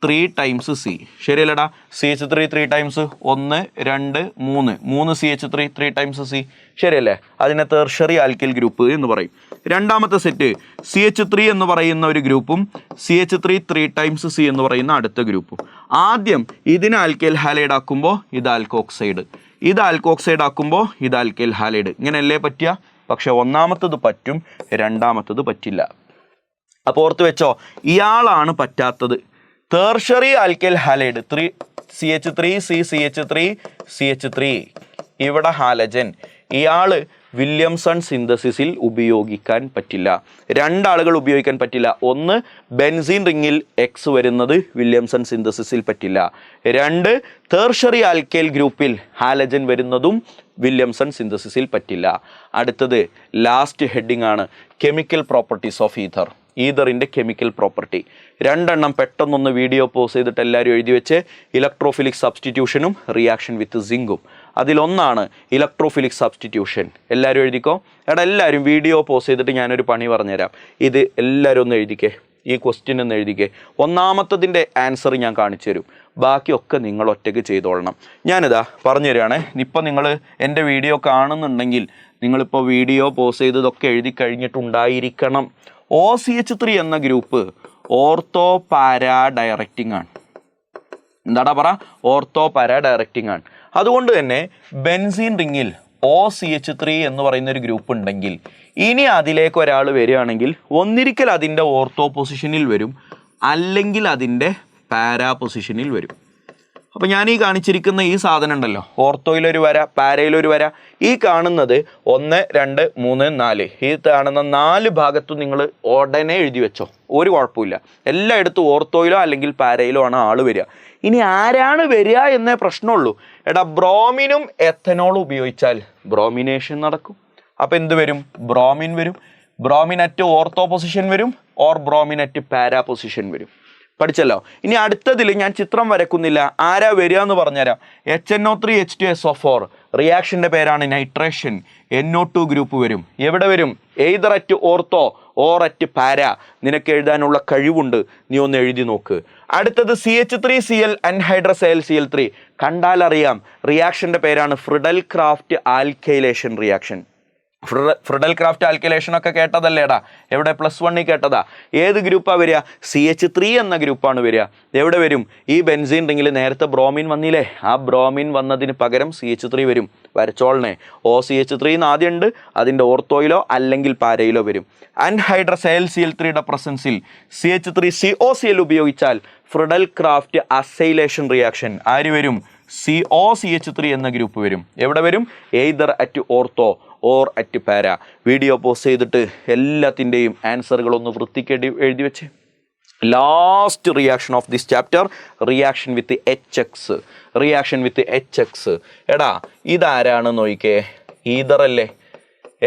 3 times C, ശരിയല്ലടാ. CH3 3 times 1 2 3 CH3 3 times C, ശരിയല്ലേ. അതിനെ ടെർഷ്യറി ആൽക്കൈൽ ഗ്രൂപ്പ് എന്ന് പറയും. രണ്ടാമത്തെ സെറ്റ് CH3 എന്ന് പറയുന്ന ഒരു ഗ്രൂപ്പും CH3 3 ടൈംസ് C എന്ന് പറയുന്ന അടുത്ത ഗ്രൂപ്പും. ആദ്യം ഇതിനെ ആൽക്കൈൽ ഹാലൈഡ് ആക്കുമ്പോൾ ഇത് ആൽക്കോക്സൈഡ്, ഇത് ആൽക്കോക്സൈഡ് ആക്കുമ്പോൾ ഇത് ആൽക്കൈൽ ഹാലൈഡ്. ഇങ്ങനെയല്ലേ പറ്റുക. പക്ഷെ ഒന്നാമത്തത് പറ്റും, രണ്ടാമത്തത് പറ്റില്ല. അപ്പോൾ ഓർത്ത് വെച്ചോ, ഇയാളാണ് പറ്റാത്തത്. Tertiary alkyl halide CH3 CH3 ഇവിടെ ഹാലജൻ, ഇയാൾ വില്യംസൺ സിന്തസിസിൽ ഉപയോഗിക്കാൻ പറ്റില്ല. 2 ആളുകൾ ഉപയോഗിക്കാൻ പറ്റില്ല. ഒന്ന്, ബെൻസീൻ റിങ്ങിൽ X വരുന്നത് വില്യംസൺ സിന്തസിസിൽ പറ്റില്ല. 2, ടെർഷ്യറി ആൽക്കൈൽ ഗ്രൂപ്പിൽ ഹാലജൻ വരുന്നതും വില്യംസൺ സിന്തസിസിൽ പറ്റില്ല. അടുത്തത് ലാസ്റ്റ് ഹെഡിങ് ആണ്, കെമിക്കൽ പ്രോപ്പർട്ടീസ് ഓഫ് ഈതർ. ഈതറിൻ്റെ കെമിക്കൽ പ്രോപ്പർട്ടി 2 എണ്ണം പെട്ടെന്നൊന്ന് വീഡിയോ പോസ് ചെയ്തിട്ട് എല്ലാവരും എഴുതി വെച്ച്. ഇലക്ട്രോഫിലിക് സബ്സ്റ്റിറ്റ്യൂഷനും റിയാക്ഷൻ വിത്ത് സിങ്കും. അതിലൊന്നാണ് ഇലക്ട്രോഫിലിക് സബ്സ്റ്റിറ്റ്യൂഷൻ. എല്ലാവരും എഴുതിക്കോ. എല്ലാവരും വീഡിയോ പോസ് ചെയ്തിട്ട് ഞാനൊരു പണി പറഞ്ഞുതരാം. ഇത് എല്ലാവരും ഒന്ന് എഴുതിക്കേ, ഈ ക്വസ്റ്റ്യൻ ഒന്ന് എഴുതിക്കേ. ഒന്നാമത്തതിൻ്റെ ആൻസർ ഞാൻ കാണിച്ചു തരും, ബാക്കിയൊക്കെ നിങ്ങൾ ഒറ്റയ്ക്ക് ചെയ്തോളണം. ഞാനിതാ പറഞ്ഞു തരികയാണേ. ഇപ്പം നിങ്ങൾ എൻ്റെ വീഡിയോ കാണുന്നുണ്ടെങ്കിൽ നിങ്ങളിപ്പോൾ വീഡിയോ പോസ് ചെയ്ത് ഇതൊക്കെ എഴുതി കഴിഞ്ഞിട്ടുണ്ടായിരിക്കണം. OCH3 എന്ന ഗ്രൂപ്പ് ഓർത്തോ പാരാ ഡയറക്റ്റിംഗ് ആണ്. എന്താടാ പറ? ഓർത്തോ പാരാ ഡയറക്റ്റിംഗ് ആണ്. അതുകൊണ്ട് തന്നെ ബെൻസീൻ റിങ്ങിൽ OCH3 എന്ന് പറയുന്ന ഒരു ഗ്രൂപ്പ് ഉണ്ടെങ്കിൽ ഇനി അതിലേക്ക് ഒരാൾ വരികയാണെങ്കിൽ ഒന്നിരിക്കൽ അതിൻ്റെ ഓർത്തോ പൊസിഷനിൽ വരും, അല്ലെങ്കിൽ അതിൻ്റെ പാരാ പൊസിഷനിൽ വരും. അപ്പോൾ ഞാൻ ഈ കാണിച്ചിരിക്കുന്ന ഈ സാധനം ഉണ്ടല്ലോ, ഓർത്തോയിലൊരു വര, പാരയിലൊരു വര, ഈ കാണുന്നത് 1 2 3 4, ഈ കാണുന്ന 4 ഭാഗത്തും നിങ്ങൾ ഉടനെ എഴുതി വെച്ചോ, ഒരു കുഴപ്പമില്ല. എല്ലായിടത്തും ഓർത്തോയിലോ അല്ലെങ്കിൽ പാരയിലോ ആണ് ആൾ വരിക. ഇനി ആരാണ് വരിക എന്നേ പ്രശ്നമുള്ളൂ. എടാ, ബ്രോമിനും എത്തനോളും ഉപയോഗിച്ചാൽ ബ്രോമിനേഷൻ നടക്കും. അപ്പം എന്ത് വരും? ബ്രോമിൻ വരും. ബ്രോമിൻ അറ്റ് ഓർത്തോ പൊസിഷൻ വരും, or bromine at para position വരും. പഠിച്ചല്ലോ. ഇനി അടുത്തതിൽ ഞാൻ ചിത്രം വരക്കുന്നില്ല, ആരാ വരിക എന്ന് പറഞ്ഞുതരാം. HNO3 H2SO4 റിയാക്ഷൻ്റെ പേരാണ് നൈട്രേഷൻ. NO2 ഗ്രൂപ്പ് വരും. എവിടെ വരും? Either at ortho or at para. നിനക്ക് എഴുതാനുള്ള കഴിവുണ്ട്, നീ ഒന്ന് എഴുതി നോക്ക്. അടുത്തത് CH3Cl അൻഹൈഡ്രസ് AlCl3. കണ്ടാൽ അറിയാം, റിയാക്ഷൻ്റെ പേരാണ് Friedel craft alkylation reaction. Friedel craft alkylation ഒക്കെ കേട്ടതല്ലേടാ? എവിടെ? +1 കേട്ടതാ. ഏത് ഗ്രൂപ്പാണ് വരിക? CH3 എന്ന ഗ്രൂപ്പാണ് വരിക. എവിടെ വരും? ഈ ബെൻസീൻ റിങ്ങിൽ നേരത്തെ ബ്രോമിൻ വന്നില്ലേ, ആ ബ്രോമിൻ വന്നതിന് പകരം CH3 വരും. വരച്ചോളനെ. OCH3 ആദ്യം ഉണ്ട്, അതിൻ്റെ ഓർത്തോയിലോ അല്ലെങ്കിൽ പാരയിലോ വരും. അൻഹൈഡ്രസ് AlCl3യുടെ പ്രസൻസിൽ CH3COCl ഉപയോഗിച്ചാൽ ഫ്രിഡൽ ക്രാഫ്റ്റ് അസൈലേഷൻ റിയാക്ഷൻ ആര് വരും? COCH3 എന്ന ഗ്രൂപ്പ് വരും. എവിടെ വരും? Either at ortho or at para. Video post ചെയ്തിട്ട് എല്ലാത്തിൻ്റെയും ആൻസറുകളൊന്ന് വൃത്തിക്ക് എഴുതി വെച്ച്. Last reaction of this chapter, reaction with HX. Reaction with HX. എടാ, ഇതാരാണ് നോക്കിക്കേ? ഈതർ അല്ലേ?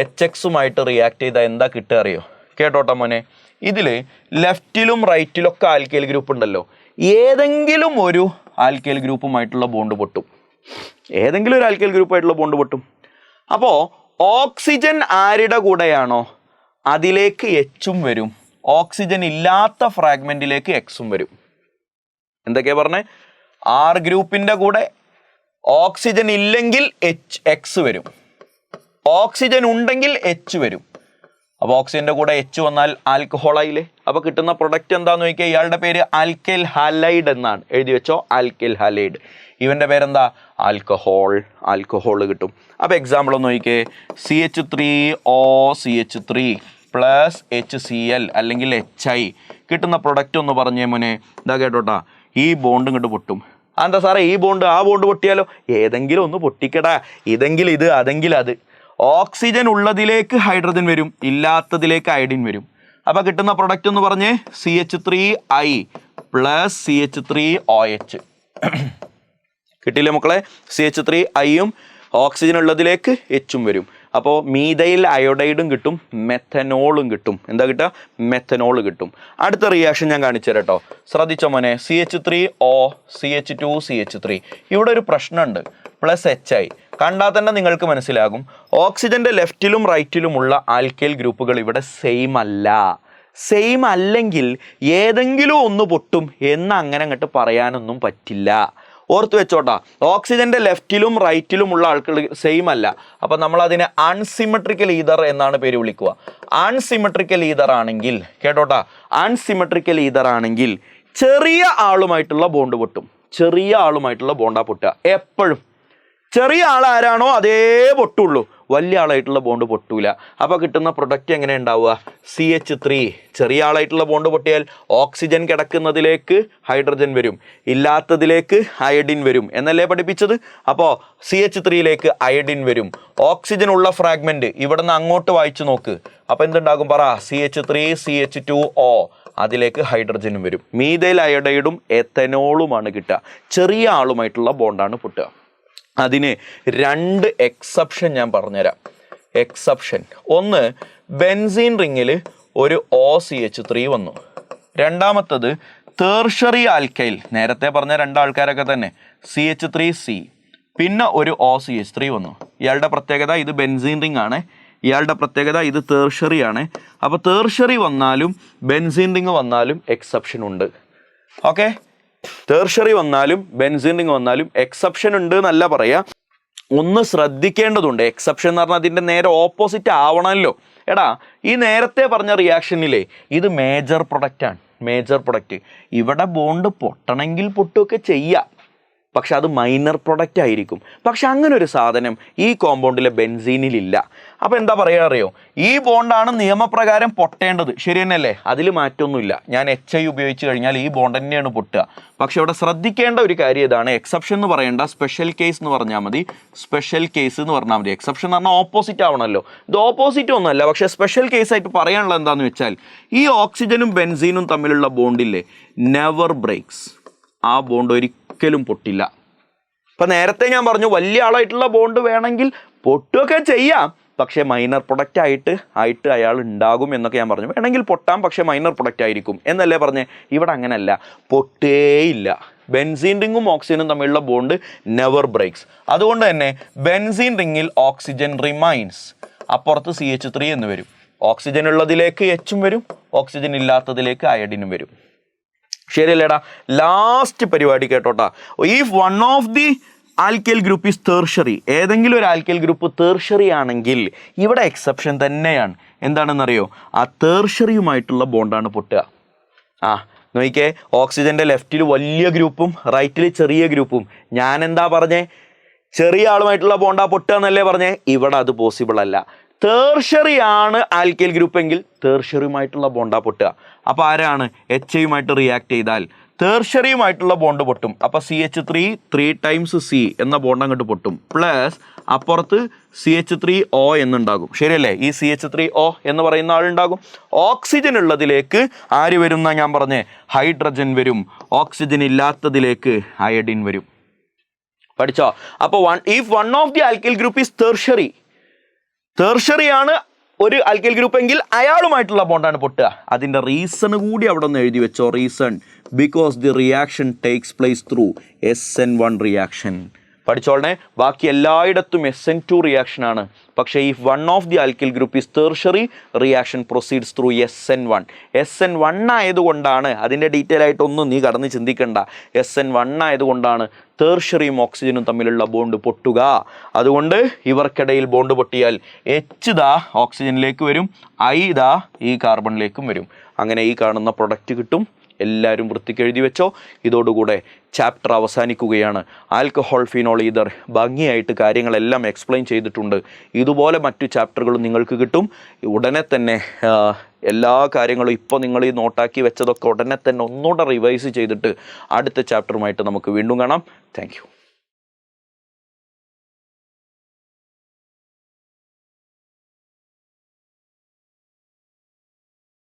HXുമായിട്ട് റിയാക്ട് ചെയ്താൽ എന്താ കിട്ടുക അറിയോ? കേട്ടോട്ടെ മോനെ. ഇതിൽ ലെഫ്റ്റിലും റൈറ്റിലൊക്കെ ആൽക്കൈൽ ഗ്രൂപ്പ് ഉണ്ടല്ലോ, ഏതെങ്കിലും ഒരു ആൽക്കൈൽ ഗ്രൂപ്പുമായിട്ടുള്ള ബോണ്ട് പൊട്ടും. ഏതെങ്കിലും ഒരു ആൽക്കൈൽ ഗ്രൂപ്പായിട്ടുള്ള ബോണ്ട് പൊട്ടും. അപ്പോൾ ഓക്സിജൻ ആരുടെ കൂടെയാണോ അതിലേക്ക് Hഉം വരും, ഓക്സിജൻ ഇല്ലാത്ത ഫ്രാഗ്മെന്റിലേക്ക് Xഉം വരും. എന്തൊക്കെയാ പറഞ്ഞേ? R ഗ്രൂപ്പിന്റെ കൂടെ ഓക്സിജൻ ഇല്ലെങ്കിൽ X വരും, ഓക്സിജൻ ഉണ്ടെങ്കിൽ H വരും. അപ്പോൾ ഓക്സിജന്റെ കൂടെ H വന്നാൽ ആൽക്കഹോൾ ആയില്ലേ? അപ്പോൾ കിട്ടുന്ന പ്രൊഡക്റ്റ് എന്താന്ന് നോക്കിയാൽ ഇയാളുടെ പേര് ആൽക്കൈൽ ഹാലൈഡ് എന്നാണ്. എഴുതി വെച്ചോ, ആൽക്കൈൽ ഹാലൈഡ്. ഇവന്റെ പേരെന്താ? ആൽക്കഹോൾ. ആൽക്കഹോൾ കിട്ടും. അപ്പോൾ എക്സാമ്പിൾ ഒന്ന് നോക്കിയേ. CH3OCH3 പ്ലസ് HCl അല്ലെങ്കിൽ HI കിട്ടുന്ന പ്രൊഡക്റ്റ് ഒന്ന് പറഞ്ഞേ മോനെ. ഇതാ കേട്ടോട്ടാ, ഈ ബോണ്ട് ഇങ്ങോട്ട് പൊട്ടും. എന്താ സാറേ, ഈ ബോണ്ട് ആ ബോണ്ട് പൊട്ടിയാലോ? ഏതെങ്കിലും ഒന്ന് പൊട്ടിക്കടാ. ഇതെങ്കിൽ ഇത്, അതെങ്കിൽ അത്. ഓക്സിജൻ ഉള്ളതിലേക്ക് ഹൈഡ്രജൻ വരും, ഇല്ലാത്തതിലേക്ക് അയഡിൻ വരും. അപ്പോൾ കിട്ടുന്ന പ്രൊഡക്റ്റ് എന്ന് പറഞ്ഞേ CH3I പ്ലസ് CH3OH. കിട്ടിയില്ലേ മക്കളെ? CH3Iയും ഓക്സിജൻ ഉള്ളതിലേക്ക് Hഉം വരും. അപ്പോൾ മീഥൈൽ അയോഡൈഡും കിട്ടും, മെത്തനോളും കിട്ടും. എന്താ കിട്ടുക? മെത്തനോൾ കിട്ടും. അടുത്ത റിയാക്ഷൻ ഞാൻ കാണിച്ചു തരാം കേട്ടോ. ശ്രദ്ധിച്ചോ മോനെ. CH3O CH2CH3. ഇവിടെ ഒരു പ്രശ്നമുണ്ട്. പ്ലസ് HI കണ്ടാൽ തന്നെ നിങ്ങൾക്ക് മനസ്സിലാകും, ഓക്സിജന്റെ ലെഫ്റ്റിലും റൈറ്റിലുമുള്ള ആൽക്കൈൽ ഗ്രൂപ്പുകൾ ഇവിടെ സെയിം അല്ല. സെയിം അല്ലെങ്കിൽ ഏതെങ്കിലും ഒന്ന് പൊട്ടും എന്ന് അങ്ങനെ അങ്ങോട്ട് പറയാനൊന്നും പറ്റില്ല. ഓർത്ത് വെച്ചോട്ടാ, ഓക്സിജന്റെ ലെഫ്റ്റിലും റൈറ്റിലുമുള്ള ആൾക്കാർ സെയിം അല്ല. അപ്പം നമ്മൾ അതിനെ അൺസിമെട്രിക്കൽ ഈതർ എന്നാണ് പേര് വിളിക്കുക. അൺസിമെട്രിക്കൽ ഈതർ ആണെങ്കിൽ, കേട്ടോട്ടാ, അൺസിമെട്രിക്കൽ ഈതർ ആണെങ്കിൽ ചെറിയ ആളുമായിട്ടുള്ള ബോണ്ട് പൊട്ടും. ചെറിയ ആളുമായിട്ടുള്ള ബോണ്ടാ പൊട്ടുക എപ്പോഴും. ചെറിയ ആൾ ആരാണോ അതേ പൊട്ടുള്ളൂ, വലിയ ആളായിട്ടുള്ള ബോണ്ട് പൊട്ടൂല. അപ്പോൾ കിട്ടുന്ന പ്രൊഡക്റ്റ് എങ്ങനെ ഉണ്ടാവുക? CH3. ചെറിയ ആളായിട്ടുള്ള ബോണ്ട് പൊട്ടിയാൽ ഓക്സിജൻ കിടക്കുന്നതിലേക്ക് ഹൈഡ്രജൻ വരും, ഇല്ലാത്തതിലേക്ക് അയഡിൻ വരും എന്നല്ലേ പഠിപ്പിച്ചത്? അപ്പോൾ CH3യിലേക്ക് അയഡിൻ വരും. ഓക്സിജൻ ഉള്ള ഫ്രാഗ്മെന്റ് ഇവിടെ നിന്ന് അങ്ങോട്ട് വായിച്ചു നോക്ക്. അപ്പോൾ എന്തുണ്ടാകും പറ? CH3 CH2O, അതിലേക്ക് ഹൈഡ്രജനും വരും. മീഥൈൽ അയോഡൈഡും എത്തനോളുമാണ് കിട്ടുക. ചെറിയ ആളുമായിട്ടുള്ള ബോണ്ടാണ് പൊട്ടുക. അതിന് 2 എക്സെപ്ഷൻ ഞാൻ പറഞ്ഞുതരാം. എക്സെപ്ഷൻ ഒന്ന്, ബെൻസീൻ റിങ്ങിൽ ഒരു OCH3 വന്നു. രണ്ടാമത്തത് തേർഷറി ആൽക്കൈൽ, നേരത്തെ പറഞ്ഞ 2 ആൾക്കാരൊക്കെ തന്നെ, CH3C, പിന്നെ ഒരു OCH3 വന്നു. ഇയാളുടെ പ്രത്യേകത, ഇത് ബെൻസീൻ റിംഗ് ആണ്, ഇയാളുടെ പ്രത്യേകത ഇത് തേർഷറി ആണ്. അപ്പോൾ തേർഷറി വന്നാലും ബെൻസീൻ റിംഗ് വന്നാലും എക്സെപ്ഷൻ ഉണ്ട്. ഓക്കെ, തേർഷറി വന്നാലും ബെൻസീൻ റിംഗ് വന്നാലും എക്സെപ്ഷൻ ഉണ്ട് എന്നല്ല പറയാ. ഒന്ന് ശ്രദ്ധിക്കേണ്ടതുണ്ട്. എക്സെപ്ഷൻ എന്ന് പറഞ്ഞാൽ അതിൻ്റെ നേരെ ഓപ്പോസിറ്റ് ആവണമല്ലോ. എടാ, ഈ നേരത്തെ പറഞ്ഞ റിയാക്ഷനിലെ ഇത് മേജർ പ്രൊഡക്റ്റാണ്. മേജർ പ്രൊഡക്റ്റ് ഇവിടെ ബോണ്ട് പൊട്ടണമെങ്കിൽ പൊട്ടുകയൊക്കെ ചെയ്യാം, പക്ഷെ അത് മൈനർ പ്രൊഡക്റ്റ് ആയിരിക്കും. പക്ഷെ അങ്ങനെ ഒരു സാധനം ഈ കോമ്പൗണ്ടിലെ ബെൻസീനിലില്ല. അപ്പോൾ എന്താ പറയുക അറിയോ, ഈ ബോണ്ടാണ് നിയമപ്രകാരം പൊട്ടേണ്ടത്, ശരി തന്നെയല്ലേ? അതിൽ മാറ്റമൊന്നുമില്ല. ഞാൻ HI ഉപയോഗിച്ച് കഴിഞ്ഞാൽ ഈ ബോണ്ട് തന്നെയാണ് പൊട്ടുക. പക്ഷെ ഇവിടെ ശ്രദ്ധിക്കേണ്ട ഒരു കാര്യം ഇതാണ്, എക്സെപ്ഷൻ എന്ന് പറയേണ്ട, സ്പെഷ്യൽ കേസ് എന്ന് പറഞ്ഞാൽ മതി. സ്പെഷ്യൽ കേസ് എന്ന് പറഞ്ഞാൽ മതി. എക്സെപ്ഷൻ എന്ന് പറഞ്ഞാൽ ഓപ്പോസിറ്റ് ആവണമല്ലോ. ഇത് ഓപ്പോസിറ്റ് ഒന്നുമല്ല, പക്ഷേ സ്പെഷ്യൽ കേസായിട്ട് പറയാനുള്ളത് എന്താണെന്ന് വെച്ചാൽ, ഈ ഓക്സിജനും ബെൻസീനും തമ്മിലുള്ള ബോണ്ടില്ലേ, നെവർ ബ്രേക്സ്. ആ ബോണ്ട് ഒരിക്കലും പൊട്ടില്ല. ഇപ്പം നേരത്തെ ഞാൻ പറഞ്ഞു വലിയ ആളായിട്ടുള്ള ബോണ്ട് വേണമെങ്കിൽ പൊട്ടുകയൊക്കെ ചെയ്യാം, പക്ഷേ മൈനർ പ്രൊഡക്റ്റ് ആയിട്ട് അയാൾ ഉണ്ടാകും എന്നൊക്കെ ഞാൻ പറഞ്ഞു. വേണമെങ്കിൽ പൊട്ടാം, പക്ഷേ മൈനർ പ്രൊഡക്റ്റ് ആയിരിക്കും എന്നല്ലേ പറഞ്ഞേ. ഇവിടെ അങ്ങനെയല്ല, പൊട്ടേയില്ല. ബെൻസീൻ റിങ്ങും ഓക്സിജനും തമ്മിലുള്ള ബോണ്ട് നെവർ ബ്രേക്സ്. അതുകൊണ്ട് തന്നെ ബെൻസീൻ റിങ്ങിൽ ഓക്സിജൻ റിമൈൻസ്, അപ്പുറത്ത് CH3 എന്ന് വരും. ഓക്സിജൻ ഉള്ളതിലേക്ക് H വരും, ഓക്സിജൻ ഇല്ലാത്തതിലേക്ക് അയഡിനും വരും. ശരിയല്ലേടാ? ലാസ്റ്റ് പരിപാടി കേട്ടോട്ടാ. If one of the alkyl group is tertiary, ഏതെങ്കിലും ഒരു ആൽക്കൈൽ ഗ്രൂപ്പ് തേർഷറി ആണെങ്കിൽ ഇവിടെ എക്സെപ്ഷൻ തന്നെയാണ്. എന്താണെന്നറിയോ, ആ തേർഷറിയുമായിട്ടുള്ള ബോണ്ടാണ് പൊട്ടുക. നോക്കിക്കേ, ഓക്സിജൻ്റെ ലെഫ്റ്റിൽ വലിയ ഗ്രൂപ്പും റൈറ്റിൽ ചെറിയ ഗ്രൂപ്പും. ഞാൻ എന്താ പറഞ്ഞേ, ചെറിയ ആളുമായിട്ടുള്ള ബോണ്ടാ പൊട്ടുക എന്നല്ലേ പറഞ്ഞേ. ഇവിടെ അത് പോസിബിൾ അല്ല. തേർഷറി ആണ് ആൽക്കൈൽ ഗ്രൂപ്പ് എങ്കിൽ തേർഷറിയുമായിട്ടുള്ള ബോണ്ടാ പൊട്ടുക. അപ്പോൾ ആരാണ് HIയുമായിട്ട് റിയാക്ട് ചെയ്താൽ തേർഷറിയുമായിട്ടുള്ള ബോണ്ട് പൊട്ടും. അപ്പോൾ CH3 3 times C എന്ന ബോണ്ട് അങ്ങോട്ട് പൊട്ടും. പ്ലസ് അപ്പുറത്ത് CH3O എന്നുണ്ടാകും. ശരിയല്ലേ? ഈ CH3O എന്ന് പറയുന്ന ആളുണ്ടാകും. ഓക്സിജൻ ഉള്ളതിലേക്ക് ആര് വരും എന്നാ ഞാൻ പറഞ്ഞേ, ഹൈഡ്രജൻ വരും. ഓക്സിജൻ ഇല്ലാത്തതിലേക്ക് അയഡിൻ വരും. പഠിച്ചോ? അപ്പോൾ if one of the alkyl group is tertiary ആണ് ഒരു ആൽക്കൈൽ ഗ്രൂപ്പ് എങ്കിൽ അയാളുമായിട്ടുള്ള ബോണ്ടാണ് പൊട്ടുക. അതിൻ്റെ റീസൺ കൂടി അവിടെ ഒന്ന് എഴുതി വെച്ചോ. Reason because the reaction takes place through SN1 reaction. പഠിച്ചോളനെ, ബാക്കി എല്ലായിടത്തും SN2 റിയാക്ഷൻ ആണ്. പക്ഷേ ഈ one of the alkyl group is tertiary, reaction proceeds through SN1 ആയതുകൊണ്ടാണ്, അതിൻ്റെ ഡീറ്റെയിൽ ആയിട്ടൊന്നും നീ കടന്ന് ചിന്തിക്കണ്ട. SN1 ആയതുകൊണ്ടാണ് തേർഷറിയും ഓക്സിജനും തമ്മിലുള്ള ബോണ്ട് പൊട്ടുക. അതുകൊണ്ട് ഇവർക്കിടയിൽ ബോണ്ട് പൊട്ടിയാൽ H ഓക്സിജനിലേക്ക് വരും, I ഈ കാർബണിലേക്കും വരും. അങ്ങനെ ഈ കാണുന്ന പ്രൊഡക്റ്റ് കിട്ടും. എല്ലാവരും വൃത്തിക്ക് എഴുതി വെച്ചോ. ഇതോടുകൂടെ ചാപ്റ്റർ അവസാനിക്കുകയാണ്. ആൽക്കഹോൾ ഫിനോൾ ഈതർ ഭംഗിയായിട്ട് കാര്യങ്ങളെല്ലാം എക്സ്പ്ലെയിൻ ചെയ്തിട്ടുണ്ട്. ഇതുപോലെ മറ്റു ചാപ്റ്ററുകളും നിങ്ങൾക്ക് കിട്ടും. ഉടനെ തന്നെ എല്ലാ കാര്യങ്ങളും ഇപ്പോൾ നിങ്ങൾ ഈ നോട്ടാക്കി വെച്ചതൊക്കെ ഉടനെ തന്നെ ഒന്നുകൂടെ റിവൈസ് ചെയ്തിട്ട് അടുത്ത ചാപ്റ്ററുമായിട്ട് നമുക്ക് വീണ്ടും കാണാം. Thank you.